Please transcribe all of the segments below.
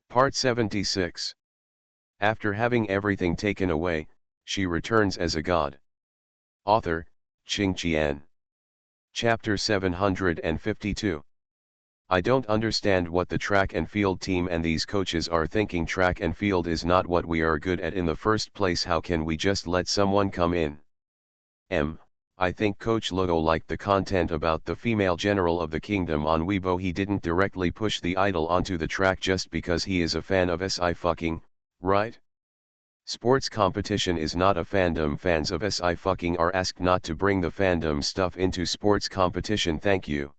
Part 76. After having everything taken away, she returns as a god. Author, Qing Qian. Chapter 752. I don't understand what the track and field team and these coaches are thinking. Track and field is not what we are good at in the first place. How can we just let someone come in? I think Coach Logo liked the content about the female general of the kingdom on Weibo. He didn't directly push the idol onto the track just because he is a fan of Sci-fi, right? Sports competition is not a fandom. Fans of Sci-fi are asked not to bring the fandom stuff into sports competition. Thank you.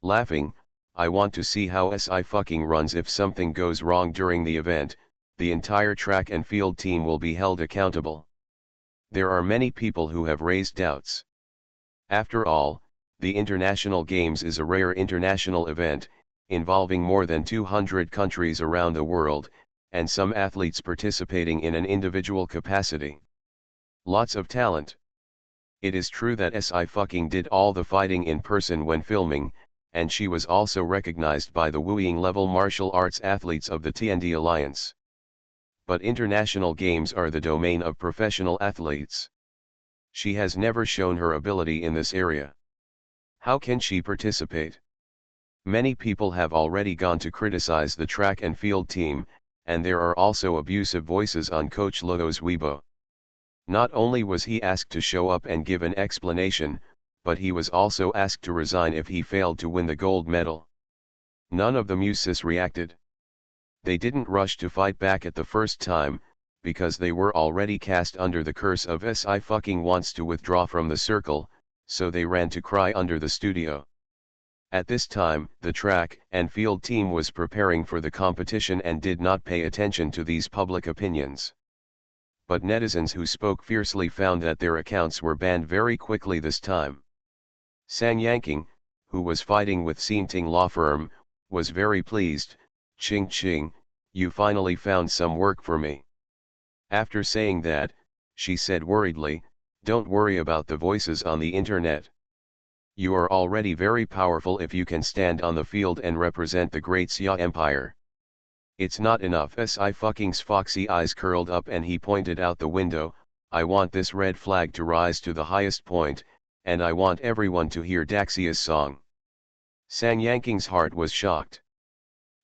Laughing, I want to see how Sci-fi runs. If something goes wrong during the event, the entire track and field team will be held accountable. There are many people who have raised doubts. After all, the International Games is a rare international event, involving more than 200 countries around the world, and some athletes participating in an individual capacity. Lots of talent. It is true that Sci-fi did all the fighting in person when filming, and she was also recognized by the Wuying level martial arts athletes of the TND Alliance. But international games are the domain of professional athletes. She has never shown her ability in this area. How can she participate? Many people have already gone to criticize the track and field team, and there are also abusive voices on Coach Logo's Weibo. Not only was he asked to show up and give an explanation, but he was also asked to resign if he failed to win the gold medal. None of the muses reacted. They didn't rush to fight back at the first time, because they were already cast under the curse of Sci-fi wants to withdraw from the circle, so they ran to cry under the studio. At this time, the track and field team was preparing for the competition and did not pay attention to these public opinions. But netizens who spoke fiercely found that their accounts were banned very quickly this time. Sang Yanqing, who was fighting with Xinting law firm, was very pleased. Qing, you finally found some work for me. After saying that, she said worriedly, don't worry about the voices on the internet. You are already very powerful if you can stand on the field and represent the great Xia Empire. It's not enough. Sci-fi's foxy eyes curled up and he pointed out the window. I want this red flag to rise to the highest point, and I want everyone to hear Daxia's song. Sang Yanqing's heart was shocked.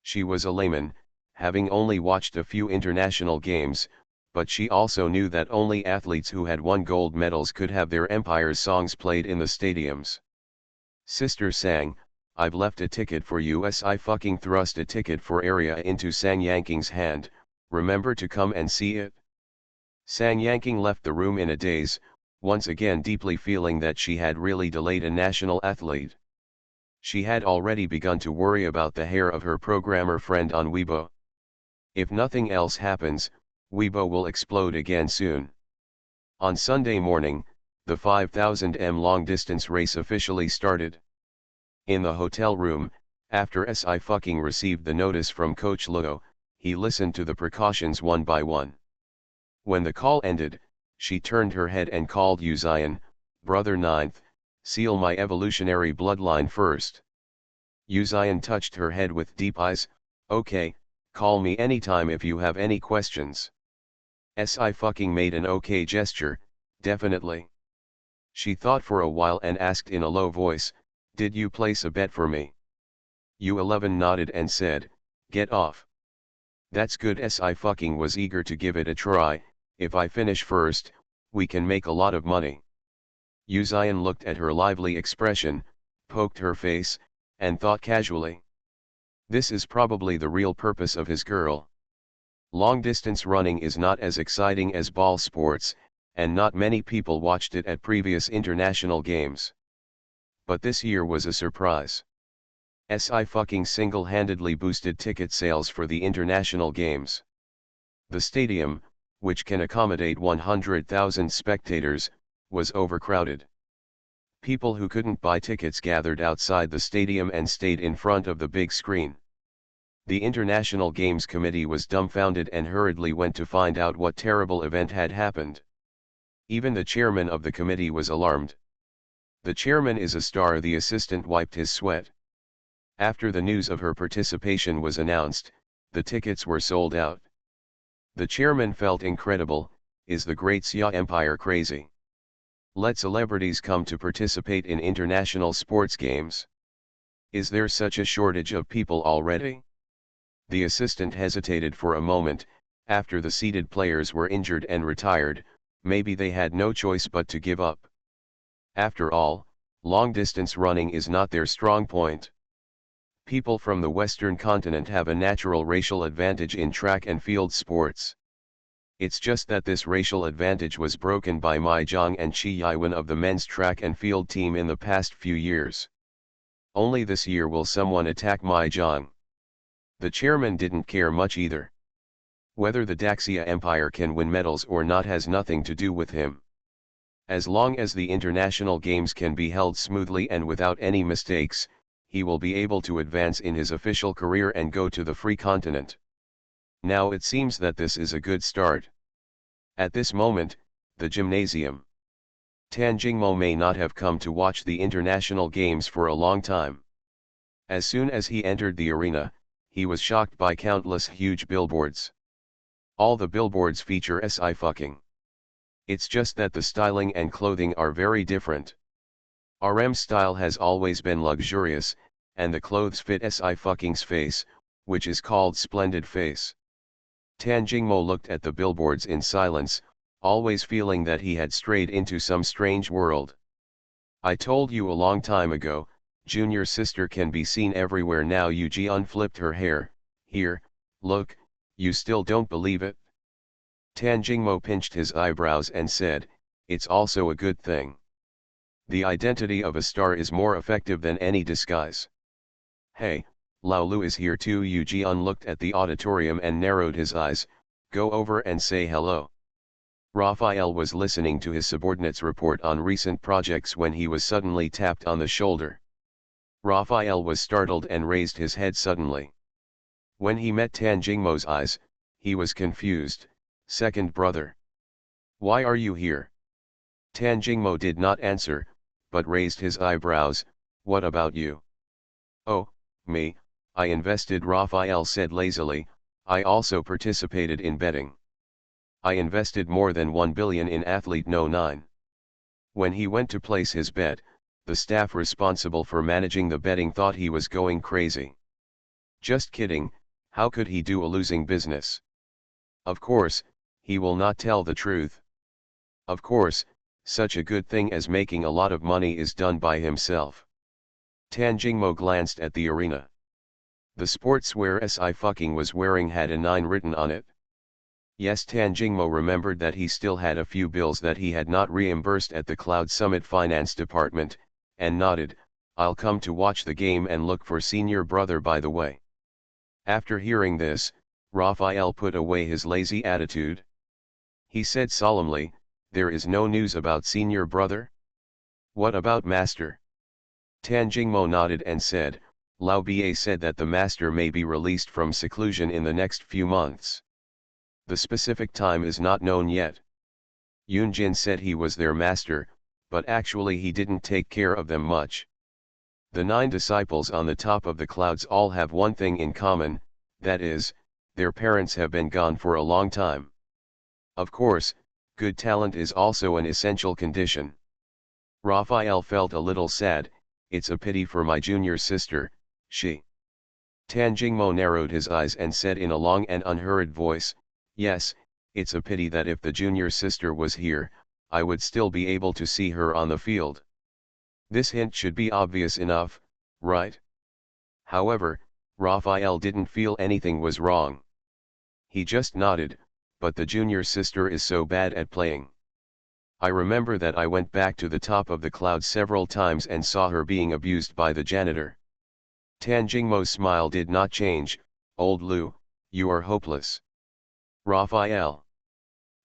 She was a layman, having only watched a few international games, but she also knew that only athletes who had won gold medals could have their empire's songs played in the stadiums. Sister Sang, I've left a ticket for you. Sci-fi thrust a ticket for area into Sang Yanqing's hand. Remember to come and see it. Sang Yanqing left the room in a daze, once again deeply feeling that she had really delayed a national athlete. She had already begun to worry about the hair of her programmer friend on Weibo. If nothing else happens, Weibo will explode again soon. On Sunday morning, the 5,000 m long-distance race officially started. In the hotel room, after Sci-fi received the notice from Coach Logo, he listened to the precautions one by one. When the call ended, she turned her head and called Yuzian, Brother Ninth, seal my evolutionary bloodline first. Yuzian touched her head with deep eyes, okay, call me anytime if you have any questions. Sci-fi made an okay gesture, definitely. She thought for a while and asked in a low voice, did you place a bet for me? U11 nodded and said, get off. That's good. Sci-fi was eager to give it a try. If I finish first, we can make a lot of money. Yuzian looked at her lively expression, poked her face, and thought casually. This is probably the real purpose of his girl. Long-distance running is not as exciting as ball sports, and not many people watched it at previous international games. But this year was a surprise. Sci-fi single-handedly boosted ticket sales for the international games. The stadium, which can accommodate 100,000 spectators, was overcrowded. People who couldn't buy tickets gathered outside the stadium and stayed in front of the big screen. The International Games Committee was dumbfounded and hurriedly went to find out what terrible event had happened. Even the chairman of the committee was alarmed. The chairman is a star. The assistant wiped his sweat. After the news of her participation was announced, The tickets were sold out. The chairman felt incredible. Is the great Xia Empire crazy? Let celebrities come to participate in international sports games. Is there such a shortage of people already? The assistant hesitated for a moment. After the seated players were injured and retired, maybe they had no choice but to give up. After all, long-distance running is not their strong point. People from the Western continent have a natural racial advantage in track and field sports. It's just that this racial advantage was broken by Mai Zhang and Qi Yiwen of the men's track and field team in the past few years. Only this year will someone attack Mai Zhang. The chairman didn't care much either. Whether the Daxia Empire can win medals or not has nothing to do with him. As long as the international games can be held smoothly and without any mistakes, he will be able to advance in his official career and go to the free continent. Now it seems that this is a good start. At this moment, the gymnasium. Tan Jingmo may not have come to watch the international games for a long time. As soon as he entered the arena, he was shocked by countless huge billboards. All the billboards feature Sci-fi. It's just that the styling and clothing are very different. RM style has always been luxurious, and the clothes fit Sci-fi's face, which is called splendid face. Tan Jingmo looked at the billboards in silence, always feeling that he had strayed into some strange world. I told you a long time ago, junior sister can be seen everywhere now. Yu Jian flipped her hair. Here, look, you still don't believe it? Tan Jingmo pinched his eyebrows and said, it's also a good thing. The identity of a star is more effective than any disguise. Hey, Lao Lu is here too. Yu Jian looked at the auditorium and narrowed his eyes. Go over and say hello. Raphael was listening to his subordinate's report on recent projects when he was suddenly tapped on the shoulder. Raphael was startled and raised his head suddenly. When he met Tan Jingmo's eyes, he was confused. Second brother. Why are you here? Tan Jingmo did not answer, but raised his eyebrows. What about you? Oh, me, I invested. Raphael said lazily. I also participated in betting. I invested more than 1 billion in Athlete No. 9. When he went to place his bet, the staff responsible for managing the betting thought he was going crazy. Just kidding, how could he do a losing business? Of course, he will not tell the truth. Of course, such a good thing as making a lot of money is done by himself. Tan Jingmo glanced at the arena. The sportswear Sci-fi was wearing had a 9 written on it. Yes, Tan Jingmo remembered that he still had a few bills that he had not reimbursed at the Cloud Summit Finance Department, and nodded. I'll come to watch the game and look for senior brother by the way. After hearing this, Raphael put away his lazy attitude. He said solemnly, there is no news about senior brother? What about master? Tan Jingmo nodded and said, Lao Ba said that the master may be released from seclusion in the next few months. The specific time is not known yet. Yun Jin said he was their master, but actually he didn't take care of them much. The 9 disciples on the top of the clouds all have one thing in common, that is, their parents have been gone for a long time. Of course, good talent is also an essential condition. Raphael felt a little sad. It's a pity for my junior sister, she. Tan Jingmo narrowed his eyes and said in a long and unhurried voice, yes, it's a pity that if the junior sister was here, I would still be able to see her on the field. This hint should be obvious enough, right? However, Raphael didn't feel anything was wrong. He just nodded, but the junior sister is so bad at playing. I remember that I went back to the top of the cloud several times and saw her being abused by the janitor. Tan Jingmo's smile did not change. Old Lu, you are hopeless. Raphael.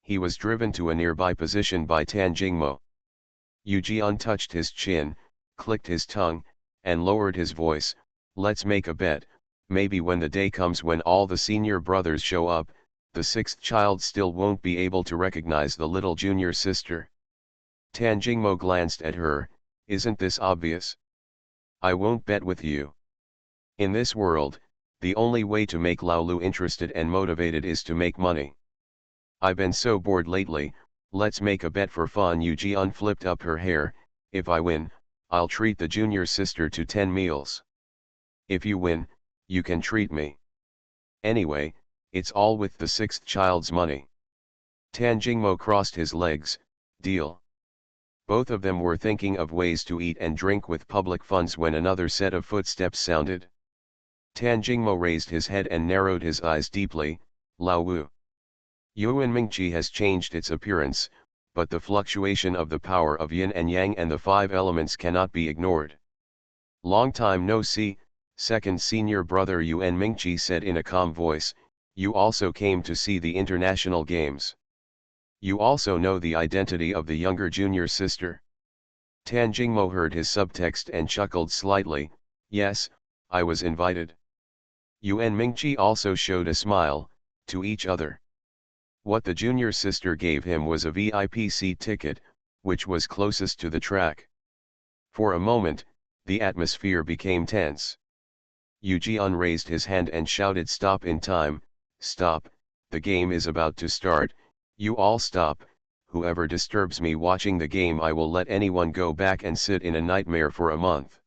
He was driven to a nearby position by Tan Jingmo. Yu Jian touched his chin, clicked his tongue, and lowered his voice. Let's make a bet. Maybe when the day comes when all the senior brothers show up, the 6th child still won't be able to recognize the little junior sister. Tan Jingmo glanced at her. Isn't this obvious? I won't bet with you. In this world, The only way to make Laolu interested and motivated is to make money. I've been so bored lately, let's make a bet for fun. Yu Jian flipped up her hair. If I win, I'll treat the junior sister to 10 meals. If you win, you can treat me. Anyway, it's all with the sixth child's money. Tan Jingmo crossed his legs. Deal. Both of them were thinking of ways to eat and drink with public funds when another set of footsteps sounded. Tan Jingmo raised his head and narrowed his eyes deeply. Lao Wu. Yuan Mingqi has changed its appearance, but the fluctuation of the power of yin and yang and the five elements cannot be ignored. Long time no see, second senior brother Yuan Mingqi said in a calm voice. You also came to see the international games. You also know the identity of the younger junior sister? Tan Jingmo heard his subtext and chuckled slightly. Yes, I was invited. Yuan Mingqi also showed a smile, to each other. What the junior sister gave him was a VIP seat ticket, which was closest to the track. For a moment, the atmosphere became tense. Yu Jian raised his hand and shouted, "Stop in time, stop, the game is about to start, you all stop, whoever disturbs me watching the game I will let anyone go back and sit in a nightmare for a month."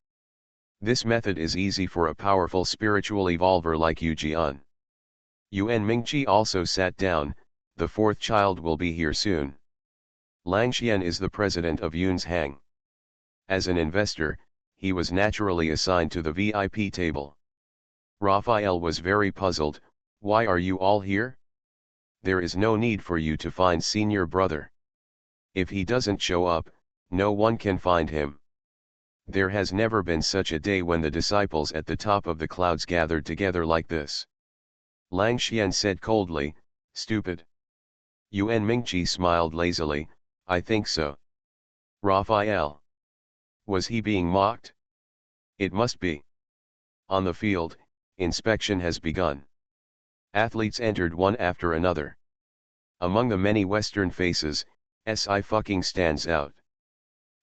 This method is easy for a powerful spiritual evolver like Yu Jian. Yuan Mingqi also sat down. The fourth child will be here soon. Lang Xian is the president of Yun's Hang. As an investor, he was naturally assigned to the VIP table. Raphael was very puzzled. Why are you all here? There is no need for you to find senior brother. If he doesn't show up, no one can find him. There has never been such a day when the disciples at the top of the clouds gathered together like this. Lang Xian said coldly, "Stupid." Yuan Mingqi smiled lazily. "I think so." Raphael. Was he being mocked? It must be. On the field, inspection has begun. Athletes entered one after another. Among the many Western faces, Sci-fi stands out.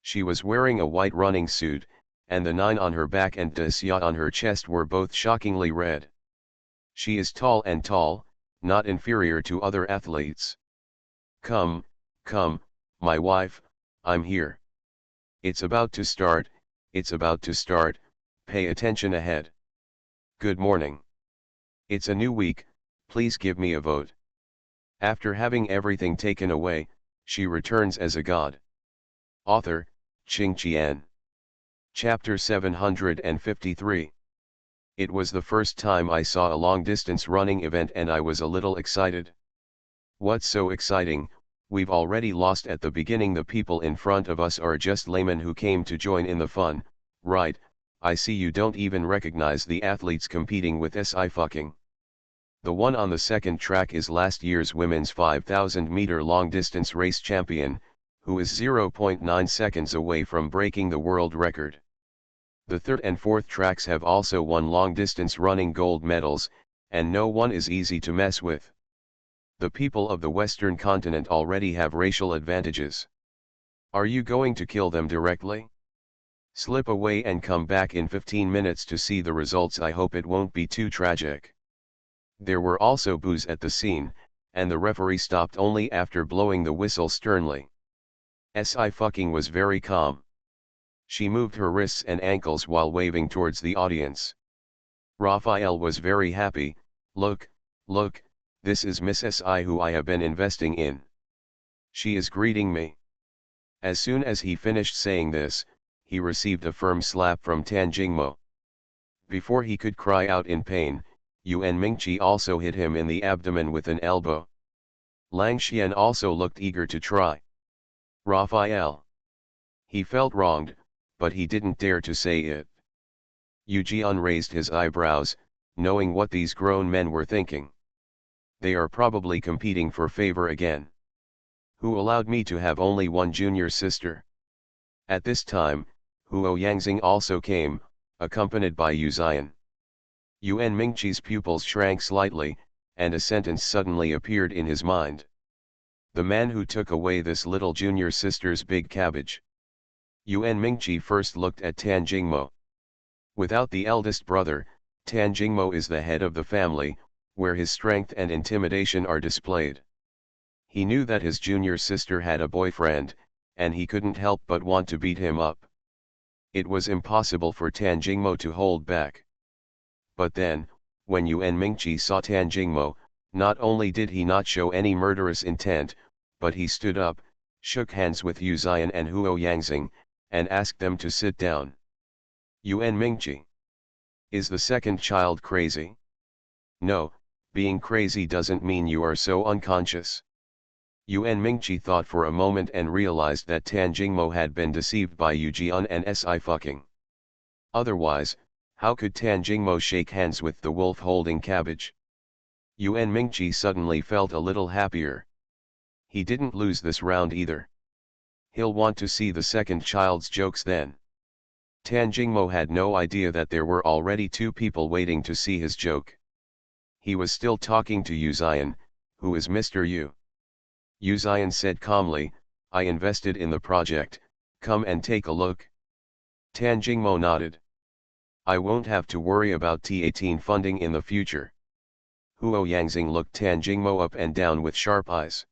She was wearing a white running suit, and the 9 on her back and Xia on her chest were both shockingly red. She is tall and tall, not inferior to other athletes. Come, my wife, I'm here. It's about to start, pay attention ahead. Good morning. It's a new week, please give me a vote. After having everything taken away, she returns as a god. Author, Qing Qian. Chapter 753. It was the first time I saw a long-distance running event and I was a little excited. What's so exciting? We've already lost at the beginning. The people in front of us are just laymen who came to join in the fun, right? I see you don't even recognize the athletes competing with Sci-fi. The one on the second track is last year's women's 5,000-meter long-distance race champion, who is 0.9 seconds away from breaking the world record. The third and fourth tracks have also won long-distance running gold medals, and no one is easy to mess with. The people of the Western continent already have racial advantages. Are you going to kill them directly? Slip away and come back in 15 minutes to see the results. I hope it won't be too tragic. There were also boos at the scene, and the referee stopped only after blowing the whistle sternly. Sci-fi was very calm. She moved her wrists and ankles while waving towards the audience. Raphael was very happy. Look, this is Miss Si who I have been investing in. She is greeting me. As soon as he finished saying this, he received a firm slap from Tan Jingmo. Before he could cry out in pain, Yuan Mingqi also hit him in the abdomen with an elbow. Lang Xian also looked eager to try. Raphael. He felt wronged, but he didn't dare to say it. Yu Jian raised his eyebrows, knowing what these grown men were thinking. They are probably competing for favor again. Who allowed me to have only one junior sister? At this time, Huo Yangxing also came, accompanied by Yu Xian. Yuan Mingqi's pupils shrank slightly, and a sentence suddenly appeared in his mind. The man who took away this little junior sister's big cabbage. Yuan Mingqi first looked at Tan Jingmo. Without the eldest brother, Tan Jingmo is the head of the family, where his strength and intimidation are displayed. He knew that his junior sister had a boyfriend, and he couldn't help but want to beat him up. It was impossible for Tan Jingmo to hold back. But then, when Yuan Mingqi saw Tan Jingmo, not only did he not show any murderous intent, but he stood up, shook hands with Yu Xian and Huo Yangxing, and asked them to sit down. Yuan Mingqi. Is the second child crazy? No, being crazy doesn't mean you are so unconscious. Yuan Mingqi thought for a moment and realized that Tan Jingmo had been deceived by Yu Jian and Si. Otherwise, how could Tan Jingmo shake hands with the wolf holding cabbage? Yuan Mingqi suddenly felt a little happier. He didn't lose this round either. He'll want to see the second child's jokes then. Tan Jingmo had no idea that there were already two people waiting to see his joke. He was still talking to Yu Xian, who is Mr. Yu. Yu Xian said calmly, I invested in the project, come and take a look. Tan Jingmo nodded. I won't have to worry about T18 funding in the future. Huo Yangxing looked Tan Jingmo up and down with sharp eyes.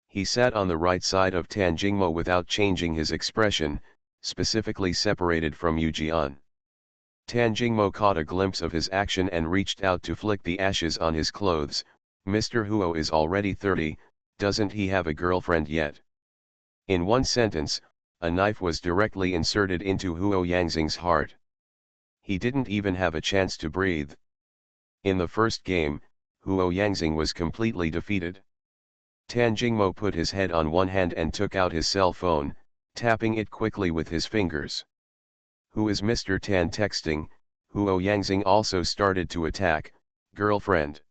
He sat on the right side of Tan Jingmo without changing his expression, specifically separated from Yu Jian. Tan Jingmo caught a glimpse of his action and reached out to flick the ashes on his clothes. Mr. Huo is already 30, doesn't he have a girlfriend yet? In one sentence, a knife was directly inserted into Huo Yangxing's heart. He didn't even have a chance to breathe. In the first game, Huo Yangxing was completely defeated. Tan Jingmo put his head on one hand and took out his cell phone, tapping it quickly with his fingers. Who is Mr. Tan texting? Huo Yangxing also started to attack, girlfriend.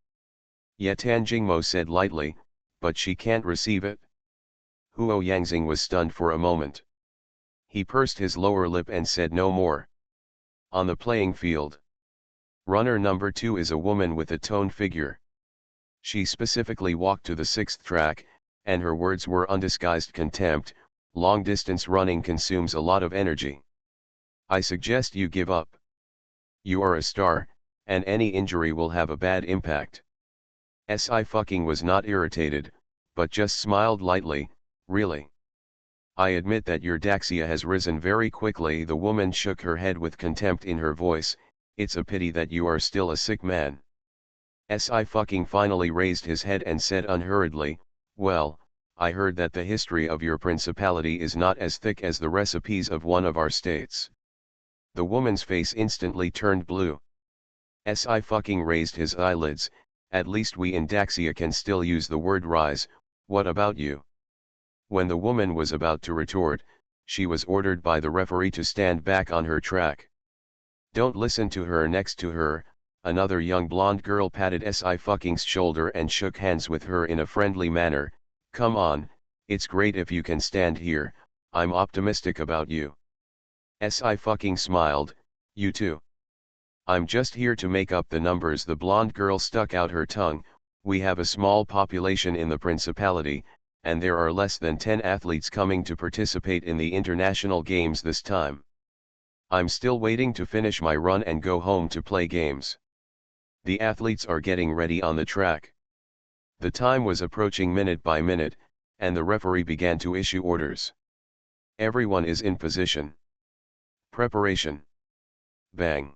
Yeah, Tan Jingmo said lightly, but she can't receive it. Huo Yangxing was stunned for a moment. He pursed his lower lip and said no more. On the playing field. Runner number 2 is a woman with a toned figure. She specifically walked to the 6th track, and her words were undisguised contempt. Long distance running consumes a lot of energy. I suggest you give up. You are a star, and any injury will have a bad impact. Si was not irritated, but just smiled lightly. Really? I admit that your Daxia has risen very quickly. The woman shook her head with contempt in her voice. It's a pity that you are still a sick man. Si finally raised his head and said unhurriedly, well, I heard that the history of your principality is not as thick as the recipes of one of our states. The woman's face instantly turned blue. Si raised his eyelids. At least we in Daxia can still use the word rise. What about you? When the woman was about to retort, she was ordered by the referee to stand back on her track. Don't listen to her. Next to her, another young blonde girl patted Si shoulder and shook hands with her in a friendly manner. Come on, it's great if you can stand here, I'm optimistic about you. Si smiled, you too. I'm just here to make up the numbers. The blonde girl stuck out her tongue. We have a small population in the principality, and there are less than 10 athletes coming to participate in the international games this time. I'm still waiting to finish my run and go home to play games. The athletes are getting ready on the track. The time was approaching minute by minute, and the referee began to issue orders. Everyone is in position. Preparation. Bang.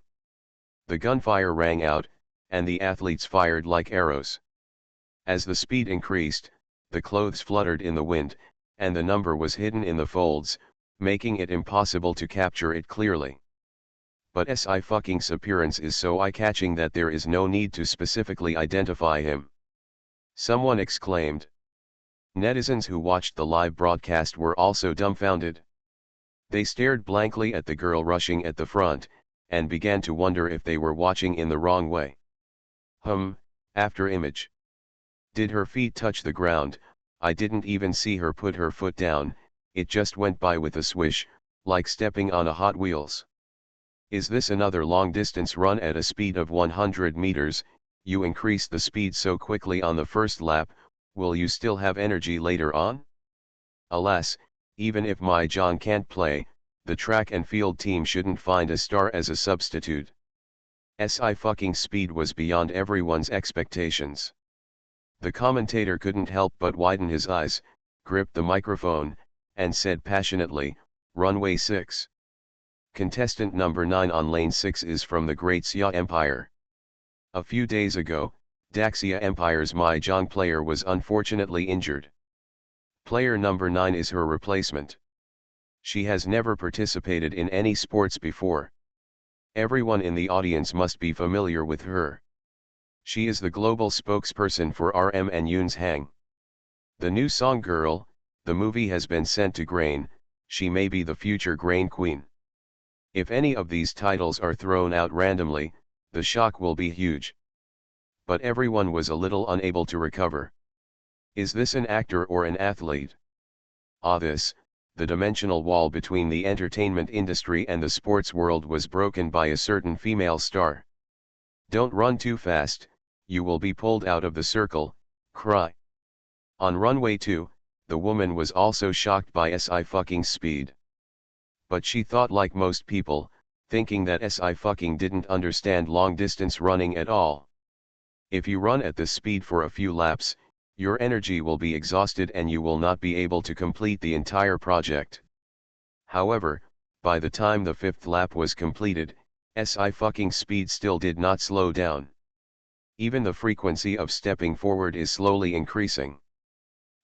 The gunfire rang out, and the athletes fired like arrows. As the speed increased, the clothes fluttered in the wind, and the number was hidden in the folds, making it impossible to capture it clearly. But Si's appearance is so eye-catching that there is no need to specifically identify him. Someone exclaimed. Netizens who watched the live broadcast were also dumbfounded. They stared blankly at the girl rushing at the front, and began to wonder if they were watching in the wrong way. After image. Did her feet touch the ground? I didn't even see her put her foot down, it just went by with a swish, like stepping on a Hot Wheels. Is this another long-distance run at a speed of 100 meters? You increased the speed so quickly on the first lap, will you still have energy later on? Alas, even if my John can't play, the track and field team shouldn't find a star as a substitute. SI fucking speed was beyond everyone's expectations. The commentator couldn't help but widen his eyes, gripped the microphone, and said passionately, "Runway 6. Contestant number 9 on lane 6 is from the Great Xia Empire." A few days ago, Daxia Empire's Mahjong player was unfortunately injured. Player number 9 is her replacement. She has never participated in any sports before. Everyone in the audience must be familiar with her. She is the global spokesperson for RM and Yoon's Hang. The new song Girl, the movie has been sent to Grain, she may be the future Grain Queen. If any of these titles are thrown out randomly, the shock will be huge. But everyone was a little unable to recover. Is this an actor or an athlete? The dimensional wall between the entertainment industry and the sports world was broken by a certain female star. "Don't run too fast, you will be pulled out of the circle, cry." On runway 2, the woman was also shocked by SI fucking speed. But she thought like most people, thinking that SI fucking didn't understand long distance running at all. If you run at this speed for a few laps, your energy will be exhausted and you will not be able to complete the entire project. However, by the time the 5th lap was completed, SI fucking speed still did not slow down. Even the frequency of stepping forward is slowly increasing.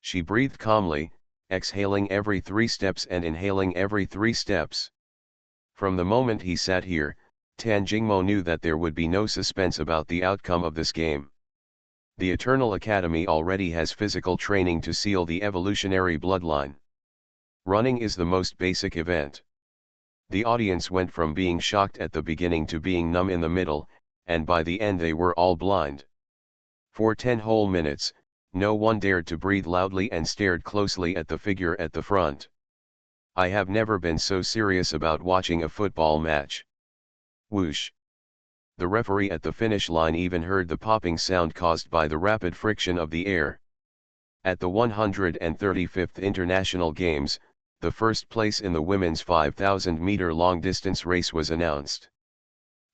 She breathed calmly, exhaling every 3 steps and inhaling every 3 steps. From the moment he sat here, Tan Jingmo knew that there would be no suspense about the outcome of this game. The Eternal Academy already has physical training to seal the evolutionary bloodline. Running is the most basic event. The audience went from being shocked at the beginning to being numb in the middle, and by the end they were all blind. For 10 whole minutes, no one dared to breathe loudly and stared closely at the figure at the front. I have never been so serious about watching a football match. Whoosh. The referee at the finish line even heard the popping sound caused by the rapid friction of the air. At the 135th International Games, the first place in the women's 5,000-meter long-distance race was announced.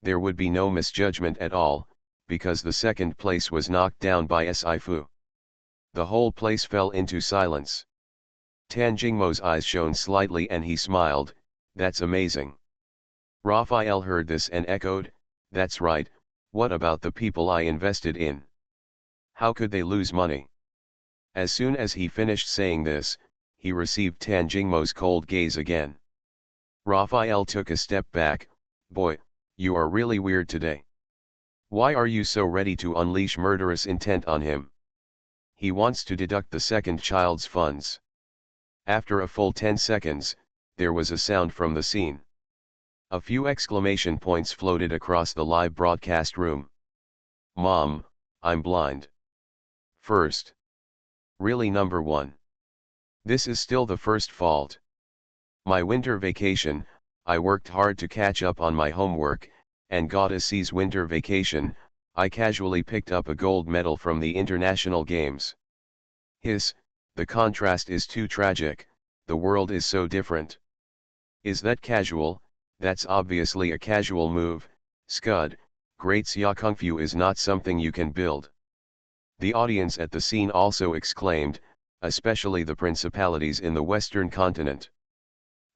There would be no misjudgment at all, because the second place was knocked down by SI Fu. The whole place fell into silence. Tan Jingmo's eyes shone slightly and he smiled, "That's amazing." Raphael heard this and echoed, "That's right, what about the people I invested in? How could they lose money?" As soon as he finished saying this, he received Tan Jingmo's cold gaze again. Raphael took a step back, "Boy, you are really weird today. Why are you so ready to unleash murderous intent on him? He wants to deduct the second child's funds." After a full 10 seconds, there was a sound from the scene. A few exclamation points floated across the live broadcast room. "Mom, I'm blind." First. Really, number 1. This is still the first fault. My winter vacation, I worked hard to catch up on my homework, and got a C's winter vacation, I casually picked up a gold medal from the international games. The contrast is too tragic, the world is so different. Is that casual? That's obviously a casual move, Scud, Great Xia Kung Fu is not something you can build. The audience at the scene also exclaimed, especially the principalities in the Western continent.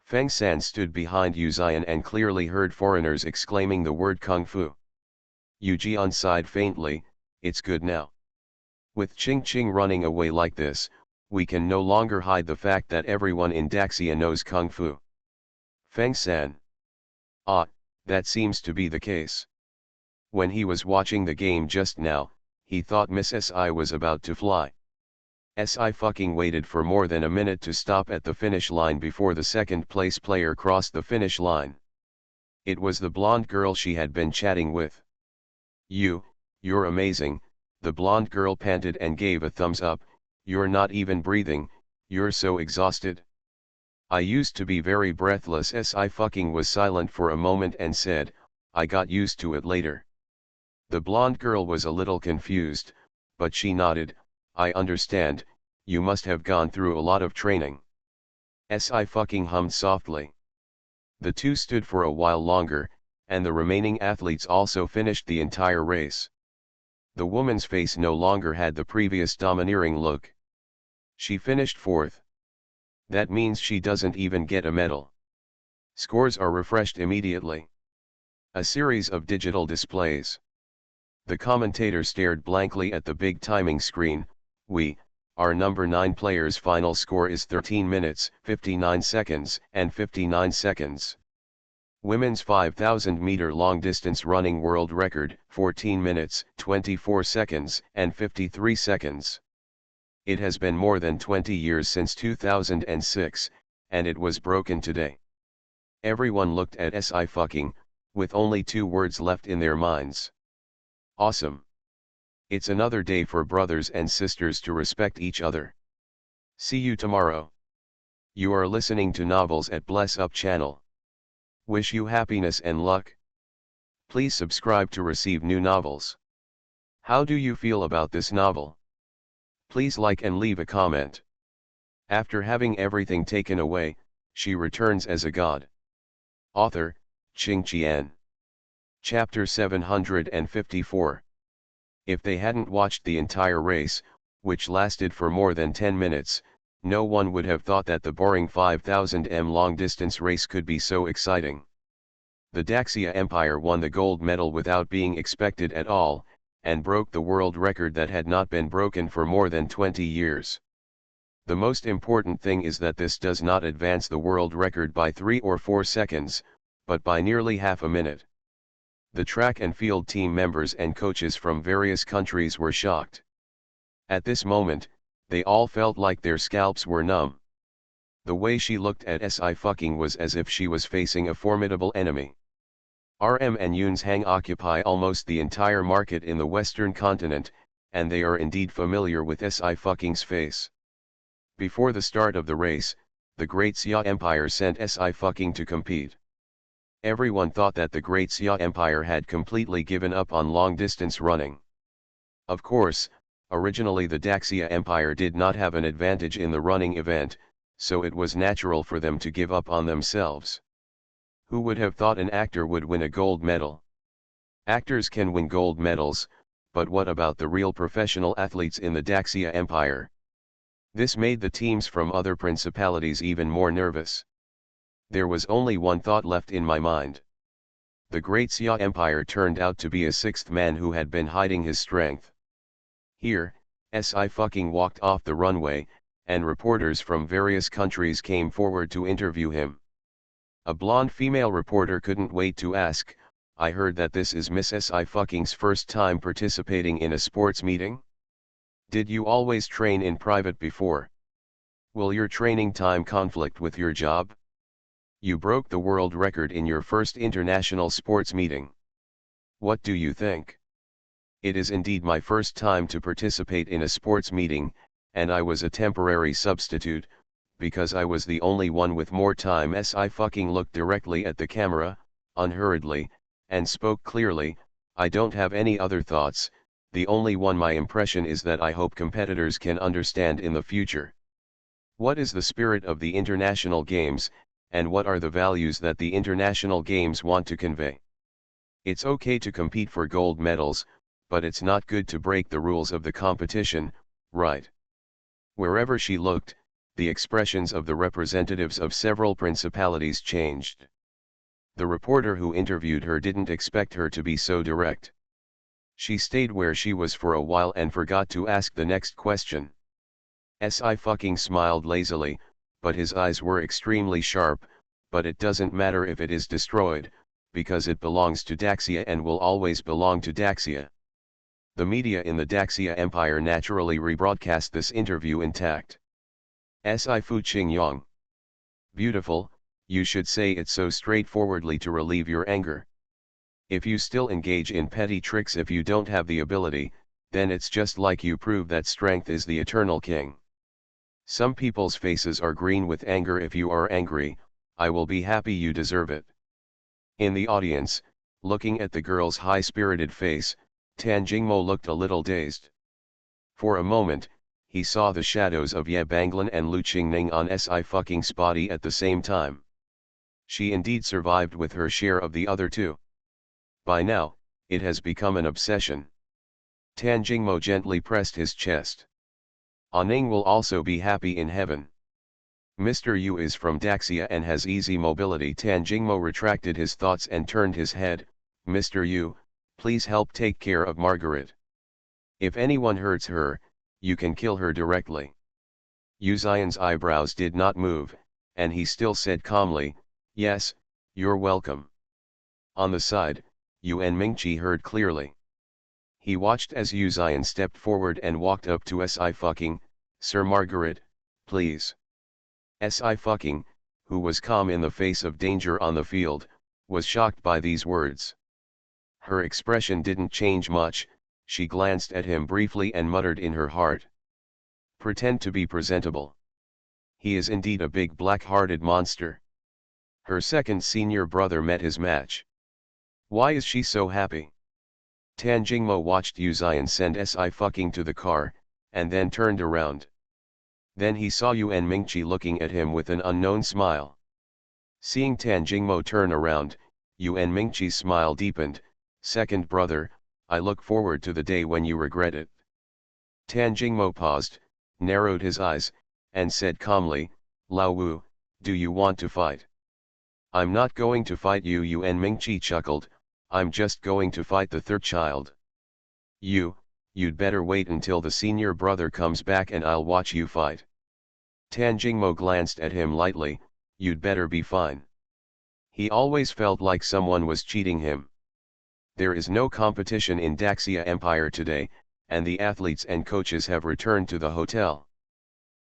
Feng San stood behind Yu Zian and clearly heard foreigners exclaiming the word Kung Fu. Yu Jian sighed faintly, "It's good now. With Ching Ching running away like this, we can no longer hide the fact that everyone in Daxia knows Kung Fu." Feng San. "Ah, that seems to be the case." When he was watching the game just now, he thought Miss SI was about to fly. SI fucking waited for more than a minute to stop at the finish line before the second place player crossed the finish line. It was the blonde girl she had been chatting with. You're amazing," the blonde girl panted and gave a thumbs up, "you're not even breathing, you're so exhausted." "I used to be very breathless." SI fucking was silent for a moment and said, "I got used to it later." The blonde girl was a little confused, but she nodded, "I understand, you must have gone through a lot of training." SI fucking hummed softly. The two stood for a while longer, and the remaining athletes also finished the entire race. The woman's face no longer had the previous domineering look. She finished fourth. That means she doesn't even get a medal. Scores are refreshed immediately. A series of digital displays. The commentator stared blankly at the big timing screen. Our number 9 player's final score is 13 minutes, 59 seconds, and 59 seconds. Women's 5,000-meter long-distance running world record, 14 minutes, 24 seconds, and 53 seconds. It has been more than 20 years since 2006, and it was broken today. Everyone looked at Sci-fi, with only 2 words left in their minds. Awesome. It's another day for brothers and sisters to respect each other. See you tomorrow. You are listening to Novels at Bless Up channel. Wish you happiness and luck. Please subscribe to receive new novels. How do you feel about this novel? Please like and leave a comment. After having everything taken away, she returns as a god. Author, Qing Qian. Chapter 754. If they hadn't watched the entire race, which lasted for more than 10 minutes, no one would have thought that the boring 5,000 m long-distance race could be so exciting. The Daxia Empire won the gold medal without being expected at all, and broke the world record that had not been broken for more than 20 years. The most important thing is that this does not advance the world record by 3 or 4 seconds, but by nearly half a minute. The track and field team members and coaches from various countries were shocked. At this moment, they all felt like their scalps were numb. The way she looked at Sci-fi was as if she was facing a formidable enemy. RM and Yun's Hang occupy almost the entire market in the Western continent, and they are indeed familiar with Sci-fi's face. Before the start of the race, the Great Xia Empire sent Sci-fi to compete. Everyone thought that the Great Xia Empire had completely given up on long-distance running. Of course, originally the Daxia Empire did not have an advantage in the running event, so it was natural for them to give up on themselves. Who would have thought an actor would win a gold medal? Actors can win gold medals, but what about the real professional athletes in the Daxia Empire? This made the teams from other principalities even more nervous. There was only one thought left in my mind. The Great Xia Empire turned out to be a 6th man who had been hiding his strength. Here, Sci-fi walked off the runway, and reporters from various countries came forward to interview him. A blonde female reporter couldn't wait to ask, "I heard that this is Miss Sci-fi's first time participating in a sports meeting? Did you always train in private before? Will your training time conflict with your job? You broke the world record in your first international sports meeting. What do you think?" "It is indeed my first time to participate in a sports meeting, and I was a temporary substitute, because I was the only one with more time." Sci-fi looked directly at the camera, unhurriedly, and spoke clearly, "I don't have any other thoughts, the only one my impression is that I hope competitors can understand in the future. What is the spirit of the international games, and what are the values that the international games want to convey? It's okay to compete for gold medals, but it's not good to break the rules of the competition, right?" Wherever she looked, the expressions of the representatives of several principalities changed. The reporter who interviewed her didn't expect her to be so direct. She stayed where she was for a while and forgot to ask the next question. Sci-fi smiled lazily, but his eyes were extremely sharp. "But it doesn't matter if it is destroyed, because it belongs to Daxia and will always belong to Daxia." The media in the Daxia Empire naturally rebroadcast this interview intact. Sci-fi Qingyang. "Beautiful, you should say it so straightforwardly to relieve your anger. If you still engage in petty tricks if you don't have the ability, then it's just like you prove that strength is the eternal king. Some people's faces are green with anger. If you are angry, I will be happy, you deserve it." In the audience, looking at the girl's high-spirited face, Tan Jingmo looked a little dazed. For a moment, he saw the shadows of Ye Banglan and Lu Qingning on Sci-fi's body at the same time. She indeed survived with her share of the other two. By now, it has become an obsession. Tan Jingmo gently pressed his chest. Aning will also be happy in heaven. Mr. Yu is from Daxia and has easy mobility. Tan Jingmo retracted his thoughts and turned his head. Mr. Yu, please help take care of Margaret. If anyone hurts her, you can kill her directly. Yu Xian's eyebrows did not move, and he still said calmly, yes, you're welcome. On the side, Yuan Mingqi heard clearly. He watched as Yu Xian stepped forward and walked up to Sci-fi, Sir Margaret, please. Sci-fi, who was calm in the face of danger on the field, was shocked by these words. Her expression didn't change much, she glanced at him briefly and muttered in her heart. Pretend to be presentable. He is indeed a big black-hearted monster. Her second senior brother met his match. Why is she so happy? Tan Jingmo watched Yu Xian send Sci-fi to the car, and then turned around. Then he saw Yuan Mingqi looking at him with an unknown smile. Seeing Tan Jingmo turn around, Yuan Mingqi's smile deepened. Second brother, I look forward to the day when you regret it. Tan Jingmo paused, narrowed his eyes, and said calmly, Lao Wu, do you want to fight? I'm not going to fight you. Yuan Mingqi chuckled, I'm just going to fight the third child. You'd better wait until the senior brother comes back and I'll watch you fight. Tan Jingmo glanced at him lightly, you'd better be fine. He always felt like someone was cheating him. There is no competition in Daxia Empire today, and the athletes and coaches have returned to the hotel.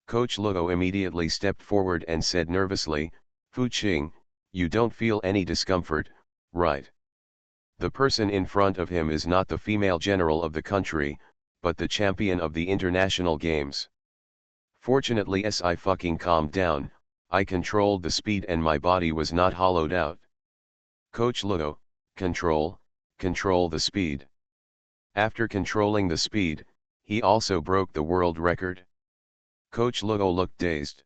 Coach Luo immediately stepped forward and said nervously, Fu Qing, you don't feel any discomfort, right? The person in front of him is not the female general of the country, but the champion of the international games. Fortunately Sci-fi calmed down, I controlled the speed and my body was not hollowed out. Coach Luo, control the speed. After controlling the speed, he also broke the world record. Coach Luo looked dazed.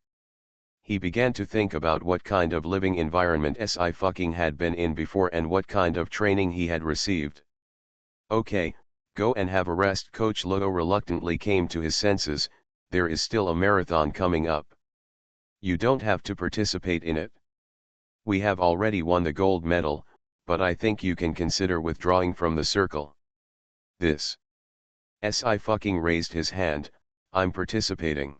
He began to think about what kind of living environment Sci-fi had been in before and what kind of training he had received. Okay, go and have a rest. Coach Luo reluctantly came to his senses, there is still a marathon coming up. You don't have to participate in it. We have already won the gold medal, but I think you can consider withdrawing from the circle. This. Sci-fi raised his hand, I'm participating.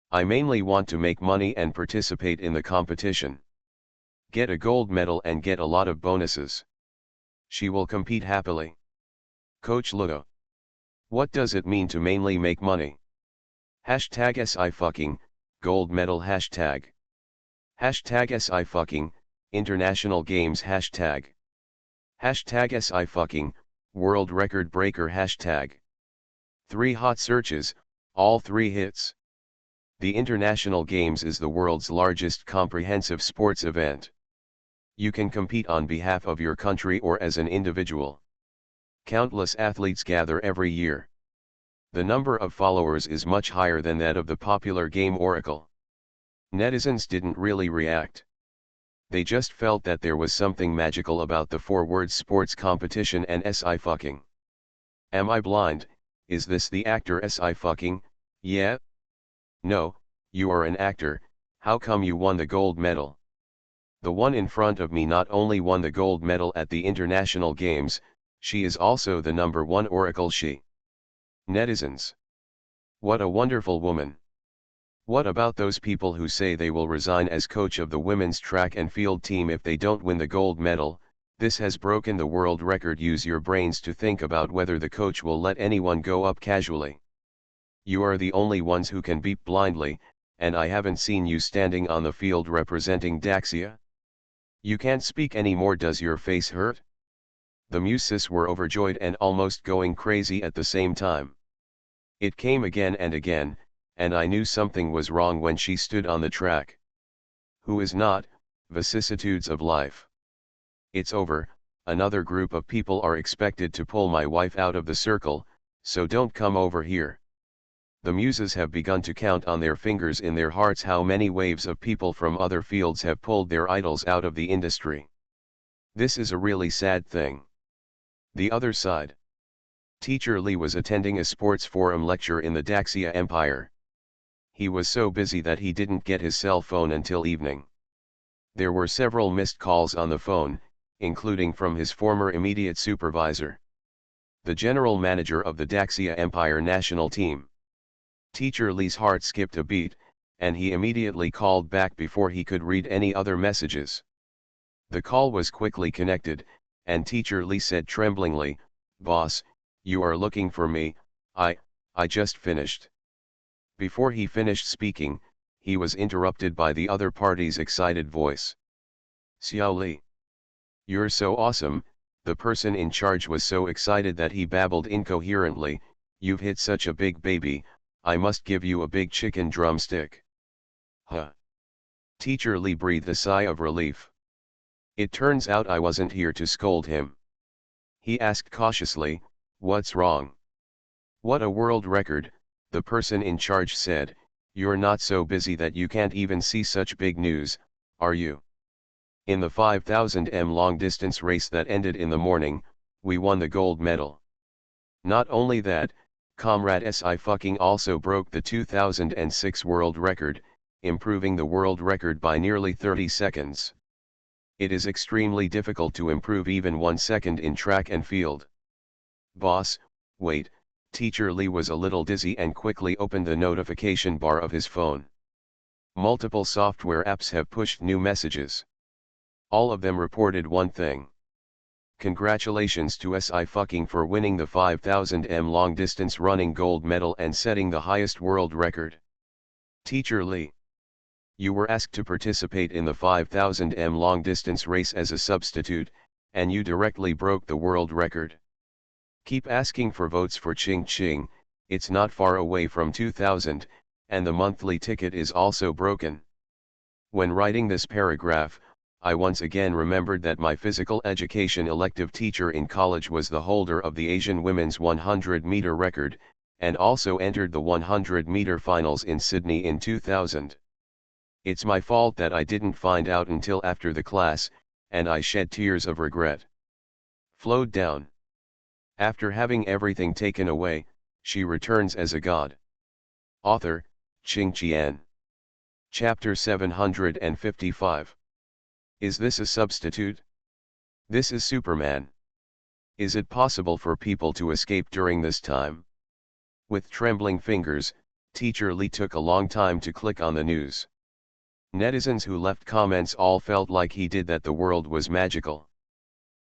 I mainly want to make money and participate in the competition. Get a gold medal and get a lot of bonuses. She will compete happily. Coach Luo. What does it mean to mainly make money? Hashtag Sci-fi, gold medal hashtag. Hashtag Sci-fi, international games hashtag. Hashtag Sci-fi, world record breaker hashtag. 3 hot searches, all 3 hits. The International Games is the world's largest comprehensive sports event. You can compete on behalf of your country or as an individual. Countless athletes gather every year. The number of followers is much higher than that of the popular game Oracle. Netizens didn't really react. They just felt that there was something magical about the 4-word sports competition and Sci-fi. Am I blind? Is this the actor Sci-fi? Yeah? No, you are an actor, how come you won the gold medal? The one in front of me not only won the gold medal at the International Games, she is also the number 1 Oracle she. Netizens. What a wonderful woman. What about those people who say they will resign as coach of the women's track and field team if they don't win the gold medal? This has broken the world record. Use your brains to think about whether the coach will let anyone go up casually. You are the only ones who can beep blindly, and I haven't seen you standing on the field representing Daxia. You can't speak anymore. Does your face hurt? The muses were overjoyed and almost going crazy at the same time. It came again and again, and I knew something was wrong when she stood on the track. Who is not? Vicissitudes of life. It's over, another group of people are expected to pull my wife out of the circle, so don't come over here. The muses have begun to count on their fingers in their hearts how many waves of people from other fields have pulled their idols out of the industry. This is a really sad thing. The other side. Teacher Lee was attending a sports forum lecture in the Daxia Empire. He was so busy that he didn't get his cell phone until evening. There were several missed calls on the phone, including from his former immediate supervisor, the general manager of the Daxia Empire national team. Teacher Lee's heart skipped a beat, and he immediately called back before he could read any other messages. The call was quickly connected, and Teacher Lee said tremblingly, "Boss, you are looking for me. I just finished." Before he finished speaking, he was interrupted by the other party's excited voice. "Xiao Li. You're so awesome." The person in charge was so excited that he babbled incoherently, "You've hit such a big baby, I must give you a big chicken drumstick." Huh. Teacher Lee breathed a sigh of relief. It turns out I wasn't here to scold him. He asked cautiously, "What's wrong?" "What a world record," the person in charge said. "You're not so busy that you can't even see such big news, are you? In the 5,000 m long-distance race that ended in the morning, we won the gold medal. Not only that, Comrade Sci-Fi also broke the 2006 world record, improving the world record by nearly 30 seconds. It is extremely difficult to improve even 1 second in track and field." "Boss, wait." Teacher Lee was a little dizzy and quickly opened the notification bar of his phone. Multiple software apps have pushed new messages. All of them reported one thing. "Congratulations to Sci-Fi for winning the 5,000 m long-distance running gold medal and setting the highest world record. Teacher Lee, you were asked to participate in the 5,000 m long-distance race as a substitute, and you directly broke the world record. Keep asking for votes for Ching Ching, it's not far away from 2,000, and the monthly ticket is also broken." When writing this paragraph, I once again remembered that my physical education elective teacher in college was the holder of the Asian women's 100-meter record, and also entered the 100-meter finals in Sydney in 2000. It's my fault that I didn't find out until after the class, and I shed tears of regret. Flowed down. After having everything taken away, she returns as a god. Author, Qing Qian. Chapter 755. Is this a substitute? This is Superman. Is it possible for people to escape during this time? With trembling fingers, Teacher Lee took a long time to click on the news. Netizens who left comments all felt like he did that the world was magical.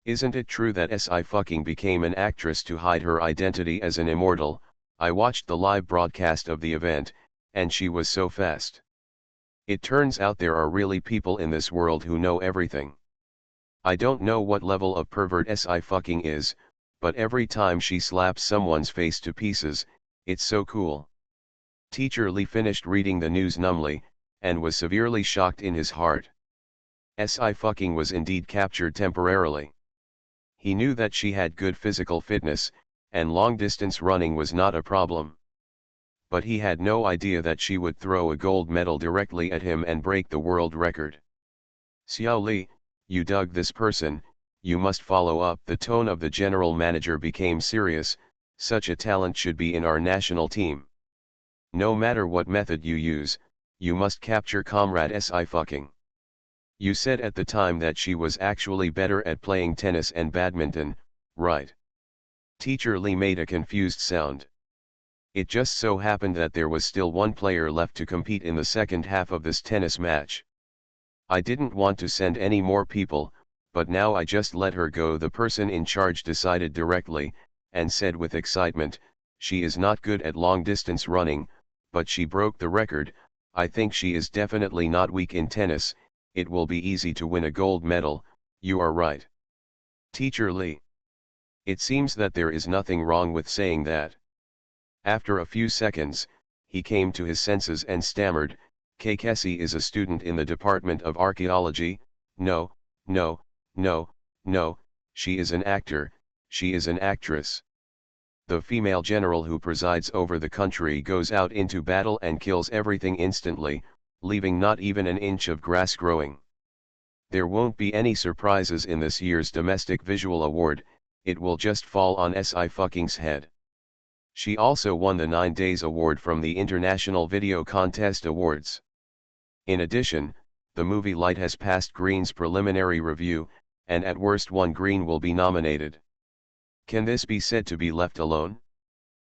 Isn't it true that Sci-Fi became an actress to hide her identity as an immortal? I watched the live broadcast of the event, and she was so fast. It turns out there are really people in this world who know everything. I don't know what level of pervert Sci-Fi is, but every time she slaps someone's face to pieces, it's so cool. Teacher Lee finished reading the news numbly, and was severely shocked in his heart. Sci-Fi was indeed captured temporarily. He knew that she had good physical fitness, and long-distance running was not a problem. But he had no idea that she would throw a gold medal directly at him and break the world record. "Xiao Li, you dug this person, you must follow up." The tone of the general manager became serious. "Such a talent should be in our national team. No matter what method you use, you must capture Comrade Sci-Fi. You said at the time that she was actually better at playing tennis and badminton, right?" Teacher Lee made a confused sound. It just so happened that there was still one player left to compete in the second half of this tennis match. I didn't want to send any more people, but now I just let her go. The person in charge decided directly, and said with excitement, "She is not good at long-distance running, but she broke the record. I think she is definitely not weak in tennis. It will be easy to win a gold medal." "You are right, Teacher Lee. It seems that there is nothing wrong with saying that." After a few seconds, he came to his senses and stammered, "Kessie is a student in the Department of Archaeology. No, no, no, no, she is an actor, she is an actress. The female general who presides over the country goes out into battle and kills everything instantly, leaving not even an inch of grass growing. There won't be any surprises in this year's Domestic Visual Award, it will just fall on Si*'s head. She also won the 9 Days Award from the International Video Contest Awards. In addition, the movie Light has passed Green's preliminary review, and at worst one Green will be nominated. Can this be said to be left alone?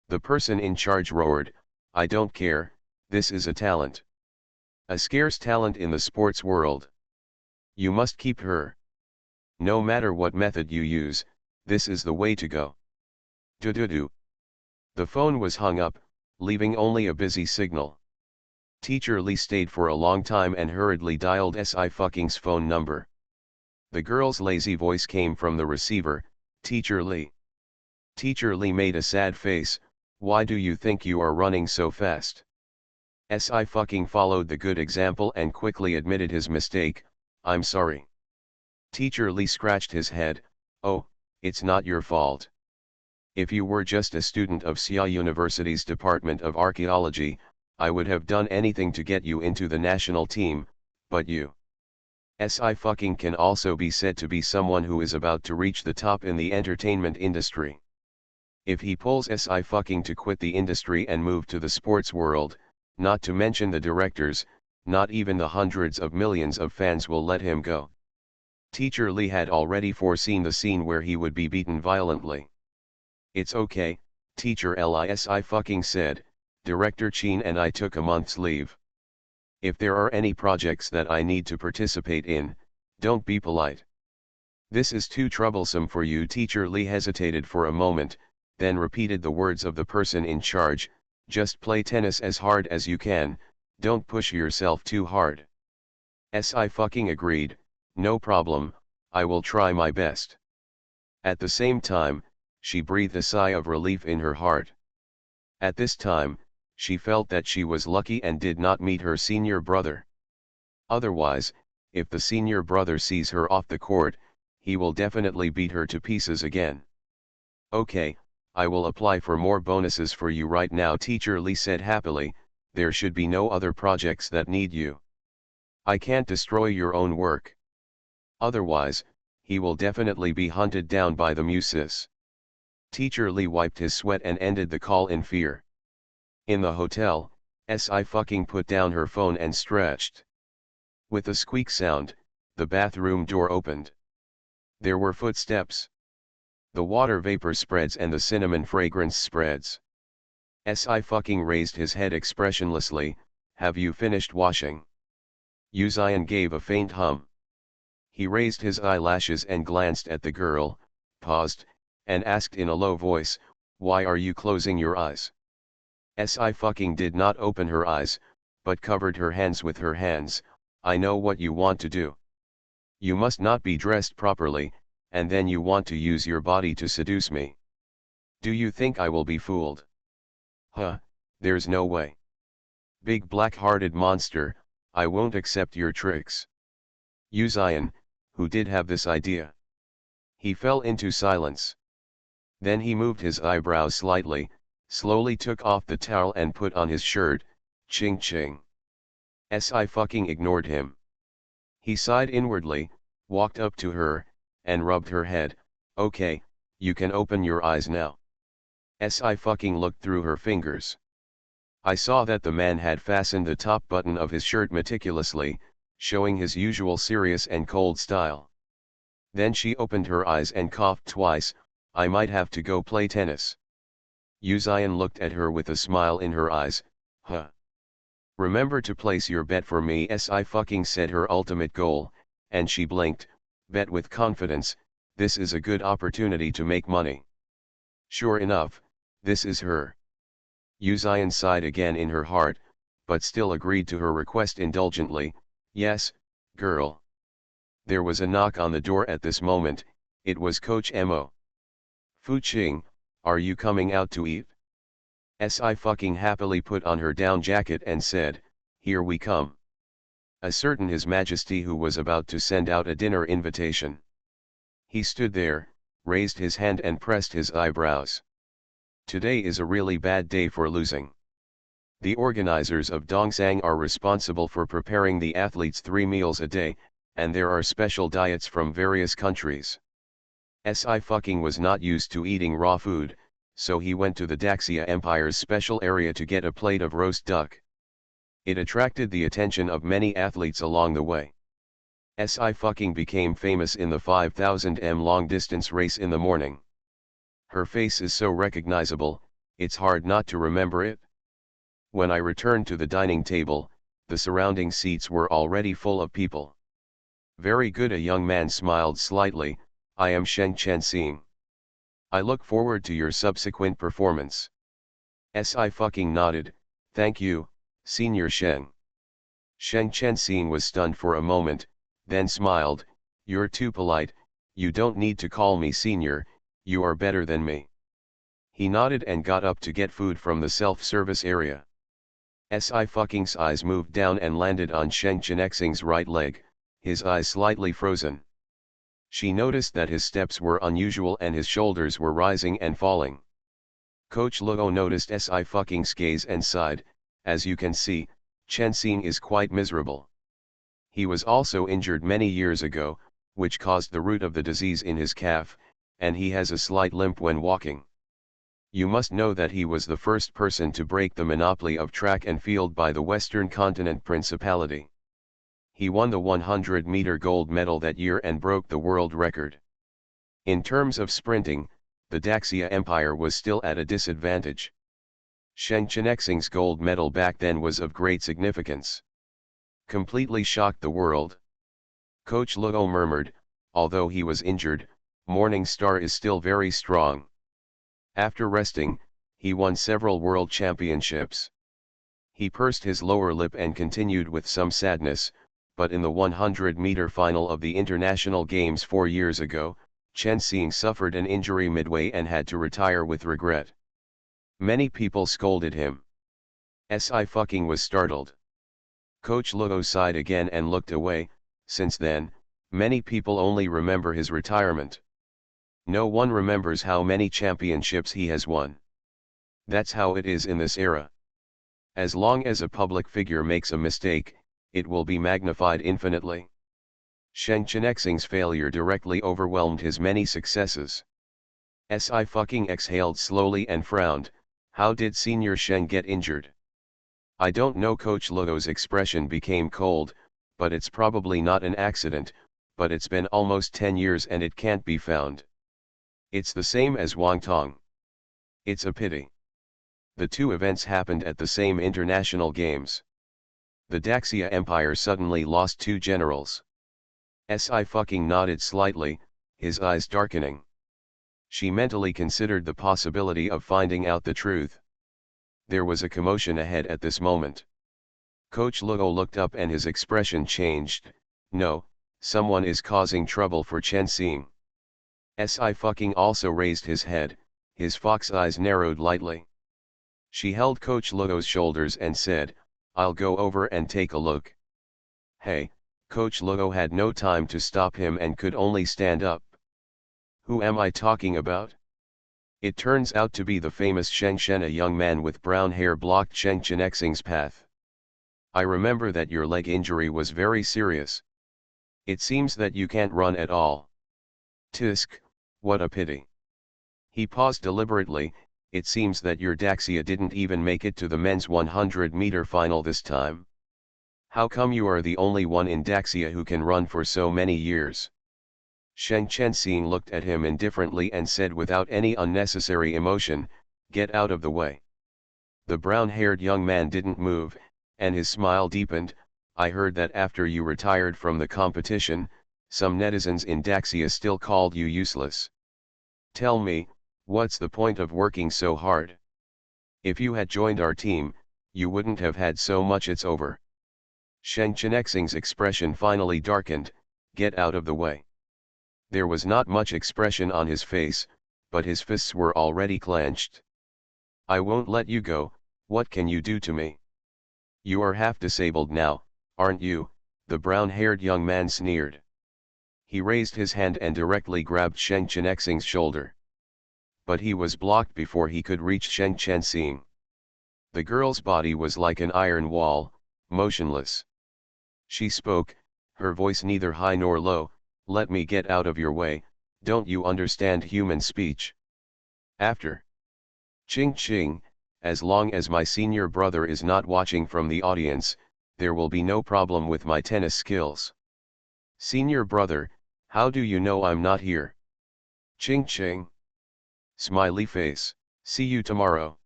The person in charge roared, "I don't care, this is a talent. A scarce talent in the sports world. You must keep her. No matter what method you use, this is the way to go." Do. The phone was hung up, leaving only a busy signal. Teacher Lee stayed for a long time and hurriedly dialed Si*'s phone number. The girl's lazy voice came from the receiver, "Teacher Lee." Teacher Lee made a sad face, "Why do you think you are running so fast?" Si** followed the good example and quickly admitted his mistake, "I'm sorry." Teacher Lee scratched his head, "Oh, it's not your fault. If you were just a student of Sia University's Department of Archaeology, I would have done anything to get you into the national team, but you." Si** can also be said to be someone who is about to reach the top in the entertainment industry. If he pulls Si** to quit the industry and move to the sports world, not to mention the directors, not even the hundreds of millions of fans will let him go. Teacher Lee had already foreseen the scene where he would be beaten violently. "It's okay, Teacher Lee," Si** said, "Director Chin and I took a month's leave. If there are any projects that I need to participate in, don't be polite." "This is too troublesome for you." Teacher Lee hesitated for a moment, then repeated the words of the person in charge, "Just play tennis as hard as you can, don't push yourself too hard." Si** agreed, "No problem, I will try my best." At the same time, she breathed a sigh of relief in her heart. At this time, she felt that she was lucky and did not meet her senior brother. Otherwise, if the senior brother sees her off the court, he will definitely beat her to pieces again. "Okay, I will apply for more bonuses for you right now," Teacher Lee said happily, "there should be no other projects that need you. I can't destroy your own work. Otherwise, he will definitely be hunted down by the muses." Teacher Lee wiped his sweat and ended the call in fear. In the hotel, Si** put down her phone and stretched. With a squeak sound, the bathroom door opened. There were footsteps. The water vapor spreads and the cinnamon fragrance spreads. Si** raised his head expressionlessly, "Have you finished washing?" Uzian gave a faint hum. He raised his eyelashes and glanced at the girl, paused, and asked in a low voice, "Why are you closing your eyes?" Si** did not open her eyes, but covered her hands with her hands. "I know what you want to do. You must not be dressed properly, and then you want to use your body to seduce me. Do you think I will be fooled?" "Huh, there's no way. Big black-hearted monster, I won't accept your tricks." Uzian, who did have this idea. He fell into silence. Then he moved his eyebrows slightly, slowly took off the towel and put on his shirt, ching ching. Si** ignored him. He sighed inwardly, walked up to her, and rubbed her head. "Okay, you can open your eyes now." Si** looked through her fingers. I saw that the man had fastened the top button of his shirt meticulously, showing his usual serious and cold style. Then she opened her eyes and coughed twice. "I might have to go play tennis." Uzian looked at her with a smile in her eyes. "Huh. Remember to place your bet for me." Si** said her ultimate goal, and she blinked, "Bet with confidence, this is a good opportunity to make money." Sure enough, this is her. Uzian sighed again in her heart, but still agreed to her request indulgently. "Yes, girl." There was a knock on the door at this moment. It was Coach Mo. "Fu Qing, are you coming out to eat?" Si** happily put on her down jacket and said, "Here we come." A certain His Majesty who was about to send out a dinner invitation. He stood there, raised his hand and pressed his eyebrows. Today is a really bad day for losing. The organizers of Dongsang are responsible for preparing the athletes 3 meals a day, and there are special diets from various countries. Sci-fi was not used to eating raw food, so he went to the Daxia Empire's special area to get a plate of roast duck. It attracted the attention of many athletes along the way. Sci-fi became famous in the 5,000 m long-distance race in the morning. Her face is so recognizable, it's hard not to remember it. When I returned to the dining table, the surrounding seats were already full of people. Very good, a young man smiled slightly. I am Sheng Chen-Xing. I look forward to your subsequent performance. Sci-fi nodded, thank you, Senior Sheng. Sheng Chen-Xing was stunned for a moment, then smiled, you're too polite, you don't need to call me senior, you are better than me. He nodded and got up to get food from the self-service area. Sci-fi's eyes moved down and landed on Sheng Chen-Xing's right leg, his eyes slightly frozen. She noticed that his steps were unusual and his shoulders were rising and falling. Coach Luo noticed Sci-fi's gaze and sighed, as you can see, Chen-Xing is quite miserable. He was also injured many years ago, which caused the root of the disease in his calf, and he has a slight limp when walking. You must know that he was the first person to break the monopoly of track and field by the Western Continent Principality. He won the 100-meter gold medal that year and broke the world record. In terms of sprinting, the Daxia Empire was still at a disadvantage. Sheng Chen-Xing's gold medal back then was of great significance. Completely shocked the world. Coach Luo murmured, although he was injured, Morning Star is still very strong. After resting, he won several world championships. He pursed his lower lip and continued with some sadness, but in the 100-meter final of the International Games 4 years ago, Chen-Xing suffered an injury midway and had to retire with regret. Many people scolded him. Sci-fi was startled. Coach Luo sighed again and looked away. Since then, many people only remember his retirement. No one remembers how many championships he has won. That's how it is in this era. As long as a public figure makes a mistake, it will be magnified infinitely. Sheng Chen-Xing's failure directly overwhelmed his many successes. Sci-fi exhaled slowly and frowned, how did Senior Sheng get injured? I don't know. Coach Luo's expression became cold, but it's probably not an accident, but it's been almost 10 years and it can't be found. It's the same as Wang Tong. It's a pity. The two events happened at the same international games. The Daxia Empire suddenly lost 2 generals. Sci-fi nodded slightly, his eyes darkening. She mentally considered the possibility of finding out the truth. There was a commotion ahead at this moment. Coach Luo looked up and his expression changed. No, someone is causing trouble for Chen-Xing. Sci-fi also raised his head, his fox eyes narrowed lightly. She held Coach Luo's shoulders and said, I'll go over and take a look. Hey, Coach Luo had no time to stop him and could only stand up. Who am I talking about? It turns out to be the famous Sheng Shen. A young man with brown hair blocked Sheng Chen-Xing's path. I remember that your leg injury was very serious. It seems that you can't run at all. Tisk, what a pity. He paused deliberately. It seems that your Daxia didn't even make it to the men's 100-meter final this time. How come you are the only one in Daxia who can run for so many years? Sheng Chen-Xing looked at him indifferently and said without any unnecessary emotion, get out of the way. The brown-haired young man didn't move, and his smile deepened. I heard that after you retired from the competition, some netizens in Daxia still called you useless. Tell me, what's the point of working so hard? If you had joined our team, you wouldn't have had so much. It's over. Sheng Chen-Xing's expression finally darkened, get out of the way. There was not much expression on his face, but his fists were already clenched. I won't let you go. What can you do to me? You are half disabled now, aren't you? The brown-haired young man sneered. He raised his hand and directly grabbed Sheng Chen-Xing's shoulder. But he was blocked before he could reach Sheng Chen-Xing. The girl's body was like an iron wall, motionless. She spoke, her voice neither high nor low, let me get out of your way, Don't you understand human speech? After. Ching ching, as long as my senior brother is not watching from the audience, there will be no problem with my tennis skills. Senior brother, how do you know I'm not here? Ching ching. Smiley face, see you tomorrow.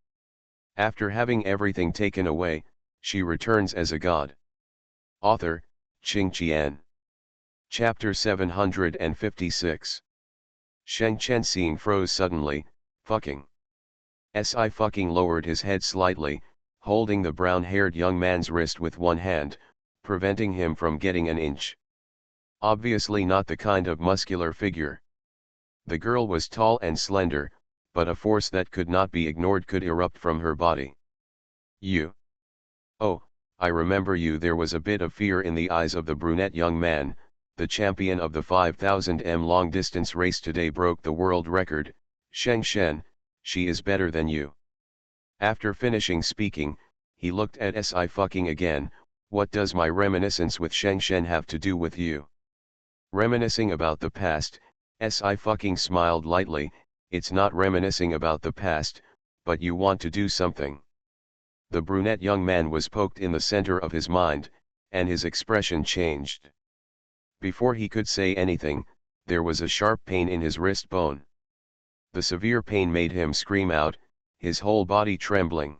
After having everything taken away, she returns as a god. Author, Ching Qian. Chapter 756. Sheng Chenxing froze suddenly, fucking. Si fucking lowered his head slightly, holding the brown-haired young man's wrist with one hand, preventing him from getting an inch. Obviously not the kind of muscular figure. The girl was tall and slender, but a force that could not be ignored could erupt from her body. You. Oh, I remember you. There was a bit of fear in the eyes of the brunette young man. The champion of the 5000 m long-distance race today broke the world record. Sheng Shen, she is better than you. After finishing speaking, he looked at Si fucking again. What does my reminiscence with Sheng Shen have to do with you? Reminiscing about the past, Si fucking smiled lightly. It's not reminiscing about the past, but you want to do something. The brunette young man was poked in the center of his mind, and his expression changed. Before he could say anything, there was a sharp pain in his wrist bone. The severe pain made him scream out, his whole body trembling.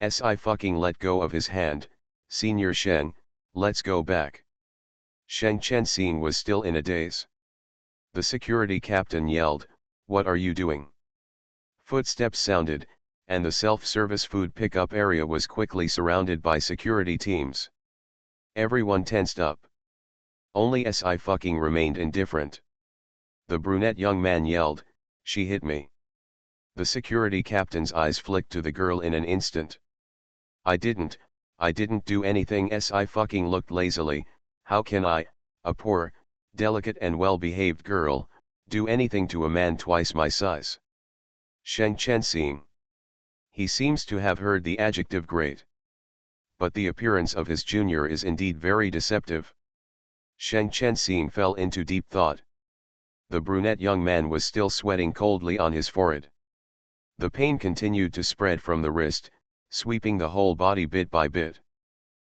Si fucking let go of his hand. Senior Sheng, let's go back. Sheng Chenxing was still in a daze. The security captain yelled, what are you doing? Footsteps sounded, and the self-service food pickup area was quickly surrounded by security teams. Everyone tensed up. Only Si fucking remained indifferent. The brunette young man yelled, she hit me. The security captain's eyes flicked to the girl in an instant. I didn't do anything. Si fucking looked lazily. How can I, a poor, delicate and well-behaved girl, do anything to a man twice my size? Sheng Chenxing. He seems to have heard the adjective great. But the appearance of his junior is indeed very deceptive. Sheng Chenxing fell into deep thought. The brunette young man was still sweating coldly on his forehead. The pain continued to spread from the wrist, sweeping the whole body bit by bit.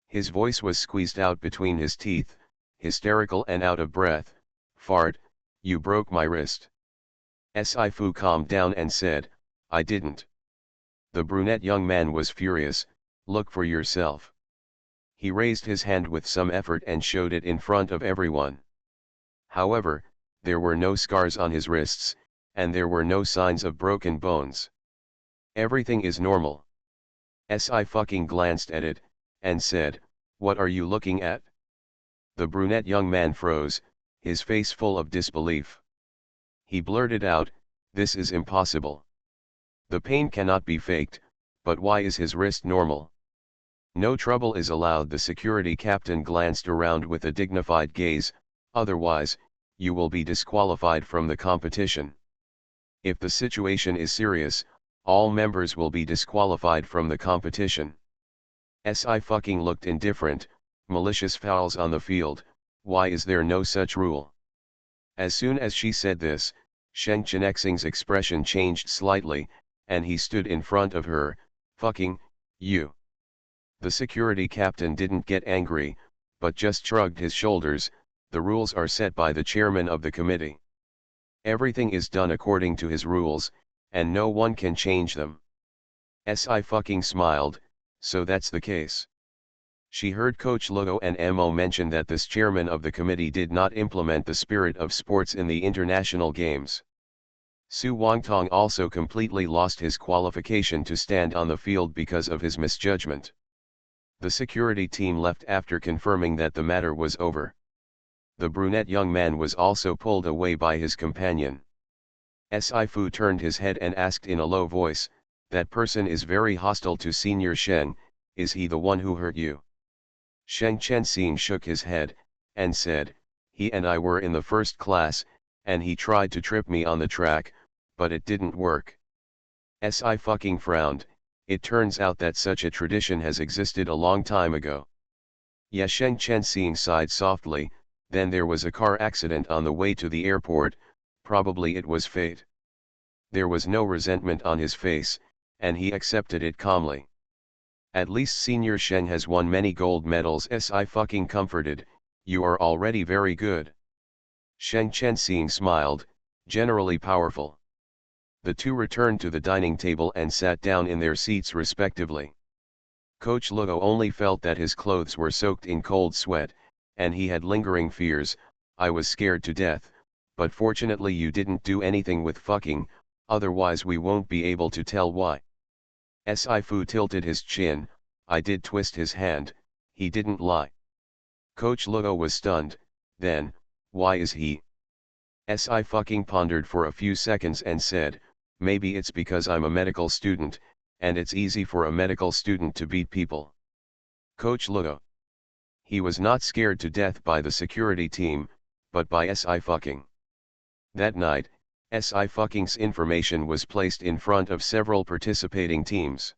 His voice was squeezed out between his teeth, hysterical and out of breath. Fart, you broke my wrist. Si Fu calmed down and said, I didn't. The brunette young man was furious, look for yourself. He raised his hand with some effort and showed it in front of everyone. However, there were no scars on his wrists, and there were no signs of broken bones. Everything is normal. Si fucking glanced at it, and said, what are you looking at? The brunette young man froze, his face full of disbelief. He blurted out, this is impossible. The pain cannot be faked, but why is his wrist normal? No trouble is allowed. The security captain glanced around with a dignified gaze, otherwise, you will be disqualified from the competition. If the situation is serious, all members will be disqualified from the competition. Si fucking looked indifferent, malicious fouls on the field, why is there no such rule? As soon as she said this, Sheng Chenxing's expression changed slightly, and he stood in front of her, fucking, you. The security captain didn't get angry, but just shrugged his shoulders. The rules are set by the chairman of the committee. Everything is done according to his rules, and no one can change them. Si fucking smiled, so that's the case. She heard Coach Luo and Mo mention that this chairman of the committee did not implement the spirit of sports in the international games. Su Wangtong also completely lost his qualification to stand on the field because of his misjudgment. The security team left after confirming that the matter was over. The brunette young man was also pulled away by his companion. Si Fu turned his head and asked in a low voice, that person is very hostile to Senior Sheng, is he the one who hurt you? Sheng Chenxing shook his head, and said, he and I were in the first class, and he tried to trip me on the track, but it didn't work. Si fucking frowned, it turns out that such a tradition has existed a long time ago. Yeah, Sheng Chenxing sighed softly, then there was a car accident on the way to the airport, Probably it was fate. There was no resentment on his face, and he accepted it calmly. At least Senior Sheng has won many gold medals. Si fucking comforted, you are already very good. Sheng Chenxing smiled, generally powerful. The two returned to the dining table and sat down in their seats respectively. Coach Luo only felt that his clothes were soaked in cold sweat, and he had lingering fears. I was scared to death, but fortunately you didn't do anything with fucking, otherwise we won't be able to tell why. Si Fu tilted his chin, I did twist his hand, he didn't lie. Coach Luo was stunned, then, why is he? Si fucking pondered for a few seconds and said, maybe it's because I'm a medical student, and it's easy for a medical student to beat people. Coach Luo. He was not scared to death by the security team, but by Si fucking. That night, Si fucking's information was placed in front of several participating teams.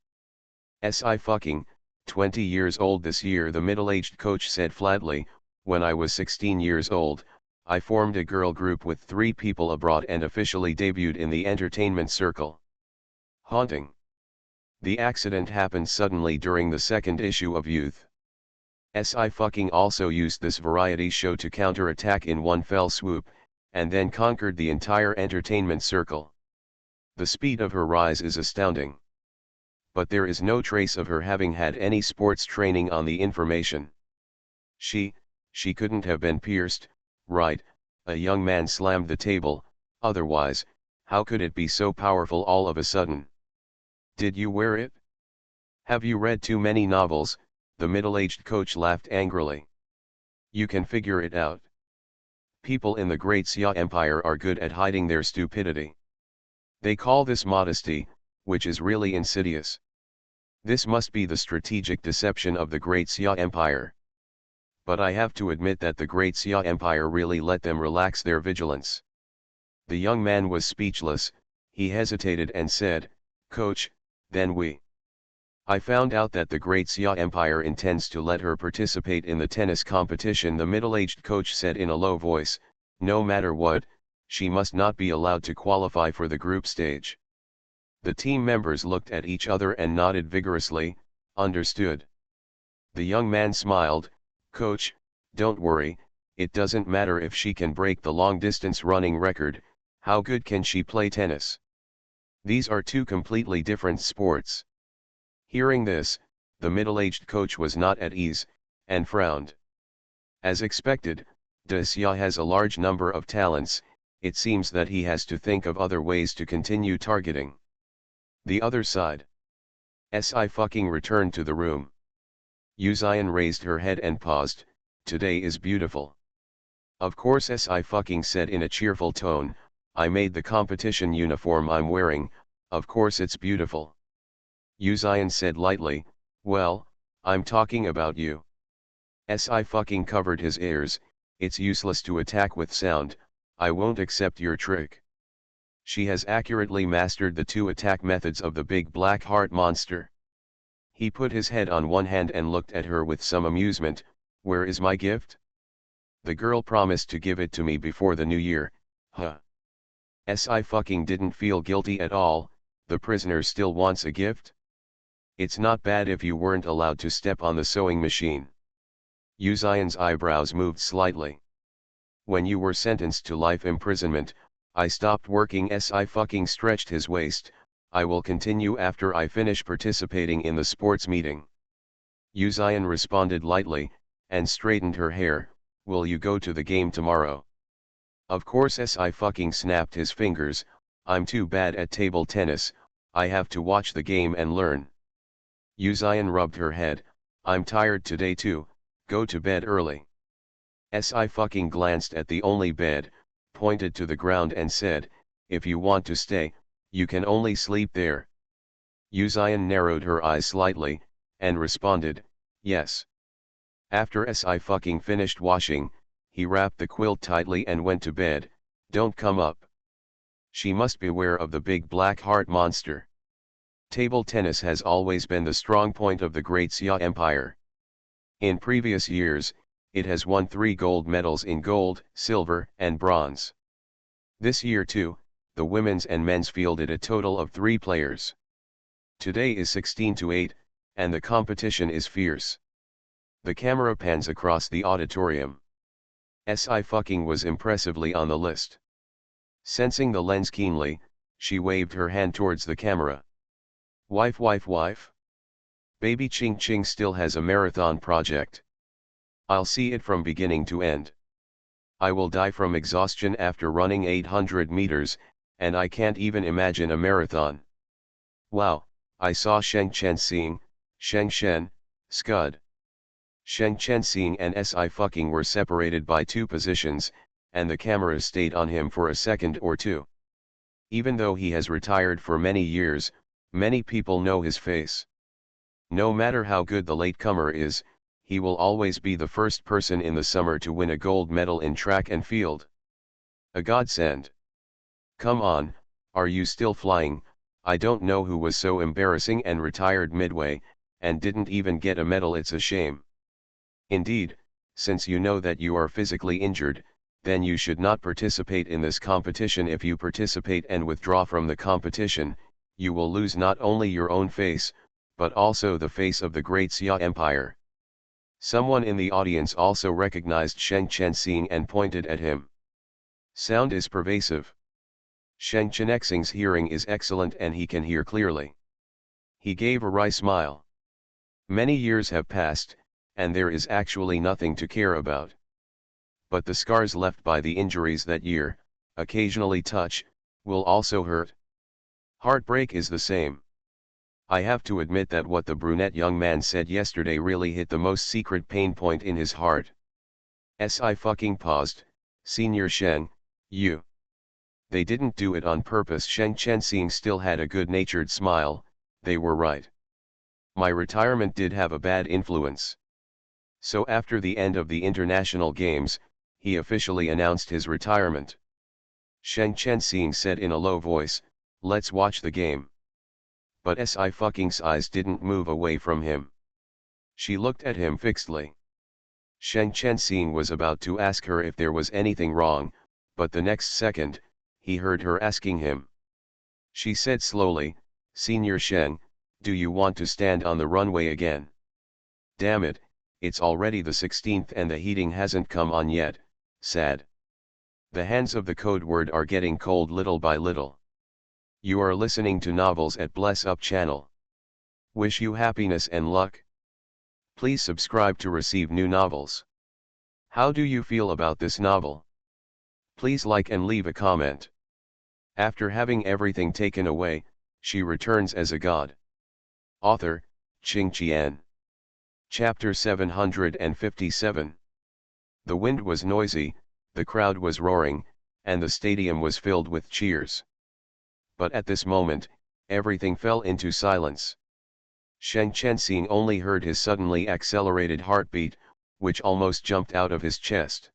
Si fucking, 20 years old this year, the middle-aged coach said flatly, when I was 16 years old, I formed a girl group with 3 people abroad and officially debuted in the entertainment circle. Haunting. The accident happened suddenly during the second issue of Youth. Si fucking also used this variety show to counter-attack in one fell swoop, and then conquered the entire entertainment circle. The speed of her rise is astounding. But there is no trace of her having had any sports training on the information. She couldn't have been pierced, right? A young man slammed the table, otherwise, how could it be so powerful all of a sudden? Did you wear it? Have you read too many novels? The middle-aged coach laughed angrily. You can figure it out. People in the Great Xia Empire are good at hiding their stupidity. They call this modesty, which is really insidious. This must be the strategic deception of the Great Xia Empire. But I have to admit that the Great Xia Empire really let them relax their vigilance. The young man was speechless, he hesitated and said, Coach, then I found out that the Great Xia Empire intends to let her participate in the tennis competition. The middle-aged coach said in a low voice, no matter what, she must not be allowed to qualify for the group stage. The team members looked at each other and nodded vigorously, understood. The young man smiled, Coach, don't worry, it doesn't matter if she can break the long-distance running record, how good can she play tennis? These are two completely different sports. Hearing this, the middle-aged coach was not at ease, and frowned. As expected, De Xia has a large number of talents, it seems that he has to think of other ways to continue targeting. The other side. Si fucking returned to the room. Yu Xian raised her head and paused, today is beautiful. Of course, Si fucking said in a cheerful tone, I made the competition uniform I'm wearing, of course it's beautiful. Yu Xian said lightly, well, I'm talking about you. Si fucking covered his ears, it's useless to attack with sound, I won't accept your trick. She has accurately mastered the 2 attack methods of the big black heart monster. He put his head on one hand and looked at her with some amusement, where is my gift? The girl promised to give it to me before the new year, huh? Si fucking didn't feel guilty at all, the prisoner still wants a gift? It's not bad if you weren't allowed to step on the sewing machine. Yu Xian's eyebrows moved slightly. When you were sentenced to life imprisonment, I stopped working. Si fucking stretched his waist, I will continue after I finish participating in the sports meeting. Yu Xian responded lightly, and straightened her hair, will you go to the game tomorrow? Of course. Si fucking snapped his fingers, I'm too bad at table tennis, I have to watch the game and learn. Yu Xian rubbed her head, I'm tired today too, go to bed early. Si fucking glanced at the only bed, pointed to the ground and said, if you want to stay, you can only sleep there. Yu Xian narrowed her eyes slightly, and responded, yes. After Si fucking finished washing, he wrapped the quilt tightly and went to bed, don't come up. She must beware of the big black heart monster. Table tennis has always been the strong point of the Great Xia Empire. In previous years, it has won 3 gold medals in gold, silver, and bronze. This year too, the women's and men's fielded a total of 3 players. Today is 16-8, and the competition is fierce. The camera pans across the auditorium. Sci-fi was impressively on the list. Sensing the lens keenly, she waved her hand towards the camera. Wife. Baby Ching Ching still has a marathon project. I'll see it from beginning to end. I will die from exhaustion after running 800 meters, and I can't even imagine a marathon. Wow, I saw Sheng Chen Shen, Scud. Sheng Chen and Sci-fi were separated by 2 positions, and the camera stayed on him for a second or two. Even though he has retired for many years, many people know his face. No matter how good the latecomer is, he will always be the first person in the summer to win a gold medal in track and field. A godsend. Come on, are you still flying? I don't know who was so embarrassing and retired midway, and didn't even get a medal. It's a shame. Indeed, since you know that you are physically injured, then you should not participate in this competition. If you participate and withdraw from the competition, you will lose not only your own face, but also the face of the great Xia Empire. Someone in the audience also recognized Sheng Chen and pointed at him. Sound is pervasive. Sheng Chenxing's hearing is excellent and he can hear clearly. He gave a wry smile. Many years have passed, and there is actually nothing to care about. But the scars left by the injuries that year, occasionally touch, will also hurt. Heartbreak is the same. I have to admit that what the brunette young man said yesterday really hit the most secret pain point in his heart. Sci-fi paused. Senior Sheng, you. They didn't do it on purpose. Sheng Chen still had a good-natured smile. They were right. My retirement did have a bad influence. So after the end of the international games, he officially announced his retirement. Sheng Chen said in a low voice, "Let's watch the game." But Sci-fi's eyes didn't move away from him. She looked at him fixedly. Sheng Chen was about to ask her if there was anything wrong, but the next second, he heard her asking him. She said slowly, "Senior Sheng, do you want to stand on the runway again?" "Damn it, it's already the 16th and the heating hasn't come on yet." Sad. The hands of the code word are getting cold little by little. You are listening to Novels at Bless Up channel. Wish you happiness and luck. Please subscribe to receive new novels. How do you feel about this novel? Please like and leave a comment. After having everything taken away, she returns as a god. Author, Qing Qian. Chapter 757. The wind was noisy, the crowd was roaring, and the stadium was filled with cheers. But at this moment, everything fell into silence. Sheng Chen only heard his suddenly accelerated heartbeat, which almost jumped out of his chest.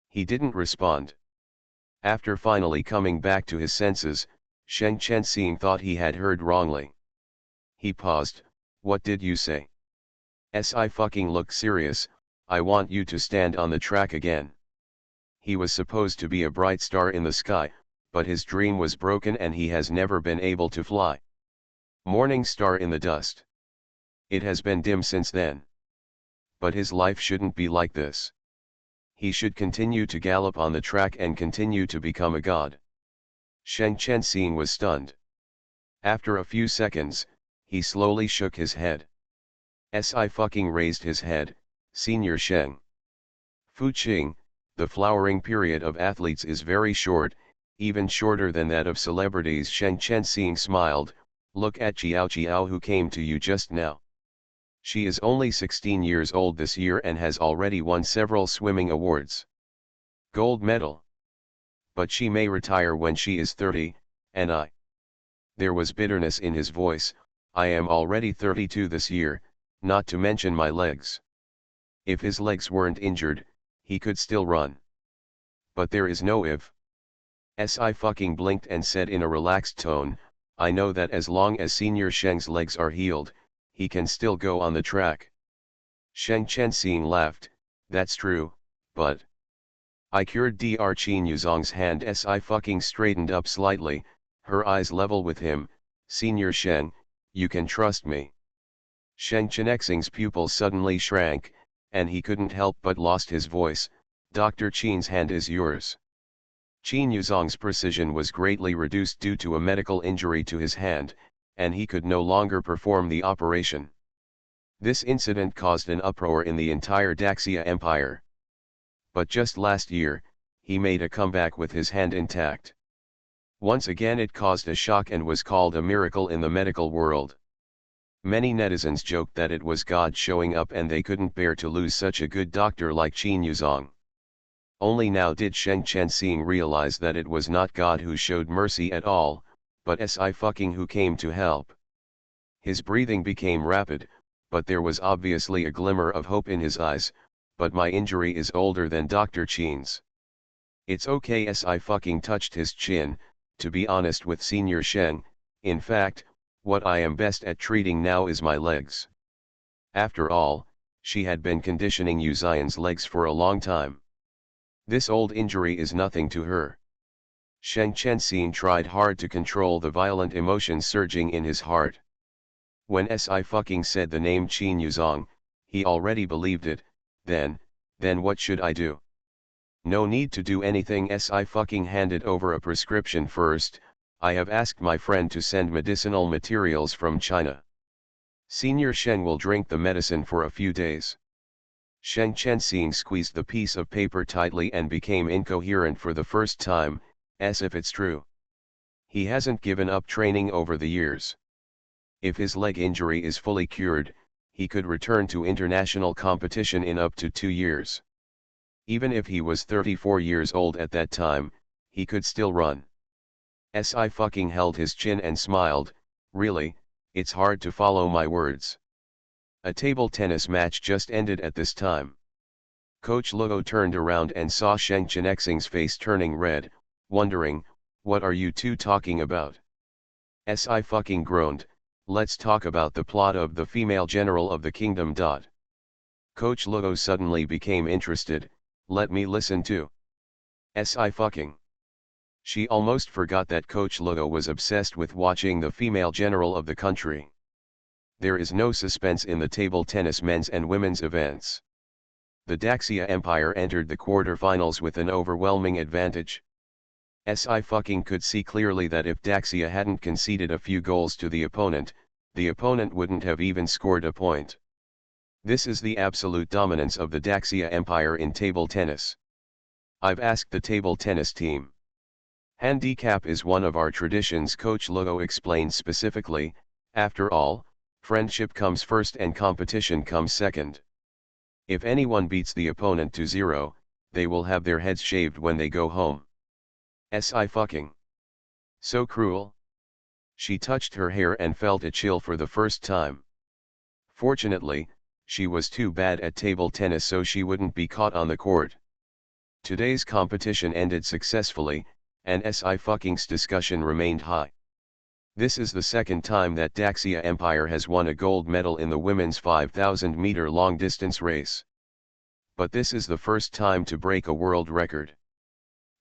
He didn't respond. After finally coming back to his senses, Sheng Chen thought he had heard wrongly. He paused. "What did you say?" Sci-fi looked serious. "I want you to stand on the track again." He was supposed to be a bright star in the sky, but his dream was broken and he has never been able to fly. Morning star in the dust. It has been dim since then. But his life shouldn't be like this. He should continue to gallop on the track and continue to become a god. Sheng Chen was stunned. After a few seconds, he slowly shook his head. Sci-fi raised his head. "Senior Sheng. Fu Qing, the flowering period of athletes is very short, even shorter than that of celebrities." Sheng Chen smiled. "Look at Qiao who came to you just now. She is only 16 years old this year and has already won several swimming awards. Gold medal. But she may retire when she is 30, and I." There was bitterness in his voice. "I am already 32 this year, not to mention my legs." If his legs weren't injured, he could still run. But there is no if. Sci-fi blinked and said in a relaxed tone, "I know that as long as Senior Sheng's legs are healed, he can still go on the track." Sheng Chen laughed. "That's true, but I cured Dr. Qin Yuzong's hand. Si fucking straightened up slightly, her eyes level with him. Senior Shen, you can trust me. Sheng Chenexing's pupils suddenly shrank, and he couldn't help but lost his voice. Dr. Qin's hand is yours. Qin Yuzong's precision was greatly reduced due to a medical injury to his hand, and he could no longer perform the operation. This incident caused an uproar in the entire Daxia Empire. But just last year, he made a comeback with his hand intact. Once again it caused a shock and was called a miracle in the medical world. Many netizens joked that it was God showing up and they couldn't bear to lose such a good doctor like Qin Yuzong. Only now did Sheng Chenxing realize that it was not God who showed mercy at all, but Si fucking who came to help. His breathing became rapid, but there was obviously a glimmer of hope in his eyes. But my injury is older than Dr. Qin's. It's okay. Si fucking touched his chin. To be honest with Senior Sheng, in fact, what I am best at treating now is my legs. After all, she had been conditioning Yuzion's legs for a long time. This old injury is nothing to her. Sheng Chenxing tried hard to control the violent emotions surging in his heart. When Si fucking said the name Qin Yuzong, he already believed it. Then what should I do? No need to do anything. Si fucking handed over a prescription first. I have asked my friend to send medicinal materials from China. Senior Sheng will drink the medicine for a few days. Sheng Chenxing squeezed the piece of paper tightly and became incoherent for the first time, as if it's true. He hasn't given up training over the years. If his leg injury is fully cured, he could return to international competition in up to 2 years. Even if he was 34 years old at that time, he could still run. Si fucking held his chin and smiled. Really, it's hard to follow my words. A table tennis match just ended at this time. Coach Luo turned around and saw Sheng Chenexing's face turning red, wondering, what are you two talking about? Si fucking groaned. Let's talk about the plot of the female general of the kingdom. Coach Luo suddenly became interested. Let me listen too. Si fucking. She almost forgot that Coach Luo was obsessed with watching the female general of the country. There is no suspense in the table tennis men's and women's events. The Daxia Empire entered the quarterfinals with an overwhelming advantage. Si fucking could see clearly that if Daxia hadn't conceded a few goals to the opponent wouldn't have even scored a point. This is the absolute dominance of the Daxia Empire in table tennis. I've asked the table tennis team. Handicap is one of our traditions, Coach Luo explained specifically. After all, friendship comes first and competition comes second. If anyone beats the opponent to 0, they will have their heads shaved when they go home. Si fucking. So cruel. She touched her hair and felt a chill for the first time. Fortunately, she was too bad at table tennis so she wouldn't be caught on the court. Today's competition ended successfully, and Si fucking's discussion remained high. This is the second time that Daxia Empire has won a gold medal in the women's 5,000-meter long-distance race. But this is the first time to break a world record.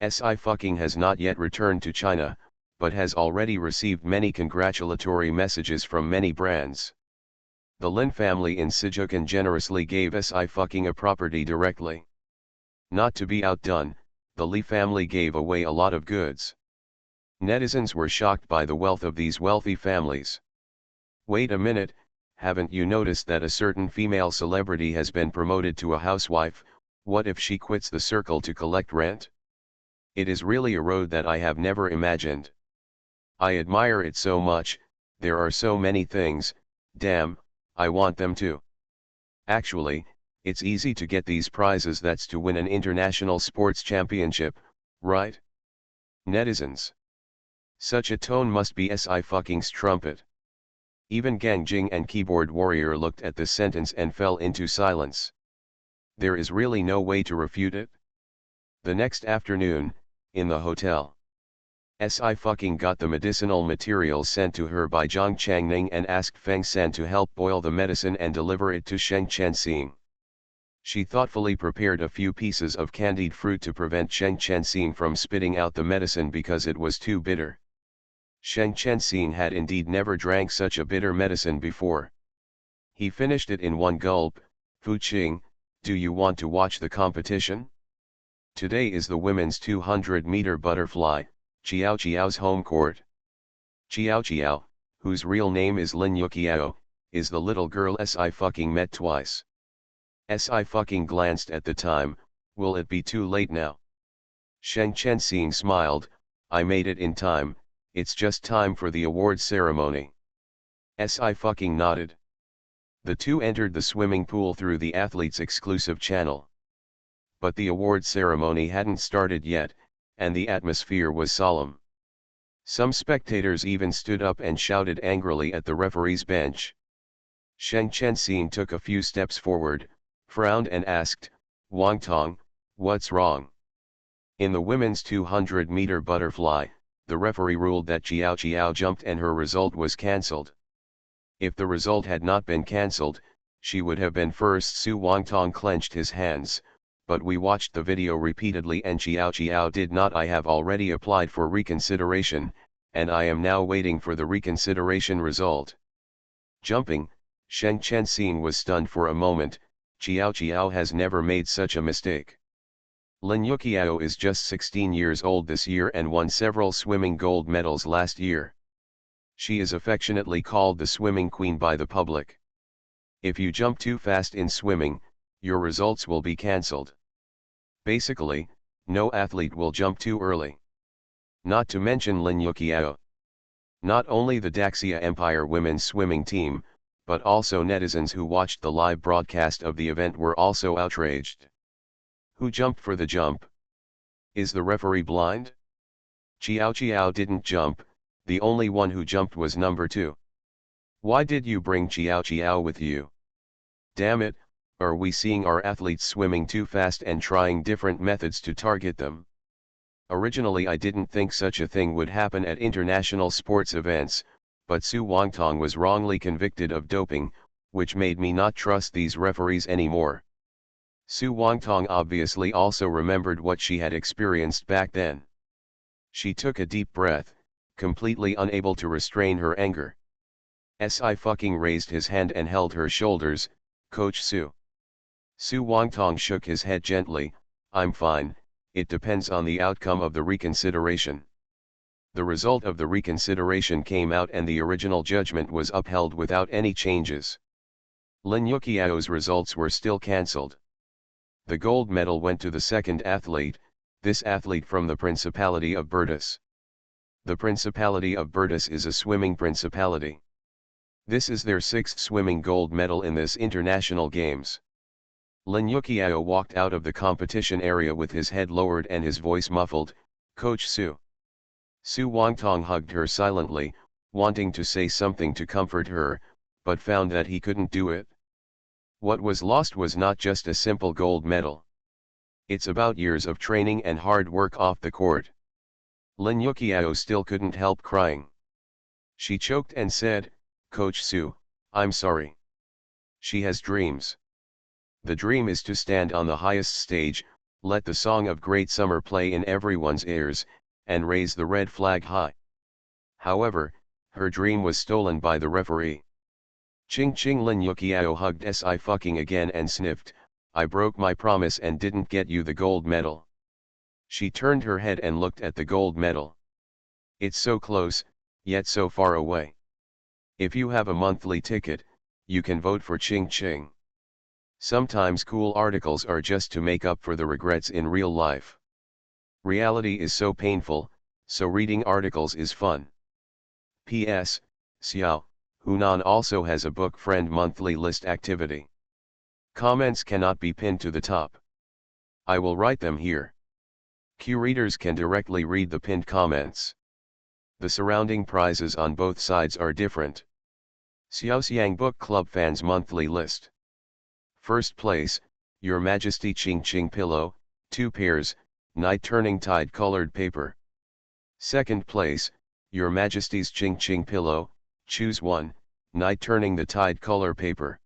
Si fucking has not yet returned to China, but has already received many congratulatory messages from many brands. The Lin family in Sichuan generously gave Si fucking a property directly. Not to be outdone, the Li family gave away a lot of goods. Netizens were shocked by the wealth of these wealthy families. Wait a minute, haven't you noticed that a certain female celebrity has been promoted to a housewife? What if she quits the circle to collect rent? It is really a road that I have never imagined. I admire it so much. There are so many things, damn, I want them too. Actually, it's easy to get these prizes, that's to win an international sports championship, right? Netizens. Such a tone must be Si fucking's trumpet. Even Gang Jing and Keyboard Warrior looked at this sentence and fell into silence. There is really no way to refute it. The next afternoon, in the hotel, Si fucking got the medicinal materials sent to her by Zhang Changning and asked Feng San to help boil the medicine and deliver it to Sheng Chenxing. She thoughtfully prepared a few pieces of candied fruit to prevent Sheng Chenxing from spitting out the medicine because it was too bitter. Sheng Chenxing had indeed never drank such a bitter medicine before. He finished it in one gulp. Fu Qing, do you want to watch the competition? Today is the women's 200-meter butterfly, Qiao Qiao's home court. Qiao Qiao, whose real name is Lin Yuqiao, is the little girl I fucking met twice. I fucking glanced at the time. Will it be too late now? Sheng Chenxing smiled. I made it in time. It's just time for the awards ceremony. I fucking nodded. The two entered the swimming pool through the athlete's exclusive channel. But the awards ceremony hadn't started yet, and the atmosphere was solemn. Some spectators even stood up and shouted angrily at the referee's bench. Sheng Chenxing took a few steps forward, frowned and asked, Wang Tong, what's wrong? In the women's 200-meter butterfly, the referee ruled that Qiao Qiao jumped and her result was cancelled. If the result had not been cancelled, she would have been first. Su Wangtong clenched his hands, but we watched the video repeatedly and Qiao Qiao did not. I have already applied for reconsideration, and I am now waiting for the reconsideration result. Jumping, Sheng Chenxing was stunned for a moment. Qiao Qiao has never made such a mistake. Lin Yuqiao is just 16 years old this year and won several swimming gold medals last year. She is affectionately called the swimming queen by the public. If you jump too fast in swimming, your results will be cancelled. Basically, no athlete will jump too early. Not to mention Lin Yuqiao. Not only the Daxia Empire women's swimming team, but also netizens who watched the live broadcast of the event were also outraged. Who jumped for the jump? Is the referee blind? Qiao Qiao didn't jump, the only one who jumped was number 2. Why did you bring Qiao Qiao with you? Damn it, are we seeing our athletes swimming too fast and trying different methods to target them? Originally I didn't think such a thing would happen at international sports events, but Su Wangtong was wrongly convicted of doping, which made me not trust these referees anymore. Su Wangtong obviously also remembered what she had experienced back then. She took a deep breath, completely unable to restrain her anger. I fucking raised his hand and held her shoulders. Coach Su. Su Wangtong shook his head gently. I'm fine, it depends on the outcome of the reconsideration. The result of the reconsideration came out and the original judgment was upheld without any changes. Lin Yuqiao's results were still cancelled. The gold medal went to the second athlete, this athlete from the Principality of Burtis. The Principality of Burtis is a swimming principality. This is their 6th swimming gold medal in this international games. Lin Yuqiao walked out of the competition area with his head lowered and his voice muffled, Coach Su. Su Wangtong hugged her silently, wanting to say something to comfort her, but found that he couldn't do it. What was lost was not just a simple gold medal. It's about years of training and hard work off the court. Lin Yuqiao still couldn't help crying. She choked and said, Coach Su, I'm sorry. She has dreams. The dream is to stand on the highest stage, let the song of great summer play in everyone's ears, and raise the red flag high. However, her dream was stolen by the referee. Ching Ching. Lin Yuqiao hugged I fucking again and sniffed, I broke my promise and didn't get you the gold medal. She turned her head and looked at the gold medal. It's so close, yet so far away. If you have a monthly ticket, you can vote for Ching Ching. Sometimes cool articles are just to make up for the regrets in real life. Reality is so painful, so reading articles is fun. P.S. Xiao, Hunan also has a book friend monthly list activity. Comments cannot be pinned to the top. I will write them here. Q readers can directly read the pinned comments. The surrounding prizes on both sides are different. Xiaoxiang Book Club Fans Monthly List. First place, Your Majesty Ching Ching Pillow, 2 pairs, Night Turning Tide Colored Paper. Second place, Your Majesty's Ching Ching Pillow, choose 1, Night Turning the Tide Color Paper.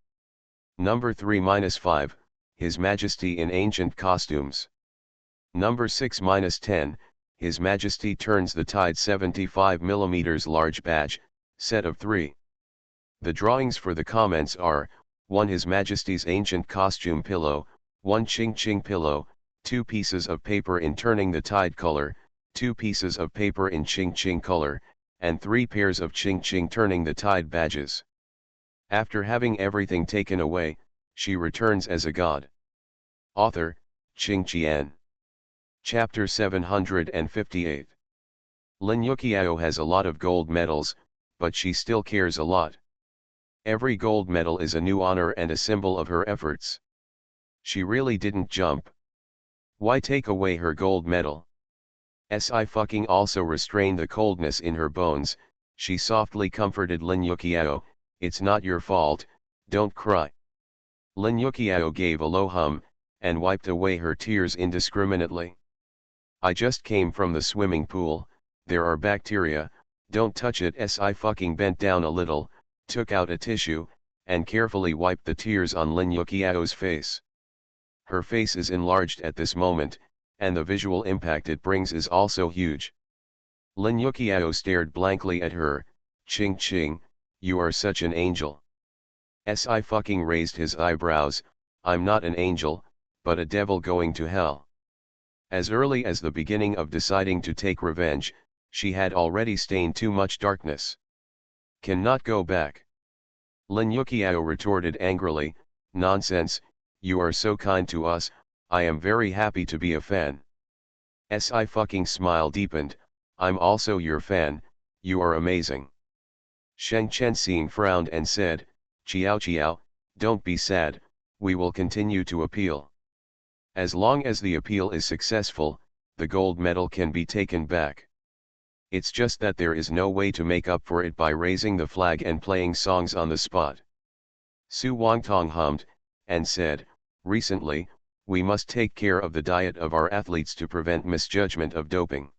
Number 3-5, His Majesty in ancient costumes. Number 6-10, His Majesty turns the tide 75mm large badge, set of 3. The drawings for the comments are, 1 His Majesty's ancient costume pillow, 1 Ching Ching pillow, 2 pieces of paper in turning the tide color, 2 pieces of paper in Ching Ching color, and 3 pairs of Ching Ching turning the tide badges. After having everything taken away, she returns as a god. Author, Ching Qian. Chapter 758. Lin Yuqiao has a lot of gold medals, but she still cares a lot. Every gold medal is a new honor and a symbol of her efforts. She really didn't jump. Why take away her gold medal? Sci-fi also restrained the coldness in her bones. She softly comforted Lin Yuqiao, "It's not your fault, don't cry." Lin Yuqiao gave a low hum, and wiped away her tears indiscriminately. "I just came from the swimming pool, there are bacteria, don't touch it." Sci-fi bent down a little, took out a tissue, and carefully wiped the tears on Lin Yuqiao's face. Her face is enlarged at this moment, and the visual impact it brings is also huge. Lin Yuqiao stared blankly at her. "Ching Ching, you are such an angel." Sci-fi raised his eyebrows. "I'm not an angel, but a devil going to hell." As early as the beginning of deciding to take revenge, she had already stained too much darkness. "Cannot go back." Lin Yuqiao retorted angrily, "Nonsense, you are so kind to us, I am very happy to be a fan." Sci-fi smile deepened, "I'm also your fan, you are amazing." Sheng Chenxing frowned and said, "Qiao Qiao, don't be sad, we will continue to appeal. As long as the appeal is successful, the gold medal can be taken back. It's just that there is no way to make up for it by raising the flag and playing songs on the spot." Su Wangtong hummed, and said, "Recently, we must take care of the diet of our athletes to prevent misjudgment of doping."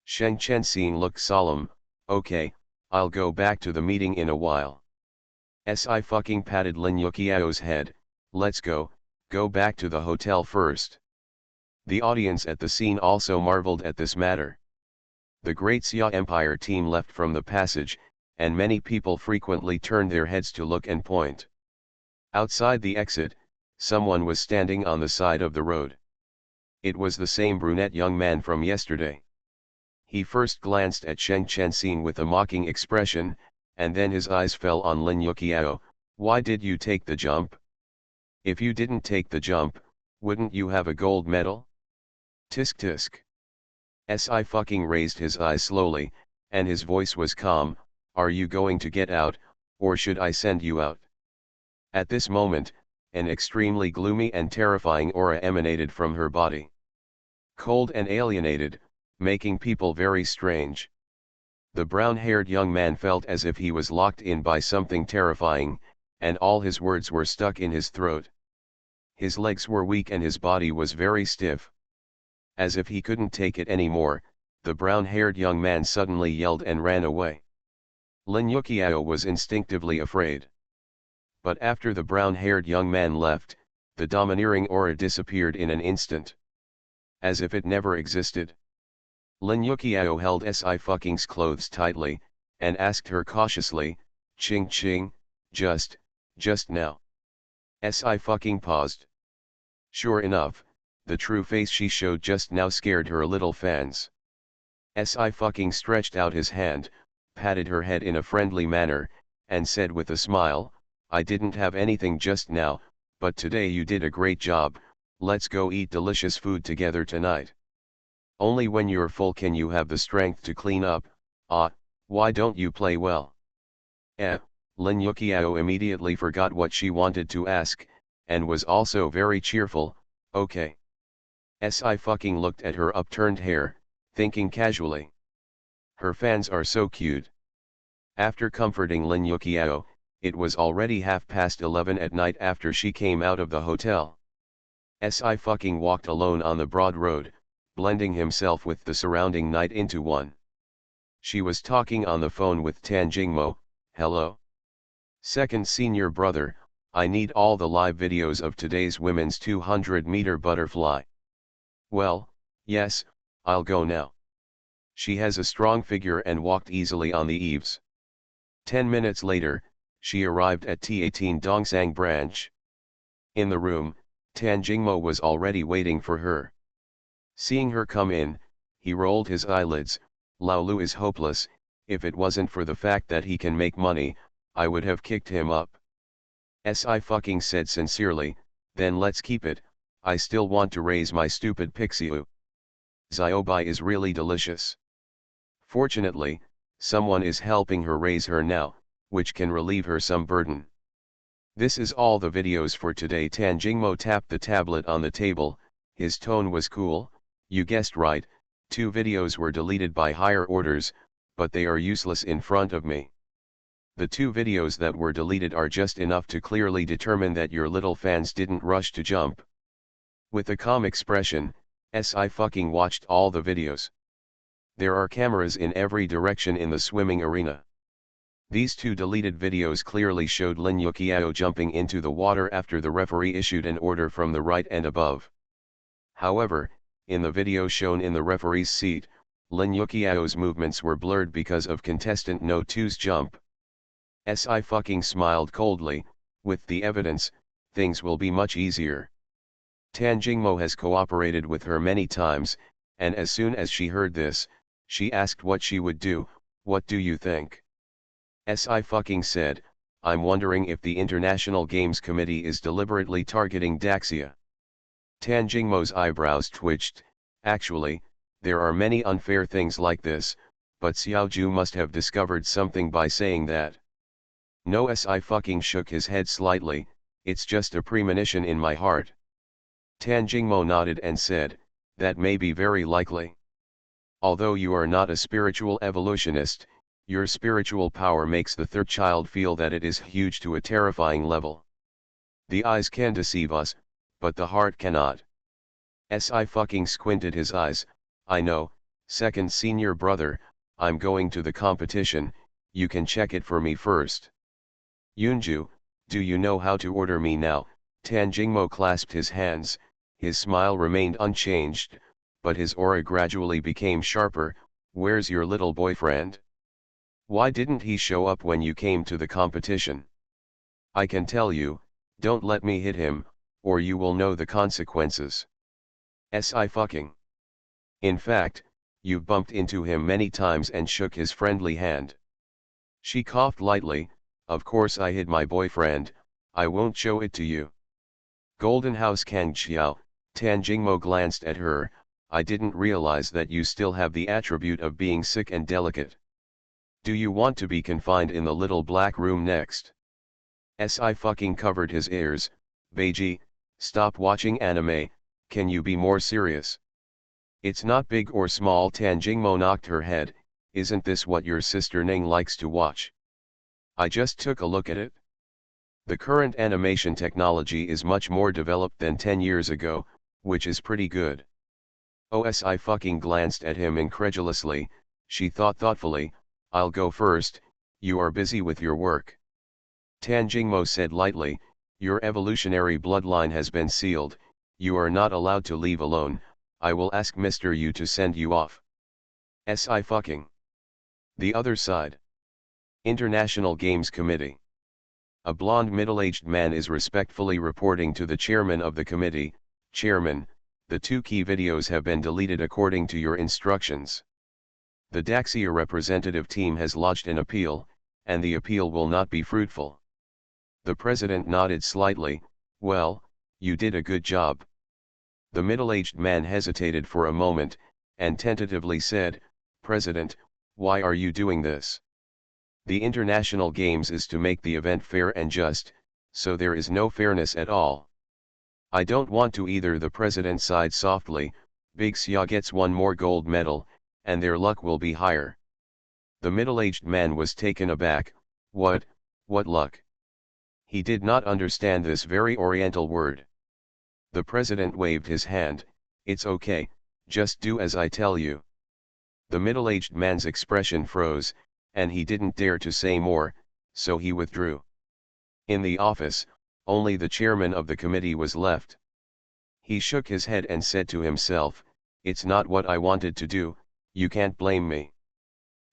Sheng Chenxing looked solemn, "Okay, I'll go back to the meeting in a while." Sci-fi patted Lin Yuqiao's head, "Let's go back to the hotel first." The audience at the scene also marveled at this matter. The Great Xia Empire team left from the passage, and many people frequently turned their heads to look and point. Outside the exit, someone was standing on the side of the road. It was the same brunette young man from yesterday. He first glanced at Sheng Chenxing with a mocking expression, and then his eyes fell on Lin Yuqiao. "Why did you take the jump? If you didn't take the jump, wouldn't you have a gold medal?" Tisk tisk. Sci-fi raised his eyes slowly, and his voice was calm, "Are you going to get out, or should I send you out?" At this moment, an extremely gloomy and terrifying aura emanated from her body. Cold and alienated, making people very strange. The brown-haired young man felt as if he was locked in by something terrifying, and all his words were stuck in his throat. His legs were weak and his body was very stiff. As if he couldn't take it anymore, the brown-haired young man suddenly yelled and ran away. Lin Yuqiao was instinctively afraid. But after the brown-haired young man left, the domineering aura disappeared in an instant. As if it never existed. Lin Yuqiao held Sci-Fi's clothes tightly, and asked her cautiously, "Ching Ching, just now." Sci-Fi paused. Sure enough, the true face she showed just now scared her little fans. Sci-Fi stretched out his hand, patted her head in a friendly manner, and said with a smile, "I didn't have anything just now, but today you did a great job, let's go eat delicious food together tonight. Only when you're full can you have the strength to clean up. Why don't you play well?" Lin Yuqiao immediately forgot what she wanted to ask, and was also very cheerful, "Okay." Sci-Fi looked at her upturned hair, thinking casually. Her fans are so cute. After comforting Lin Yuqiao, it was already 11:30 at night after she came out of the hotel. Sci-Fi walked alone on the broad road, blending himself with the surrounding night into one. She was talking on the phone with Tan Jingmo. "Hello? Second senior brother, I need all the live videos of today's women's 200-meter butterfly. Well, yes, I'll go now. She has a strong figure and walked easily on the eaves. 10 minutes later, she arrived at T18 Dongsang branch. In the room, Tan Jingmo was already waiting for her. Seeing her come in, he rolled his eyelids. Lao Lu is hopeless. If it wasn't for the fact that he can make money, I would have kicked him up. I fucking said sincerely, then let's keep it. I still want to raise my stupid Pixiu. Xiaobai is really delicious. Fortunately, someone is helping her raise her now, which can relieve her some burden. This is all the videos for today. Tan Jingmo tapped the tablet on the table. His tone was cool. You guessed right, 2 videos were deleted by higher orders, but they are useless in front of me. The 2 videos that were deleted are just enough to clearly determine that your little fans didn't rush to jump. With a calm expression, I fucking watched all the videos. There are cameras in every direction in the swimming arena. These 2 deleted videos clearly showed Lin Yuqiao jumping into the water after the referee issued an order from the right and above. However, in the video shown in the referee's seat, Lin Yuqiao's movements were blurred because of contestant No 2's jump. I fucking smiled coldly. With the evidence, things will be much easier. Tan Jingmo has cooperated with her many times, and as soon as she heard this, she asked what she would do. What do you think? I fucking said, I'm wondering if the International Games Committee is deliberately targeting Daxia. Tan Jingmo's eyebrows twitched. Actually, there are many unfair things like this, but Xiaoju must have discovered something by saying that. No, I fucking shook his head slightly. It's just a premonition in my heart. Tan Jingmo nodded and said, that may be very likely. Although you are not a spiritual evolutionist, your spiritual power makes the 3rd child feel that it is huge to a terrifying level. The eyes can deceive us, but the heart cannot. I fucking squinted his eyes. I know, 2nd senior brother, I'm going to the competition, you can check it for me first. Yunju, do you know how to order me now? Tan Jingmo clasped his hands. His smile remained unchanged, but his aura gradually became sharper. Where's your little boyfriend? Why didn't he show up when you came to the competition? I can tell you, don't let me hit him, or you will know the consequences. I fucking. In fact, you've bumped into him many times and shook his friendly hand. She coughed lightly. Of course I hid my boyfriend, I won't show it to you. Golden House Kang Xiao. Tan Jingmo glanced at her. I didn't realize that you still have the attribute of being sick and delicate. Do you want to be confined in the little black room next? I fucking covered his ears. Beiji, stop watching anime, can you be more serious? It's not big or small. Tan Jingmo knocked her head. Isn't this what your sister Ning likes to watch? I just took a look at it. The current animation technology is much more developed than 10 years ago, which is pretty good. I fucking glanced at him incredulously. She thought thoughtfully, I'll go first, you are busy with your work. Tan Jingmo said lightly, your evolutionary bloodline has been sealed, you are not allowed to leave alone, I will ask Mr. Yu to send you off. I fucking. The other side. International Games Committee. A blonde middle-aged man is respectfully reporting to the chairman of the committee. Chairman, the 2 key videos have been deleted according to your instructions. The Daxia representative team has lodged an appeal, and the appeal will not be fruitful. The president nodded slightly. Well, you did a good job. The middle-aged man hesitated for a moment, and tentatively said, President, why are you doing this? The International Games is to make the event fair and just, so there is no fairness at all. I don't want to either. The president sighed softly. Big Xia gets 1 more gold medal, and their luck will be higher. The middle-aged man was taken aback. What luck? He did not understand this very oriental word. The president waved his hand. It's okay, just do as I tell you. The middle-aged man's expression froze, and he didn't dare to say more, so he withdrew. In the office, Only the chairman of the committee was left. He shook his head and said to himself, "It's not what I wanted to do, you can't blame me."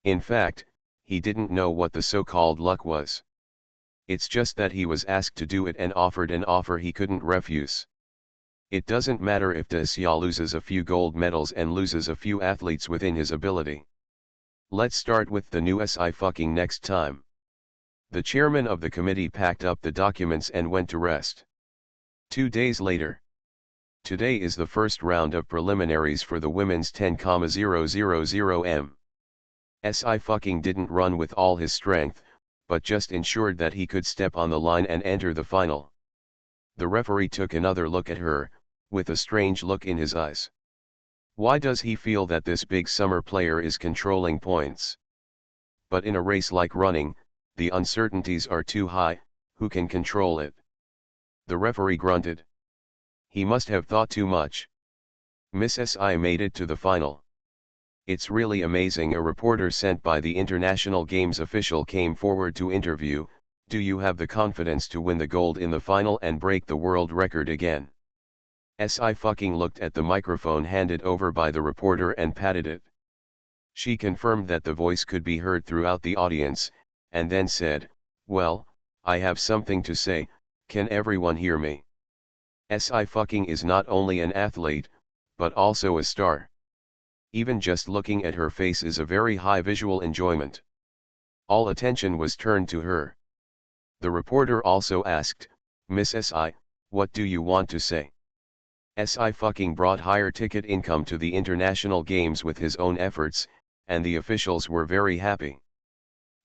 In fact, he didn't know what the so-called luck was. It's just that he was asked to do it and offered an offer he couldn't refuse. It doesn't matter if Dacia loses a few gold medals and loses a few athletes within his ability. Let's start with the new Sci-fi next time. The chairman of the committee packed up the documents and went to rest. 2 days later. Today is the first round of preliminaries for the women's 10,000 m. Sci-fi didn't run with all his strength, but just ensured that he could step on the line and enter the final. The referee took another look at her, with a strange look in his eyes. Why does he feel that this big summer player is controlling points? But in a race like running, the uncertainties are too high, who can control it? The referee grunted. He must have thought too much. Miss Si made it to the final. It's really amazing. A reporter sent by the International Games official came forward to interview. Do you have the confidence to win the gold in the final and break the world record again? Si looked at the microphone handed over by the reporter and patted it. She confirmed that the voice could be heard throughout the audience, and then said, "Well, I have something to say, can everyone hear me?" Si is not only an athlete, but also a star. Even just looking at her face is a very high visual enjoyment. All attention was turned to her. The reporter also asked, "Miss Si, what do you want to say?" Si brought higher ticket income to the international games with his own efforts, and the officials were very happy.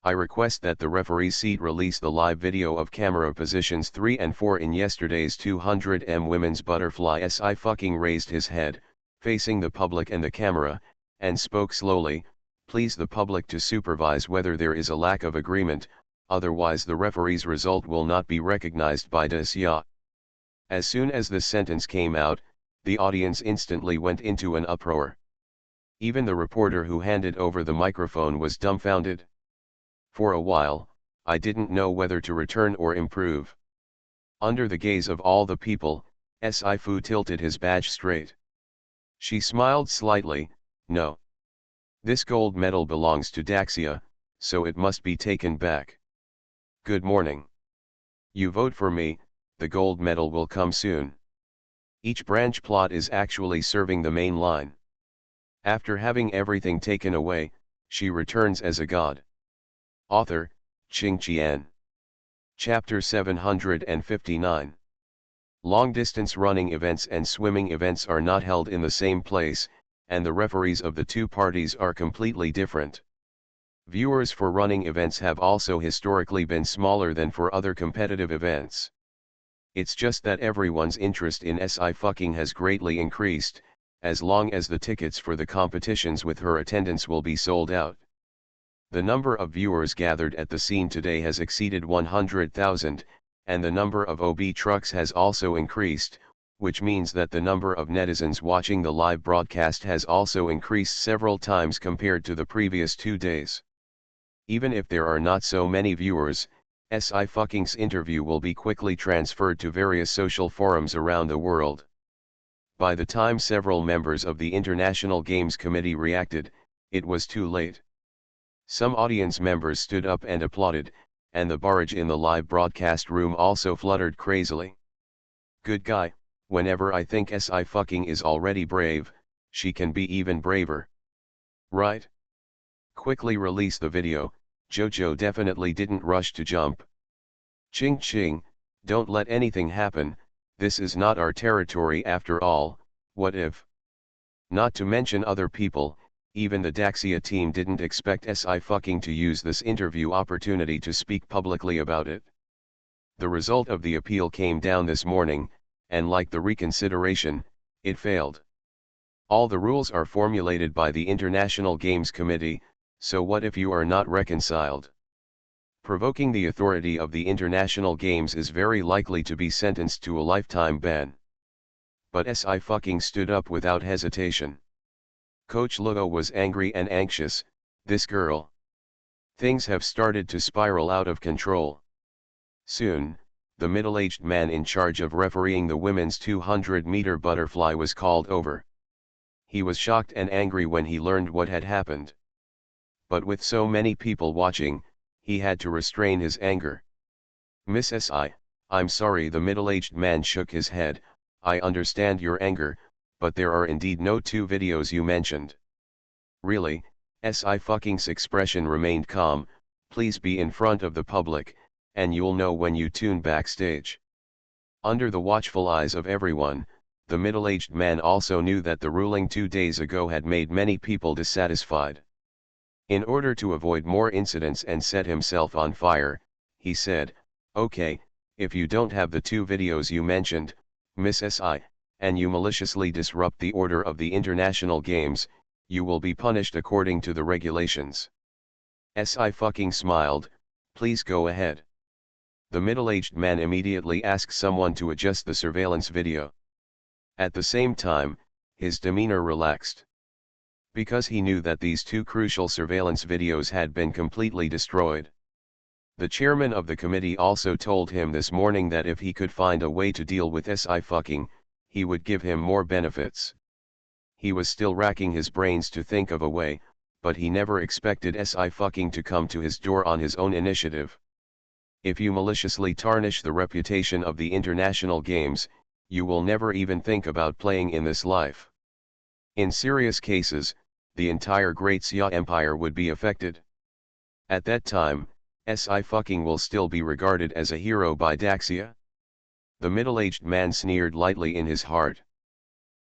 I request that the referee seat release the live video of camera positions 3 and 4 in yesterday's 200 m women's butterfly. Si raised his head, facing the public and the camera, and spoke slowly, "Please the public to supervise whether there is a lack of agreement, otherwise the referee's result will not be recognized by Dacia." As soon as this sentence came out, the audience instantly went into an uproar. Even the reporter who handed over the microphone was dumbfounded. For a while, I didn't know whether to return or improve. Under the gaze of all the people, Si tilted his badge straight. She smiled slightly, "No. This gold medal belongs to Daxia, so it must be taken back. Good morning. You vote for me, the gold medal will come soon." Each branch plot is actually serving the main line. After having everything taken away, she returns as a god. Author, Qing Qian. Chapter 759. Long-distance running events and swimming events are not held in the same place, and the referees of the two parties are completely different. Viewers for running events have also historically been smaller than for other competitive events. It's just that everyone's interest in Sci-fi has greatly increased, as long as the tickets for the competitions with her attendance will be sold out. The number of viewers gathered at the scene today has exceeded 100,000, and the number of OB trucks has also increased, which means that the number of netizens watching the live broadcast has also increased several times compared to the previous 2 days. Even if there are not so many viewers, Sci-fi's interview will be quickly transferred to various social forums around the world. By the time several members of the International Games Committee reacted, it was too late. Some audience members stood up and applauded, and the barrage in the live broadcast room also fluttered crazily. Good guy, whenever I think Sci-fi is already brave, she can be even braver. Right? Quickly release the video, Jojo definitely didn't rush to jump. Ching ching, don't let anything happen, this is not our territory after all, what if? Not to mention other people, even the Daxia team didn't expect Sci-fi to use this interview opportunity to speak publicly about it. The result of the appeal came down this morning, and like the reconsideration, it failed. All the rules are formulated by the International Games Committee, so what if you are not reconciled? Provoking the authority of the International Games is very likely to be sentenced to a lifetime ban. But Sci-fi stood up without hesitation. Coach Luo was angry and anxious, this girl. Things have started to spiral out of control. Soon, the middle-aged man in charge of refereeing the women's 200-meter butterfly was called over. He was shocked and angry when he learned what had happened. But with so many people watching, he had to restrain his anger. "Miss S.I., I'm sorry," the middle-aged man shook his head. "I understand your anger, but there are indeed no two videos you mentioned." "Really?" S.I. fucking's expression remained calm. "Please be in front of the public, and you'll know when you tune backstage." Under the watchful eyes of everyone, the middle-aged man also knew that the ruling 2 days ago had made many people dissatisfied. In order to avoid more incidents and set himself on fire, he said, "Okay, if you don't have the 2 videos you mentioned, Miss S.I., and you maliciously disrupt the order of the international games, you will be punished according to the regulations." S.I. fucking smiled. "Please go ahead." The middle-aged man immediately asked someone to adjust the surveillance video. At the same time, his demeanor relaxed. Because he knew that these 2 crucial surveillance videos had been completely destroyed. The chairman of the committee also told him this morning that if he could find a way to deal with S.I. fucking, he would give him more benefits. He was still racking his brains to think of a way, but he never expected S.I. fucking to come to his door on his own initiative. If you maliciously tarnish the reputation of the international games, you will never even think about playing in this life. In serious cases, the entire Great Xia Empire would be affected. At that time, S.I. fucking will still be regarded as a hero by Daxia? The middle-aged man sneered lightly in his heart.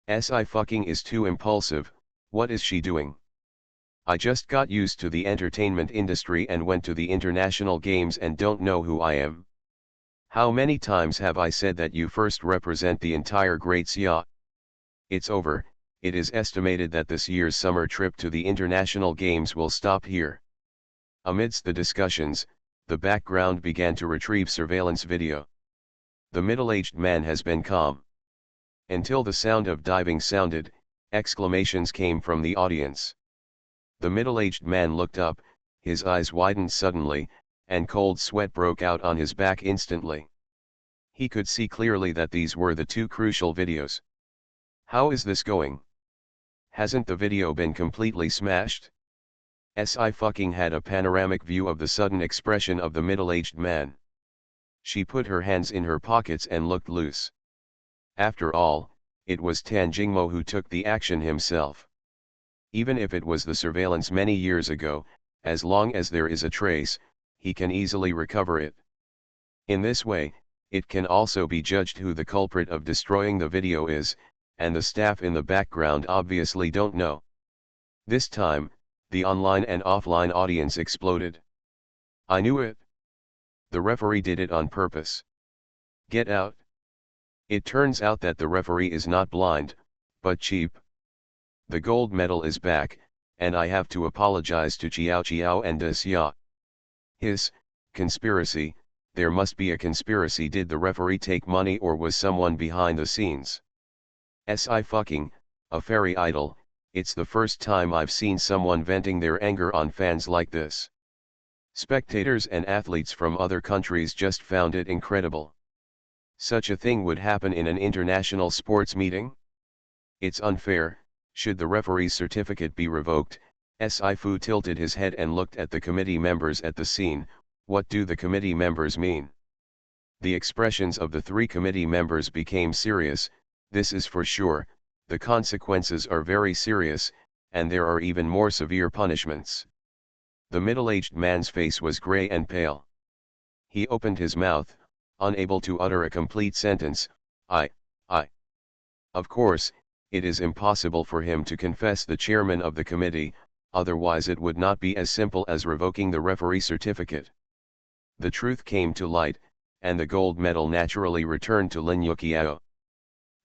S.I. fucking is too impulsive. What is she doing? I just got used to the entertainment industry and went to the international games and don't know who I am. How many times have I said that you first represent the entire Great Xia? It's over. It is estimated that this year's summer trip to the international games will stop here. Amidst the discussions, the background began to retrieve surveillance video. The middle-aged man has been calm. Until the sound of diving sounded, exclamations came from the audience. The middle-aged man looked up, his eyes widened suddenly, and cold sweat broke out on his back instantly. He could see clearly that these were the 2 crucial videos. How is this going? Hasn't the video been completely smashed? S.I. fucking had a panoramic view of the sudden expression of the middle-aged man. She put her hands in her pockets and looked loose. After all, it was Tan Jingmo who took the action himself. Even if it was the surveillance many years ago, as long as there is a trace, he can easily recover it. In this way, it can also be judged who the culprit of destroying the video is, and the staff in the background obviously don't know. This time, the online and offline audience exploded. "I knew it. The referee did it on purpose. Get out." It turns out that the referee is not blind, but cheap. The gold medal is back, and I have to apologize to Qiao Qiao and De Xia. Conspiracy, there must be a conspiracy. Did the referee take money or was someone behind the scenes? S.I. fucking, a fairy idol, it's the first time I've seen someone venting their anger on fans like this. Spectators and athletes from other countries just found it incredible. Such a thing would happen in an international sports meeting? It's unfair. Should the referee's certificate be revoked? S.I. Fu tilted his head and looked at the committee members at the scene. What do the committee members mean? The expressions of the 3 committee members became serious. This is for sure, the consequences are very serious, and there are even more severe punishments. The middle-aged man's face was gray and pale. He opened his mouth, unable to utter a complete sentence. I. Of course, it is impossible for him to confess the chairman of the committee, otherwise it would not be as simple as revoking the referee certificate. The truth came to light, and the gold medal naturally returned to Lin Yuqiao.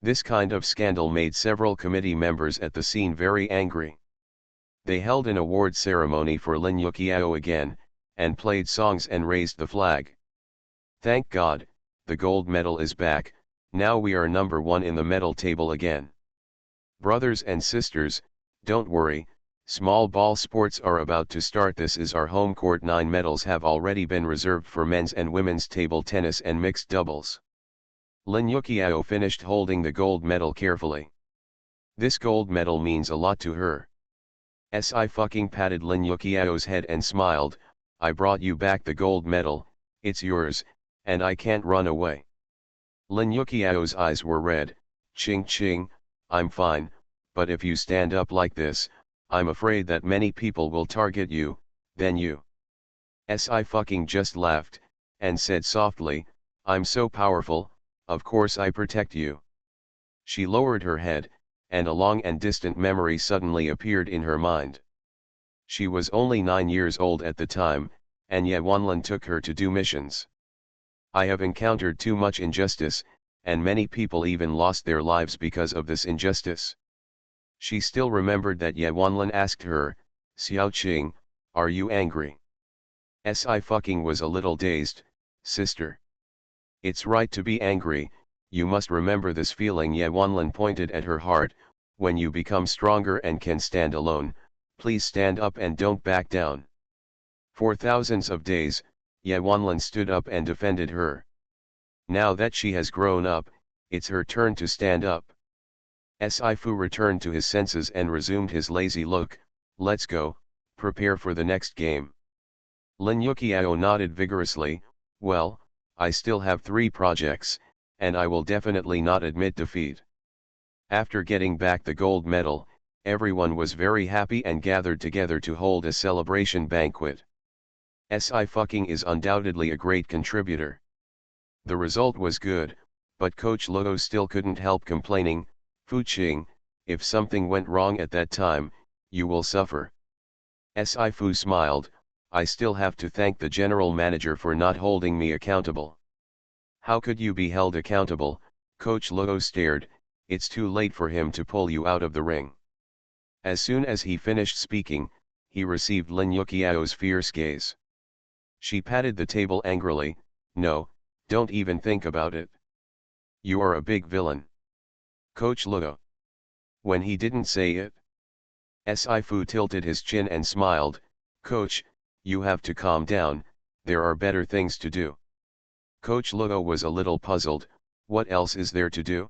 This kind of scandal made several committee members at the scene very angry. They held an award ceremony for Lin Yuqiao again, and played songs and raised the flag. Thank God, the gold medal is back. Now we are number 1 in the medal table again. Brothers and sisters, don't worry, Small ball sports are about to start. This is our home court. 9 medals have already been reserved for men's and women's table tennis and mixed doubles. Lin Yuqiao finished holding the gold medal carefully. This gold medal means a lot to her. I fucking patted Lin Yuqiao's head and smiled. I brought you back the gold medal, it's yours, and I can't run away. Lin Yuqiao's eyes were red. Ching ching, I'm fine, but if you stand up like this, I'm afraid that many people will target you, then you. I fucking just laughed, and said softly, I'm so powerful, of course I protect you. She lowered her head, and a long and distant memory suddenly appeared in her mind. She was only 9 years old at the time, and Ye Wanlin took her to do missions. I have encountered too much injustice, and many people even lost their lives because of this injustice. She still remembered that Ye Wanlin asked her, Xiao Qing, are you angry? I fucking was a little dazed, sister. It's right to be angry, you must remember this feeling. Ye Wanlin pointed at her heart. When you become stronger and can stand alone, please stand up and don't back down. For thousands of days, Ye Wanlin stood up and defended her. Now that she has grown up, it's her turn to stand up. Fu returned to his senses and resumed his lazy look. Let's go, prepare for the next game. Lin Yuqiao nodded vigorously. Well, I still have 3 projects, and I will definitely not admit defeat. After getting back the gold medal, everyone was very happy and gathered together to hold a celebration banquet. Fucking is undoubtedly a great contributor. The result was good, but Coach Luo still couldn't help complaining. Fu Qing, if something went wrong at that time, you will suffer. Fu smiled. I still have to thank the general manager for not holding me accountable. How could you be held accountable? Coach Luo stared. It's too late for him to pull you out of the ring. As soon as he finished speaking, he received Lin Yuqiao's fierce gaze. She patted the table angrily. No, don't even think about it. You are a big villain. Coach Luo. When he didn't say it, Fu tilted his chin and smiled. Coach, you have to calm down, there are better things to do. Coach Luo was a little puzzled. What else is there to do?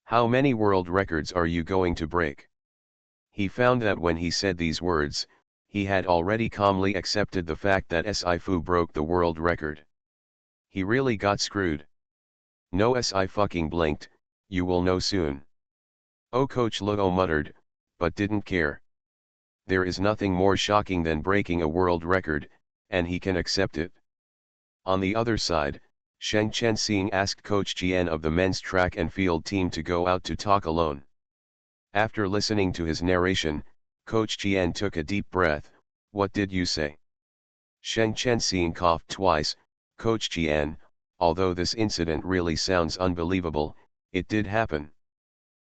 How many world records are you going to break? He found that when he said these words, he had already calmly accepted the fact that Fu broke the world record. He really got screwed. No, fucking blinked. You will know soon. Oh, Coach Luo muttered, but didn't care. There is nothing more shocking than breaking a world record, and he can accept it. On the other side, Sheng Chenxing asked Coach Jian of the men's track and field team to go out to talk alone. After listening to his narration, Coach Jian took a deep breath. What did you say? Sheng Chenxing coughed twice. Coach Jian, although this incident really sounds unbelievable, it did happen.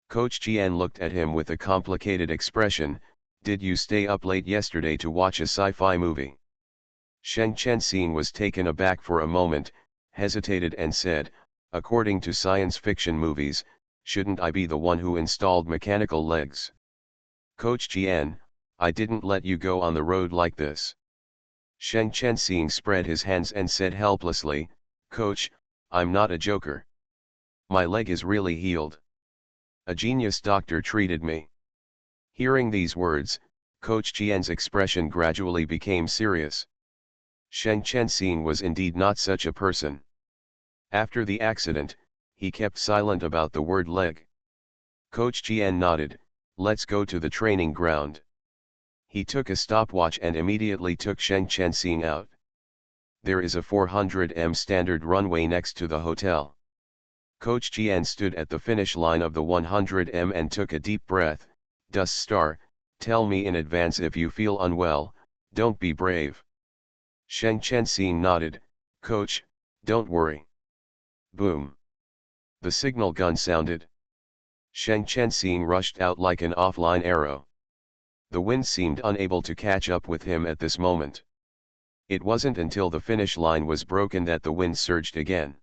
Coach Jian looked at him with a complicated expression. Did you stay up late yesterday to watch a sci-fi movie? Sheng Chenxing was taken aback for a moment, hesitated and said, according to science fiction movies, shouldn't I be the one who installed mechanical legs? Coach Jian, I didn't let you go on the road like this. Sheng Chenxing spread his hands and said helplessly, Coach, I'm not a joker. My leg is really healed. A genius doctor treated me. Hearing these words, Coach Jian's expression gradually became serious. Sheng Chenxing was indeed not such a person. After the accident, he kept silent about the word leg. Coach Jian nodded. Let's go to the training ground. He took a stopwatch and immediately took Sheng Chenxing out. There is a 400m standard runway next to the hotel. Coach Jian stood at the finish line of the 100m and took a deep breath. Dust Star, tell me in advance if you feel unwell, don't be brave. Sheng Chenxing nodded. Coach, don't worry. Boom. The signal gun sounded. Sheng Chenxing rushed out like an offline arrow. The wind seemed unable to catch up with him at this moment. It wasn't until the finish line was broken that the wind surged again.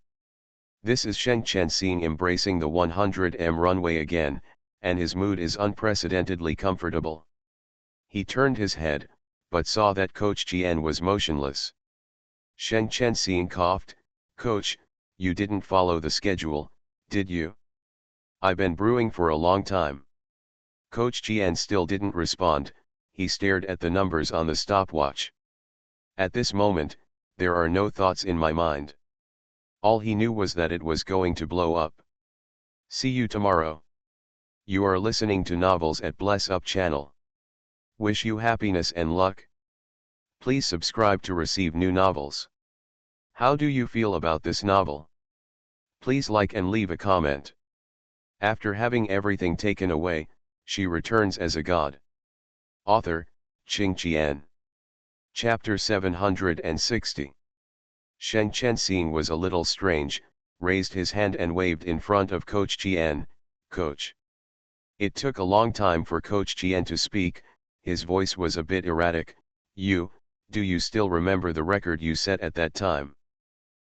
This is Sheng Chenxing embracing the 100m runway again, and his mood is unprecedentedly comfortable. He turned his head, but saw that Coach Jian was motionless. Shen Chenxing coughed, "Coach, you didn't follow the schedule, did you? I've been brewing for a long time." Coach Jian still didn't respond. He stared at the numbers on the stopwatch. At this moment, there are no thoughts in my mind. All he knew was that it was going to blow up. See you tomorrow. You are listening to Novels at Bless Up channel. Wish you happiness and luck. Please subscribe to receive new novels. How do you feel about this novel? Please like and leave a comment. After having everything taken away, she returns as a god. Author, Qing Qian. Chapter 760. Shen Chenxing was a little strange, raised his hand and waved in front of Coach Qian, "Coach." It took a long time for Coach Qian to speak. His voice was a bit erratic. Do you still remember the record you set at that time?"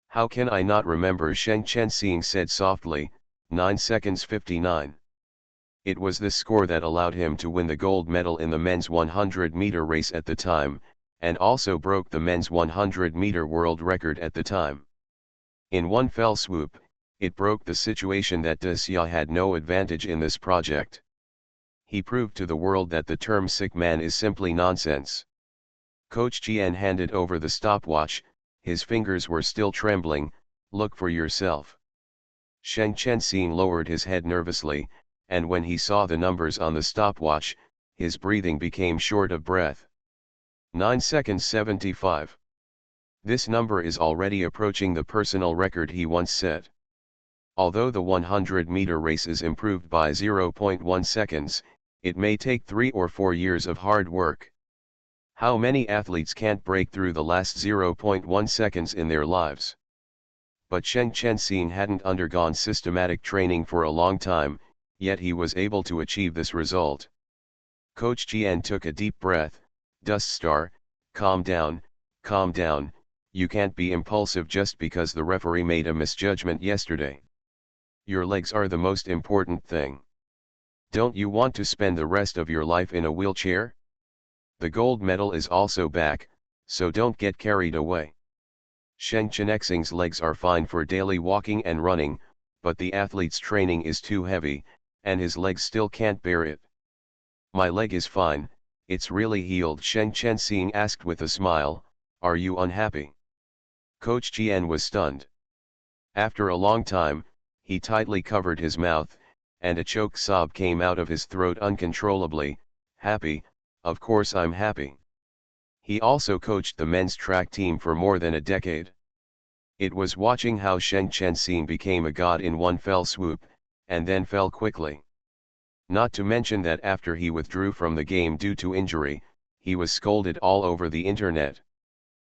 "How can I not remember?" Shen Chenxing said softly, 9 seconds 59. It was this score that allowed him to win the gold medal in the men's 100-meter race at the time, and also broke the men's 100-meter world record at the time. In one fell swoop, it broke the situation that Xia had no advantage in this project. He proved to the world that the term sick man is simply nonsense. Coach Jian handed over the stopwatch. His fingers were still trembling. "Look for yourself." Shen Chenxing lowered his head nervously, and when he saw the numbers on the stopwatch, his breathing became short of breath. 9 seconds 75. This number is already approaching the personal record he once set. Although the 100-meter race is improved by 0.1 seconds, it may take 3 or 4 years of hard work. How many athletes can't break through the last 0.1 seconds in their lives? But Shen Chenxing hadn't undergone systematic training for a long time, yet he was able to achieve this result. Coach Jian took a deep breath. "Dust Star, calm down, you can't be impulsive just because the referee made a misjudgment yesterday. Your legs are the most important thing. Don't you want to spend the rest of your life in a wheelchair? The gold medal is also back, so don't get carried away." Shen Chenxing's legs are fine for daily walking and running, but the athlete's training is too heavy, and his legs still can't bear it. "My leg is fine, it's really healed," Shen Chenxing asked with a smile. "Are you unhappy?" Coach Jian was stunned. After a long time, he tightly covered his mouth, and a choked sob came out of his throat uncontrollably. "Happy, of course I'm happy." He also coached the men's track team for more than a decade. It was watching how Shen Chenxing became a god in one fell swoop, and then fell quickly. Not to mention that after he withdrew from the game due to injury, he was scolded all over the internet.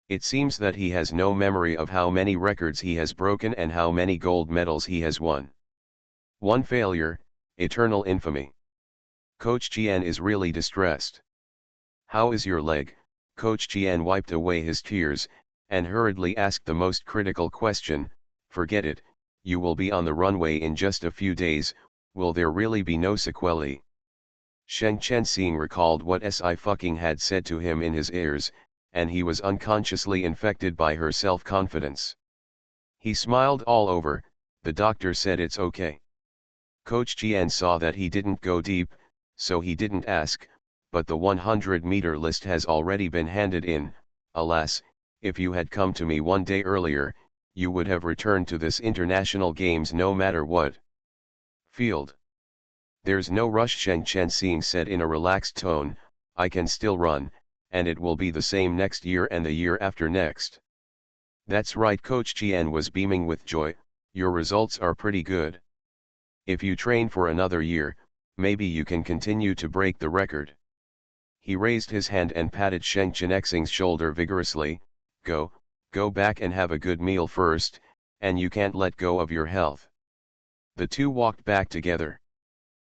It seems that he has no memory of how many records he has broken and how many gold medals he has won. One failure, eternal infamy. Coach Jian is really distressed. "How is your leg?" Coach Jian wiped away his tears, and hurriedly asked the most critical question. "Forget it, you will be on the runway in just a few days, will there really be no sequelae?" Shen Chenxing recalled what Sci-fi had said to him in his ears, and he was unconsciously infected by her self-confidence. He smiled all over. "The doctor said it's okay." Coach Jian saw that he didn't go deep, so he didn't ask, but the 100-meter list has already been handed in. "Alas, if you had come to me one day earlier, you would have returned to this international games no matter what." Field. "There's no rush," Shen Chenxing said in a relaxed tone. "I can still run, and it will be the same next year and the year after next." "That's right." Coach Jian was beaming with joy. "Your results are pretty good. If you train for another year, maybe you can continue to break the record." He raised his hand and patted Shen Chenxing's shoulder vigorously. Go back and have a good meal first, and you can't let go of your health." The two walked back together.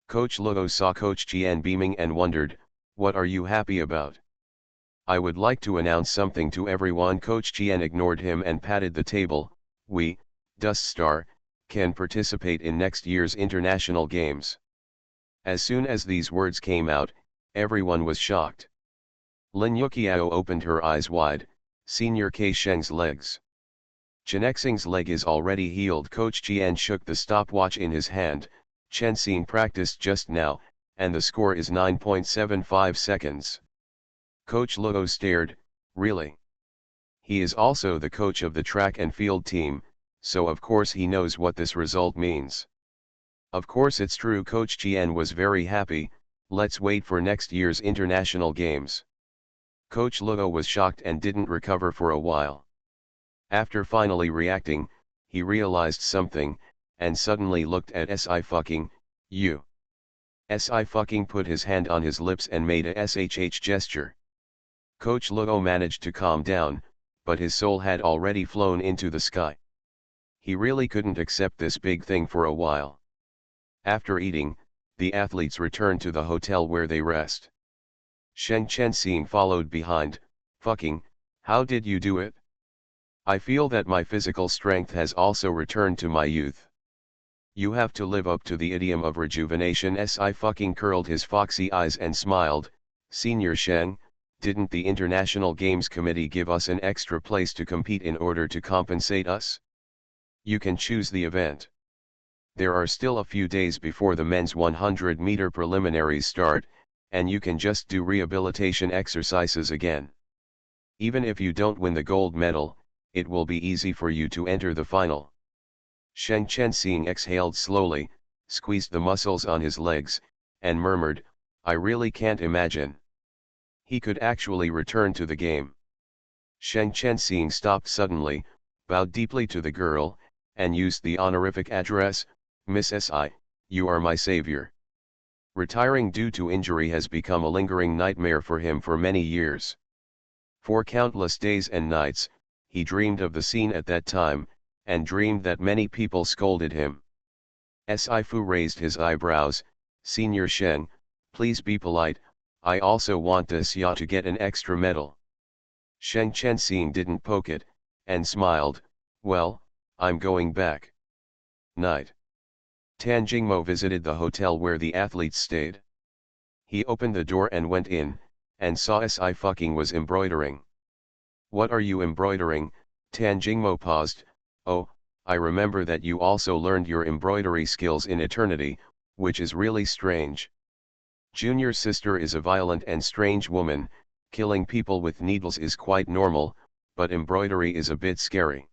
Coach Luo saw Coach Jian beaming and wondered, "What are you happy about?" "I would like to announce something to everyone." Coach Jian ignored him and patted the table. "We, Dust Star, can participate in next year's international games." As soon as these words came out, everyone was shocked. Lin Yuqiao opened her eyes wide, Senior K Sheng's legs. Chenexing's leg is already healed. Coach Jian shook the stopwatch in his hand. Chen Xing practiced just now, and the score is 9.75 seconds. Coach Luo stared, really? He is also the coach of the track and field team, so of course he knows what this result means. Of course it's true. Coach Jian was very happy. Let's wait for next year's international games. Coach Luo was shocked and didn't recover for a while. After finally reacting, he realized something, and suddenly looked at Si fucking, you. Si fucking put his hand on his lips and made a SHH gesture. Coach Luo managed to calm down, but his soul had already flown into the sky. He really couldn't accept this big thing for a while. After eating, the athletes returned to the hotel where they rest. Sheng Chenxing followed behind. Fucking, how did you do it? I feel that my physical strength has also returned to my youth. You have to live up to the idiom of rejuvenation. Si fucking curled his foxy eyes and smiled. Senior Sheng, didn't the International Games Committee give us an extra place to compete in order to compensate us? You can choose the event. There are still a few days before the men's 100-meter preliminaries start, and you can just do rehabilitation exercises again. Even if you don't win the gold medal, it will be easy for you to enter the final. Sheng Chenxing exhaled slowly, squeezed the muscles on his legs, and murmured, I really can't imagine. He could actually return to the game. Sheng Chenxing stopped suddenly, bowed deeply to the girl, and used the honorific address, Miss Si, you are my savior. Retiring due to injury has become a lingering nightmare for him for many years. For countless days and nights, he dreamed of the scene at that time, and dreamed that many people scolded him. Si Fu raised his eyebrows. Senior Sheng, please be polite, I also want Xia to get an extra medal. Sheng Chenxing didn't poke it, and smiled, well, I'm going back. Night. Tan Jingmo visited the hotel where the athletes stayed. He opened the door and went in, and saw Si fucking was embroidering. What are you embroidering? Tan Jingmo paused. Oh, I remember that you also learned your embroidery skills in eternity, which is really strange. Junior's sister is a violent and strange woman. Killing people with needles is quite normal, but embroidery is a bit scary.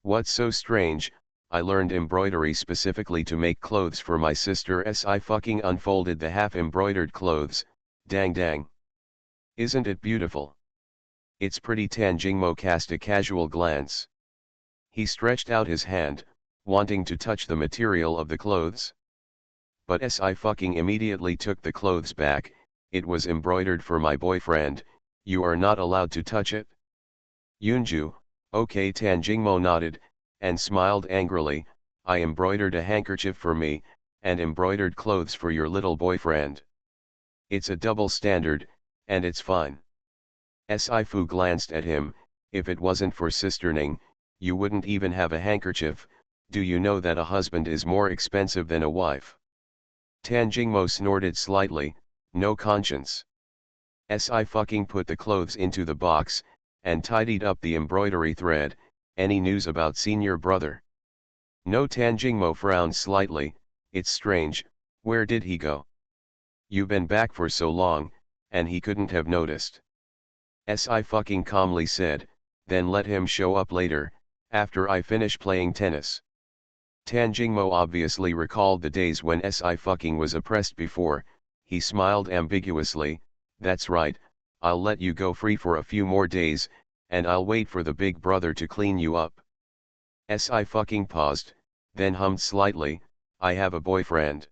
What's so strange? I learned embroidery specifically to make clothes for my sister. Si fucking unfolded the half-embroidered clothes. Dang dang. Isn't it beautiful? It's pretty. Tan Jingmo cast a casual glance. He stretched out his hand, wanting to touch the material of the clothes. But Si fucking immediately took the clothes back. It was embroidered for my boyfriend, you are not allowed to touch it. Yunju, okay. Tan Jingmo nodded, and smiled angrily. I embroidered a handkerchief for me, and embroidered clothes for your little boyfriend. It's a double standard, and it's fine. Si Fu glanced at him. If it wasn't for Sister Ning, you wouldn't even have a handkerchief. Do you know that a husband is more expensive than a wife? Tan Jingmo snorted slightly. No conscience. Si fucking put the clothes into the box, and tidied up the embroidery thread. Any news about senior brother? No. Tan Jingmo frowned slightly. It's strange, where did he go? You've been back for so long, and he couldn't have noticed. Si fucking calmly said, then let him show up later, after I finish playing tennis. Tan Jingmo obviously recalled the days when Si fucking was oppressed before. He smiled ambiguously. That's right, I'll let you go free for a few more days, and I'll wait for the big brother to clean you up. Si fucking paused, then hummed slightly, I have a boyfriend.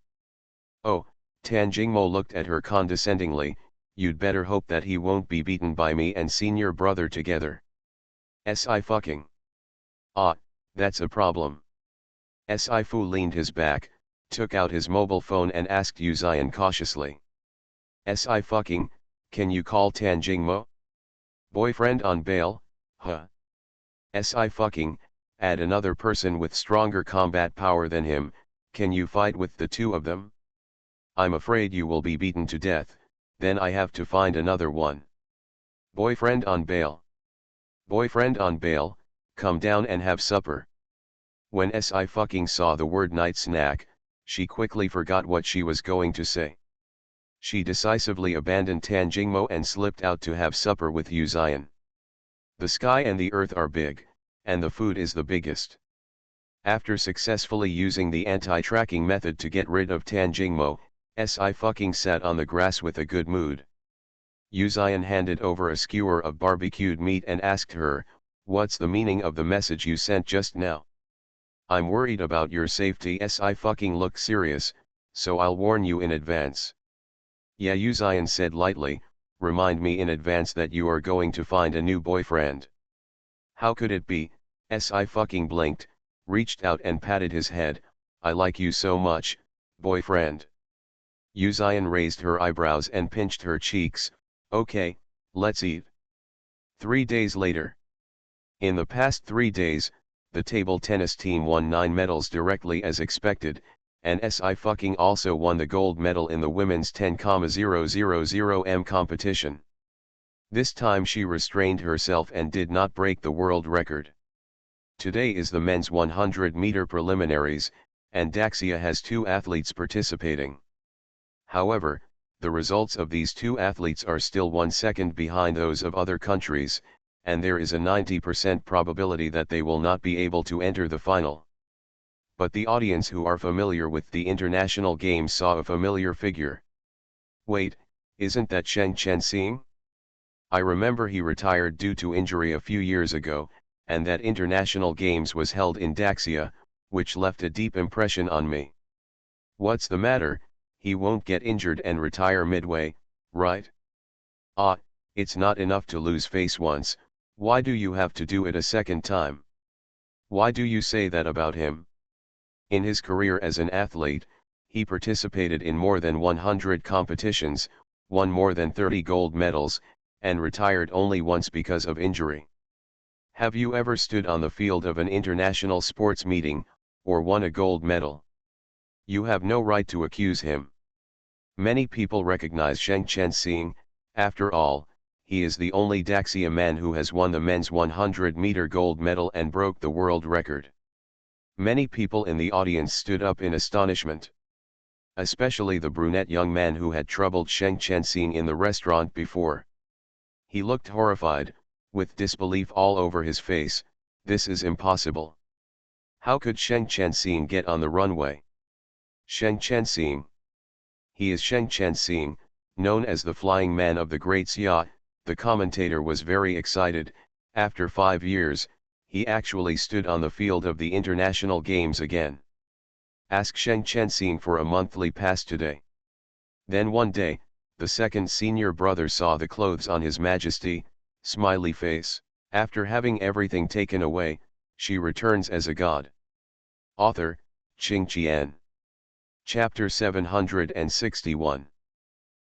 Oh, Tan Jingmo looked at her condescendingly, you'd better hope that he won't be beaten by me and senior brother together. Si fucking. Ah, that's a problem. Si Fu leaned his back, took out his mobile phone and asked Yu Zian cautiously. Si fucking, can you call Tan Jingmo? Boyfriend on bail, huh? Si fucking, add another person with stronger combat power than him, can you fight with the two of them? I'm afraid you will be beaten to death, then I have to find another one. Boyfriend on bail. Boyfriend on bail, come down and have supper. When Si fucking saw the word night snack, she quickly forgot what she was going to say. She decisively abandoned Tanjingmo and slipped out to have supper with Yu Zion. The sky and the earth are big, and the food is the biggest. After successfully using the anti-tracking method to get rid of Tanjingmo, Si fucking sat on the grass with a good mood. Yu Zion handed over a skewer of barbecued meat and asked her, "What's the meaning of the message you sent just now?" "I'm worried about your safety." Si fucking looked serious, "so I'll warn you in advance." "Yeah," Yu Zion said lightly, "remind me in advance that you are going to find a new boyfriend." "How could it be?" Si fucking blinked, reached out and patted his head. "I like you so much, boyfriend." Yu Zion raised her eyebrows and pinched her cheeks. "Okay, let's eat." 3 days later. In the past 3 days, the table tennis team won 9 medals directly as expected, and Si fucking also won the gold medal in the women's 10,000 m competition. This time she restrained herself and did not break the world record. Today is the men's 100-meter preliminaries, and Daxia has 2 athletes participating. However, the results of these 2 athletes are still 1 second behind those of other countries, and there is a 90% probability that they will not be able to enter the final. But the audience who are familiar with the international games saw a familiar figure. Wait, isn't that Sheng Chen-Xing? I remember he retired due to injury a few years ago, and that international games was held in Daxia, which left a deep impression on me. What's the matter? He won't get injured and retire midway, right? Ah, it's not enough to lose face once, why do you have to do it a second time? Why do you say that about him? In his career as an athlete, he participated in more than 100 competitions, won more than 30 gold medals, and retired only once because of injury. Have you ever stood on the field of an international sports meeting, or won a gold medal? You have no right to accuse him. Many people recognize Sheng Chen-Xing. After all, he is the only Daxia man who has won the men's 100-meter gold medal and broke the world record. Many people in the audience stood up in astonishment. Especially the brunette young man who had troubled Sheng Chen-Xing in the restaurant before. He looked horrified, with disbelief all over his face. This is impossible. How could Sheng Chen-Xing get on the runway? Sheng Chen-Xing. He is Sheng Chen-Xing, known as the Flying Man of the Great Xia. The commentator was very excited. After 5 years, he actually stood on the field of the international games again. Ask Sheng Chen-Xing for a monthly pass today. Then one day, the second senior brother saw the clothes on His Majesty, smiley face. After having everything taken away, she returns as a god. Author, Qing Qian. Chapter 761.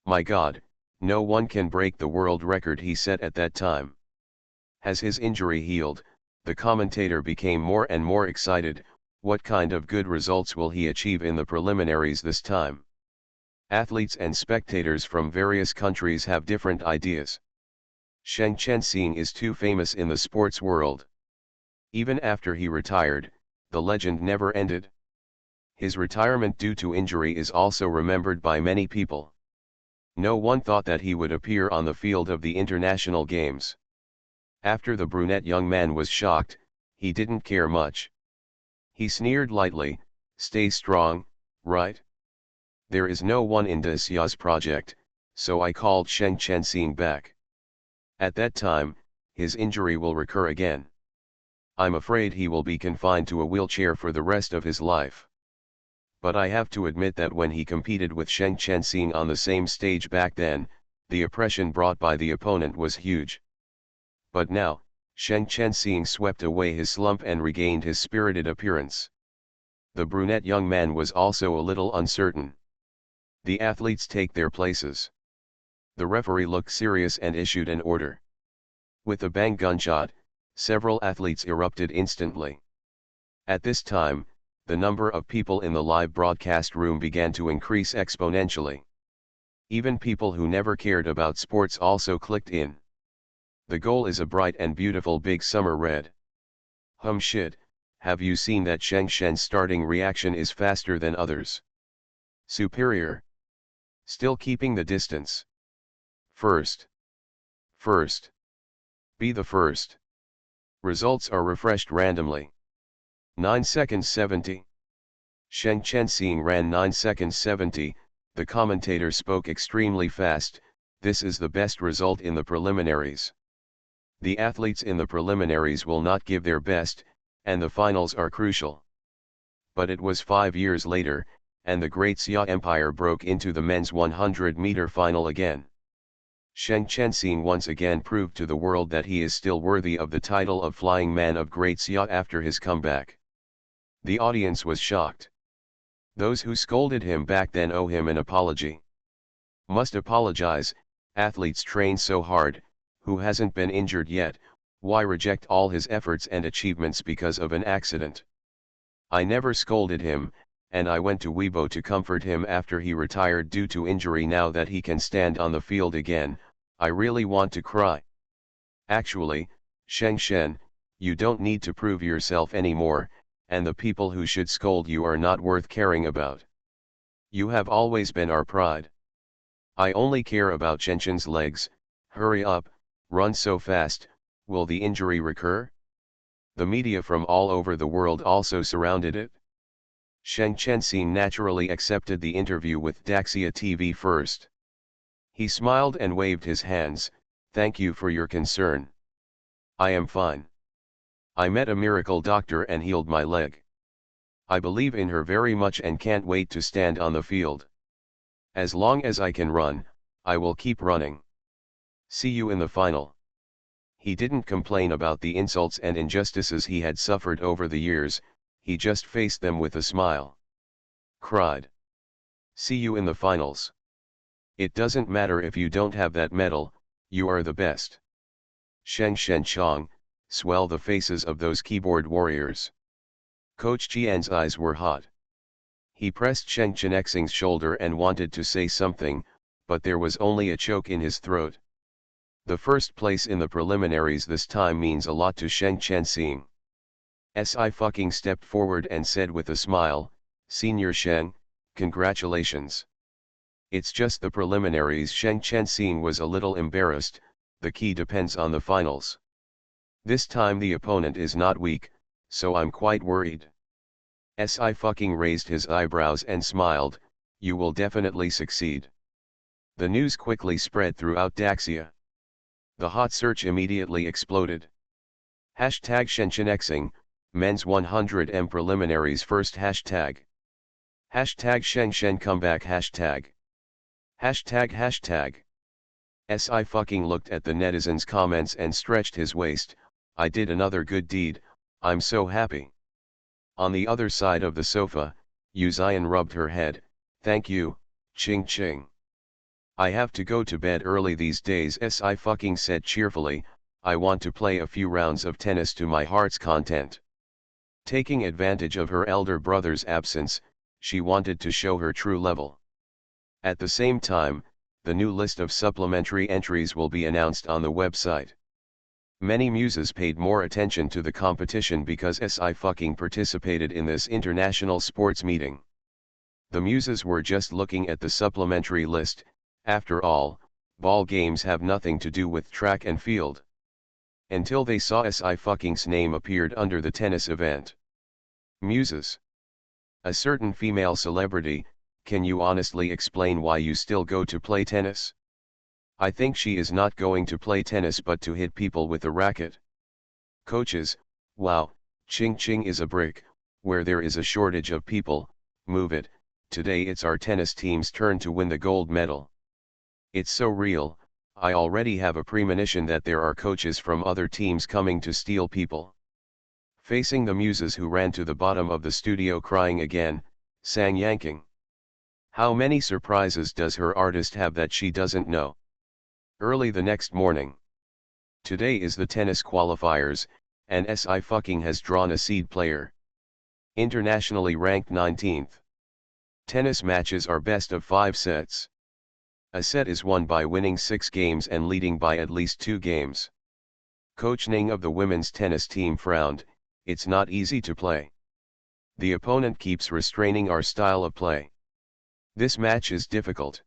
My God, no one can break the world record, he said at that time. As his injury healed, the commentator became more and more excited. What kind of good results will he achieve in the preliminaries this time? Athletes and spectators from various countries have different ideas. Sheng Chen-Xing is too famous in the sports world. Even after he retired, the legend never ended. His retirement due to injury is also remembered by many people. No one thought that he would appear on the field of the international games. After the brunette young man was shocked, he didn't care much. He sneered lightly, "Stay strong, right? There is no one in Daxia's project, so I called Sheng Chen-Xing back. At that time, his injury will recur again. I'm afraid he will be confined to a wheelchair for the rest of his life. But I have to admit that when he competed with Sheng Chen-Xing on the same stage back then, the oppression brought by the opponent was huge. But now, Sheng Chen-Xing swept away his slump and regained his spirited appearance." The brunette young man was also a little uncertain. The athletes take their places. The referee looked serious and issued an order. With a bang gunshot, several athletes erupted instantly. At this time, the number of people in the live broadcast room began to increase exponentially. Even people who never cared about sports also clicked in. The goal is a bright and beautiful big summer red. Shit, have you seen that Sheng Shen's starting reaction is faster than others? Superior. Still keeping the distance. First. First. Be the first. Results are refreshed randomly. 9 seconds 70. Sheng Chenxing ran 9 seconds 70, the commentator spoke extremely fast, this is the best result in the preliminaries. The athletes in the preliminaries will not give their best, and the finals are crucial. But it was 5 years later, and the Great Xia Empire broke into the men's 100-meter final again. Sheng Chenxing once again proved to the world that he is still worthy of the title of Flying Man of Great Xia after his comeback. The audience was shocked. Those who scolded him back then owe him an apology. Must apologize, athletes train so hard, who hasn't been injured yet, why reject all his efforts and achievements because of an accident? I never scolded him, and I went to Weibo to comfort him after he retired due to injury. Now that he can stand on the field again, I really want to cry. Actually, Sheng Shen, you don't need to prove yourself anymore, and the people who should scold you are not worth caring about. You have always been our pride. I only care about Chenshen's legs. Hurry up, run so fast, will the injury recur? The media from all over the world also surrounded it. Sheng Chenxing naturally accepted the interview with Daxia TV first. He smiled and waved his hands, thank you for your concern. I am fine. I met a miracle doctor and healed my leg. I believe in her very much and can't wait to stand on the field. As long as I can run, I will keep running. See you in the final. He didn't complain about the insults and injustices he had suffered over the years, he just faced them with a smile. Cried. See you in the finals. It doesn't matter if you don't have that medal, you are the best. Sheng Shenchong, swell the faces of those keyboard warriors. Coach Jian's eyes were hot. He pressed Sheng Chenxing's shoulder and wanted to say something, but there was only a choke in his throat. The first place in the preliminaries this time means a lot to Sheng Chenxing. Sci-fi stepped forward and said with a smile, Senior Sheng, congratulations. It's just the preliminaries. Sheng Chenxing was a little embarrassed, the key depends on the finals. This time the opponent is not weak, so I'm quite worried. Sci-fi raised his eyebrows and smiled, you will definitely succeed. The news quickly spread throughout Daxia. The hot search immediately exploded. Hashtag Shenchenexing, men's 100m preliminaries first hashtag. Hashtag Sheng Shen comeback hashtag. Hashtag. Sci looked at the netizens' comments and stretched his waist, I did another good deed, I'm so happy. On the other side of the sofa, Yu Zian rubbed her head, thank you, Ching Ching. I have to go to bed early these days. Sci said cheerfully, I want to play a few rounds of tennis to my heart's content. Taking advantage of her elder brother's absence, she wanted to show her true level. At the same time, the new list of supplementary entries will be announced on the website. Many muses paid more attention to the competition because Sci participated in this international sports meeting. The muses were just looking at the supplementary list, after all, ball games have nothing to do with track and field. Until they saw Sci-'s name appeared under the tennis event. Muses. A certain female celebrity, can you honestly explain why you still go to play tennis? I think she is not going to play tennis but to hit people with a racket. Coaches, wow, Ching Ching is a brick, where there is a shortage of people, move it, today it's our tennis team's turn to win the gold medal. It's so real, I already have a premonition that there are coaches from other teams coming to steal people. Facing the muses who ran to the bottom of the studio crying again, sang yanking. How many surprises does her artist have that she doesn't know? Early the next morning. Today is the tennis qualifiers, and Sci has drawn a seed player. Internationally ranked 19th. Tennis matches are best of 5 sets. A set is won by winning 6 games and leading by at least 2 games. Coach Ning of the women's tennis team frowned. It's not easy to play. The opponent keeps restraining our style of play. This match is difficult.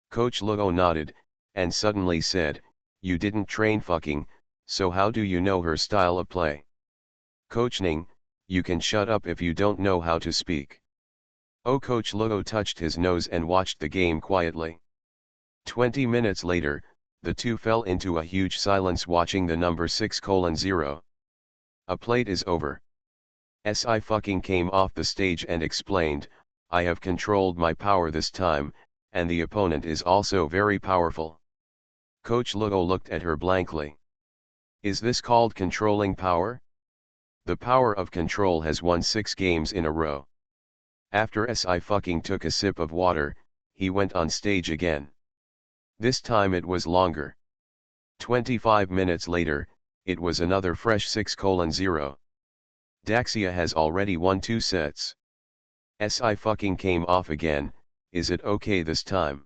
Coach Luo nodded, and suddenly said, you didn't train fucking, so how do you know her style of play? Coach Ning, you can shut up if you don't know how to speak. Oh, Coach Luo touched his nose and watched the game quietly. 20 minutes later, the two fell into a huge silence watching the number 6:0. A plate is over. Si fucking came off the stage and explained, I have controlled my power this time, and the opponent is also very powerful. Coach Luo looked at her blankly. Is this called controlling power? The power of control has won 6 games in a row. After Si fucking took a sip of water, he went on stage again. This time it was longer. 25 minutes later, it was another fresh 6:0. Daxia has already won 2 sets. Si fucking came off again, is it okay this time?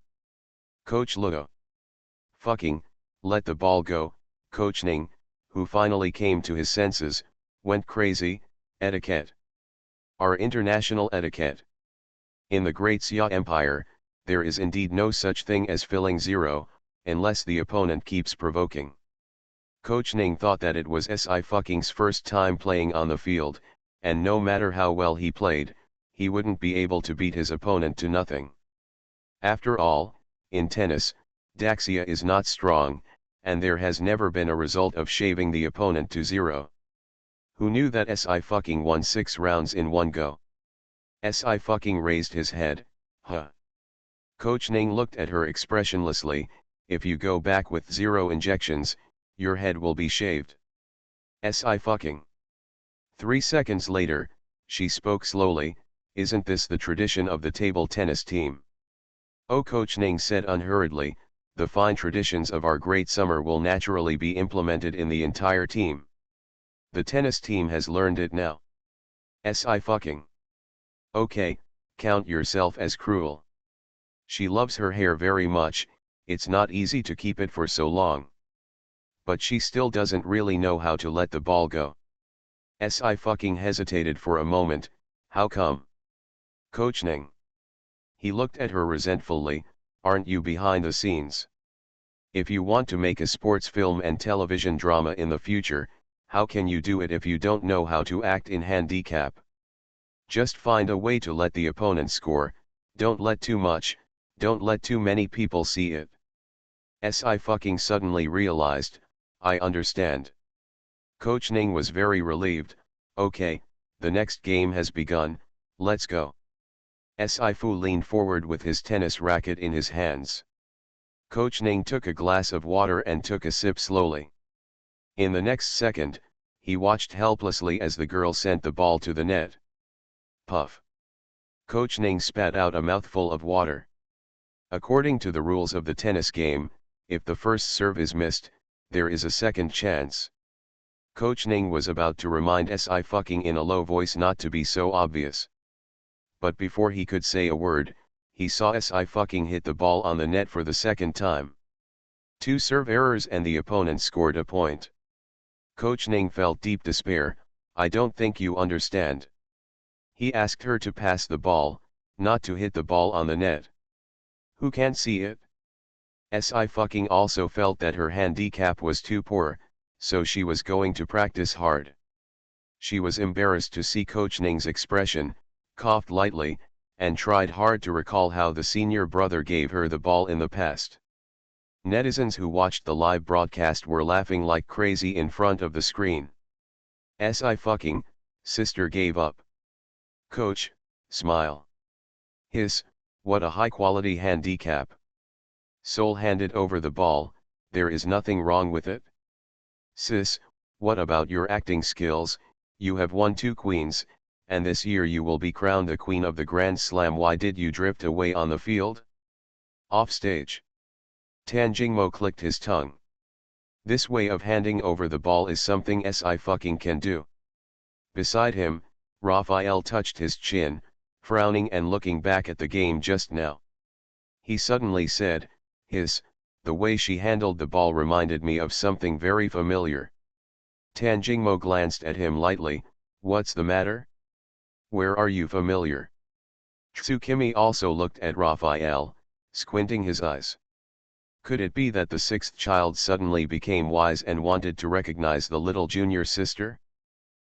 Coach Luo. Fucking, let the ball go. Coach Ning, who finally came to his senses, went crazy. Etiquette. Our international etiquette. In the Great Xia Empire, there is indeed no such thing as filling 0, unless the opponent keeps provoking. Coach Ning thought that it was Si fucking's first time playing on the field, and no matter how well he played, he wouldn't be able to beat his opponent to nothing. After all, in tennis, Daxia is not strong, and there has never been a result of shaving the opponent to 0. Who knew that Si fucking won 6 rounds in one go? Si fucking raised his head, huh. Coach Ning looked at her expressionlessly, if you go back with 0 injections, your head will be shaved. Si fucking. 3 seconds later, she spoke slowly, isn't this the tradition of the table tennis team? Oh, Coach Ning said unhurriedly, the fine traditions of our great summer will naturally be implemented in the entire team. The tennis team has learned it now. Si fucking. Okay, count yourself as cruel. She loves her hair very much, it's not easy to keep it for so long. But she still doesn't really know how to let the ball go. Si fucking hesitated for a moment, how come? Coach Ning. He looked at her resentfully, aren't you behind the scenes? If you want to make a sports film and television drama in the future, how can you do it if you don't know how to act in handicap? Just find a way to let the opponent score, don't let too much, don't let too many people see it. Si fucking suddenly realized, I understand. Coach Ning was very relieved, okay, the next game has begun, let's go. Si fu leaned forward with his tennis racket in his hands. Coach Ning took a glass of water and took a sip slowly. In the next second, he watched helplessly as the girl sent the ball to the net. Puff. Coach Ning spat out a mouthful of water. According to the rules of the tennis game, if the first serve is missed, there is a second chance. Coach Ning was about to remind Si fucking in a low voice not to be so obvious. But before he could say a word, he saw Si fucking hit the ball on the net for the second time. 2 serve errors and the opponent scored a point. Coach Ning felt deep despair, I don't think you understand. He asked her to pass the ball, not to hit the ball on the net. Who can't see it? Si fucking also felt that her handicap was too poor, so she was going to practice hard. She was embarrassed to see Coach Ning's expression, coughed lightly, and tried hard to recall how the senior brother gave her the ball in the past. Netizens who watched the live broadcast were laughing like crazy in front of the screen. Si fucking, sister gave up. Coach, smile. Hiss, what a high-quality handicap. Soul handed over the ball, there is nothing wrong with it. Sis, what about your acting skills, you have won 2 queens, and this year you will be crowned the queen of the Grand Slam. Why did you drift away on the field? Off stage. Tan Jingmo clicked his tongue. This way of handing over the ball is something Si fucking can do. Beside him, Raphael touched his chin, frowning and looking back at the game just now. He suddenly said, the way she handled the ball reminded me of something very familiar. Tan Jingmo glanced at him lightly. What's the matter? Where are you familiar? Tsukimi also looked at Raphael, squinting his eyes. Could it be that the sixth child suddenly became wise and wanted to recognize the little junior sister?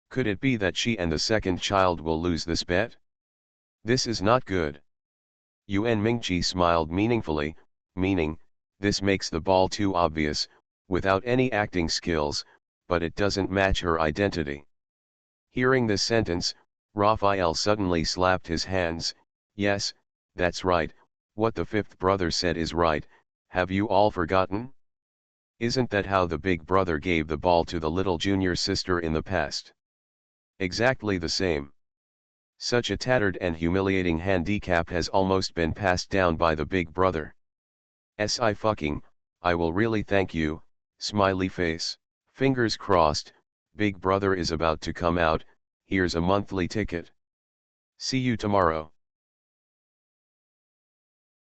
Could it be that she and the second child will lose this bet? This is not good. Yuan Mingqi smiled meaningfully, meaning, this makes the ball too obvious, without any acting skills, but it doesn't match her identity. Hearing this sentence, Raphael suddenly slapped his hands. Yes, that's right, what the fifth brother said is right, have you all forgotten? Isn't that how the big brother gave the ball to the little junior sister in the past? Exactly the same. Such a tattered and humiliating handicap has almost been passed down by the big brother. I will really thank you, smiley face. Fingers crossed, big brother is about to come out, here's a monthly ticket. See you tomorrow.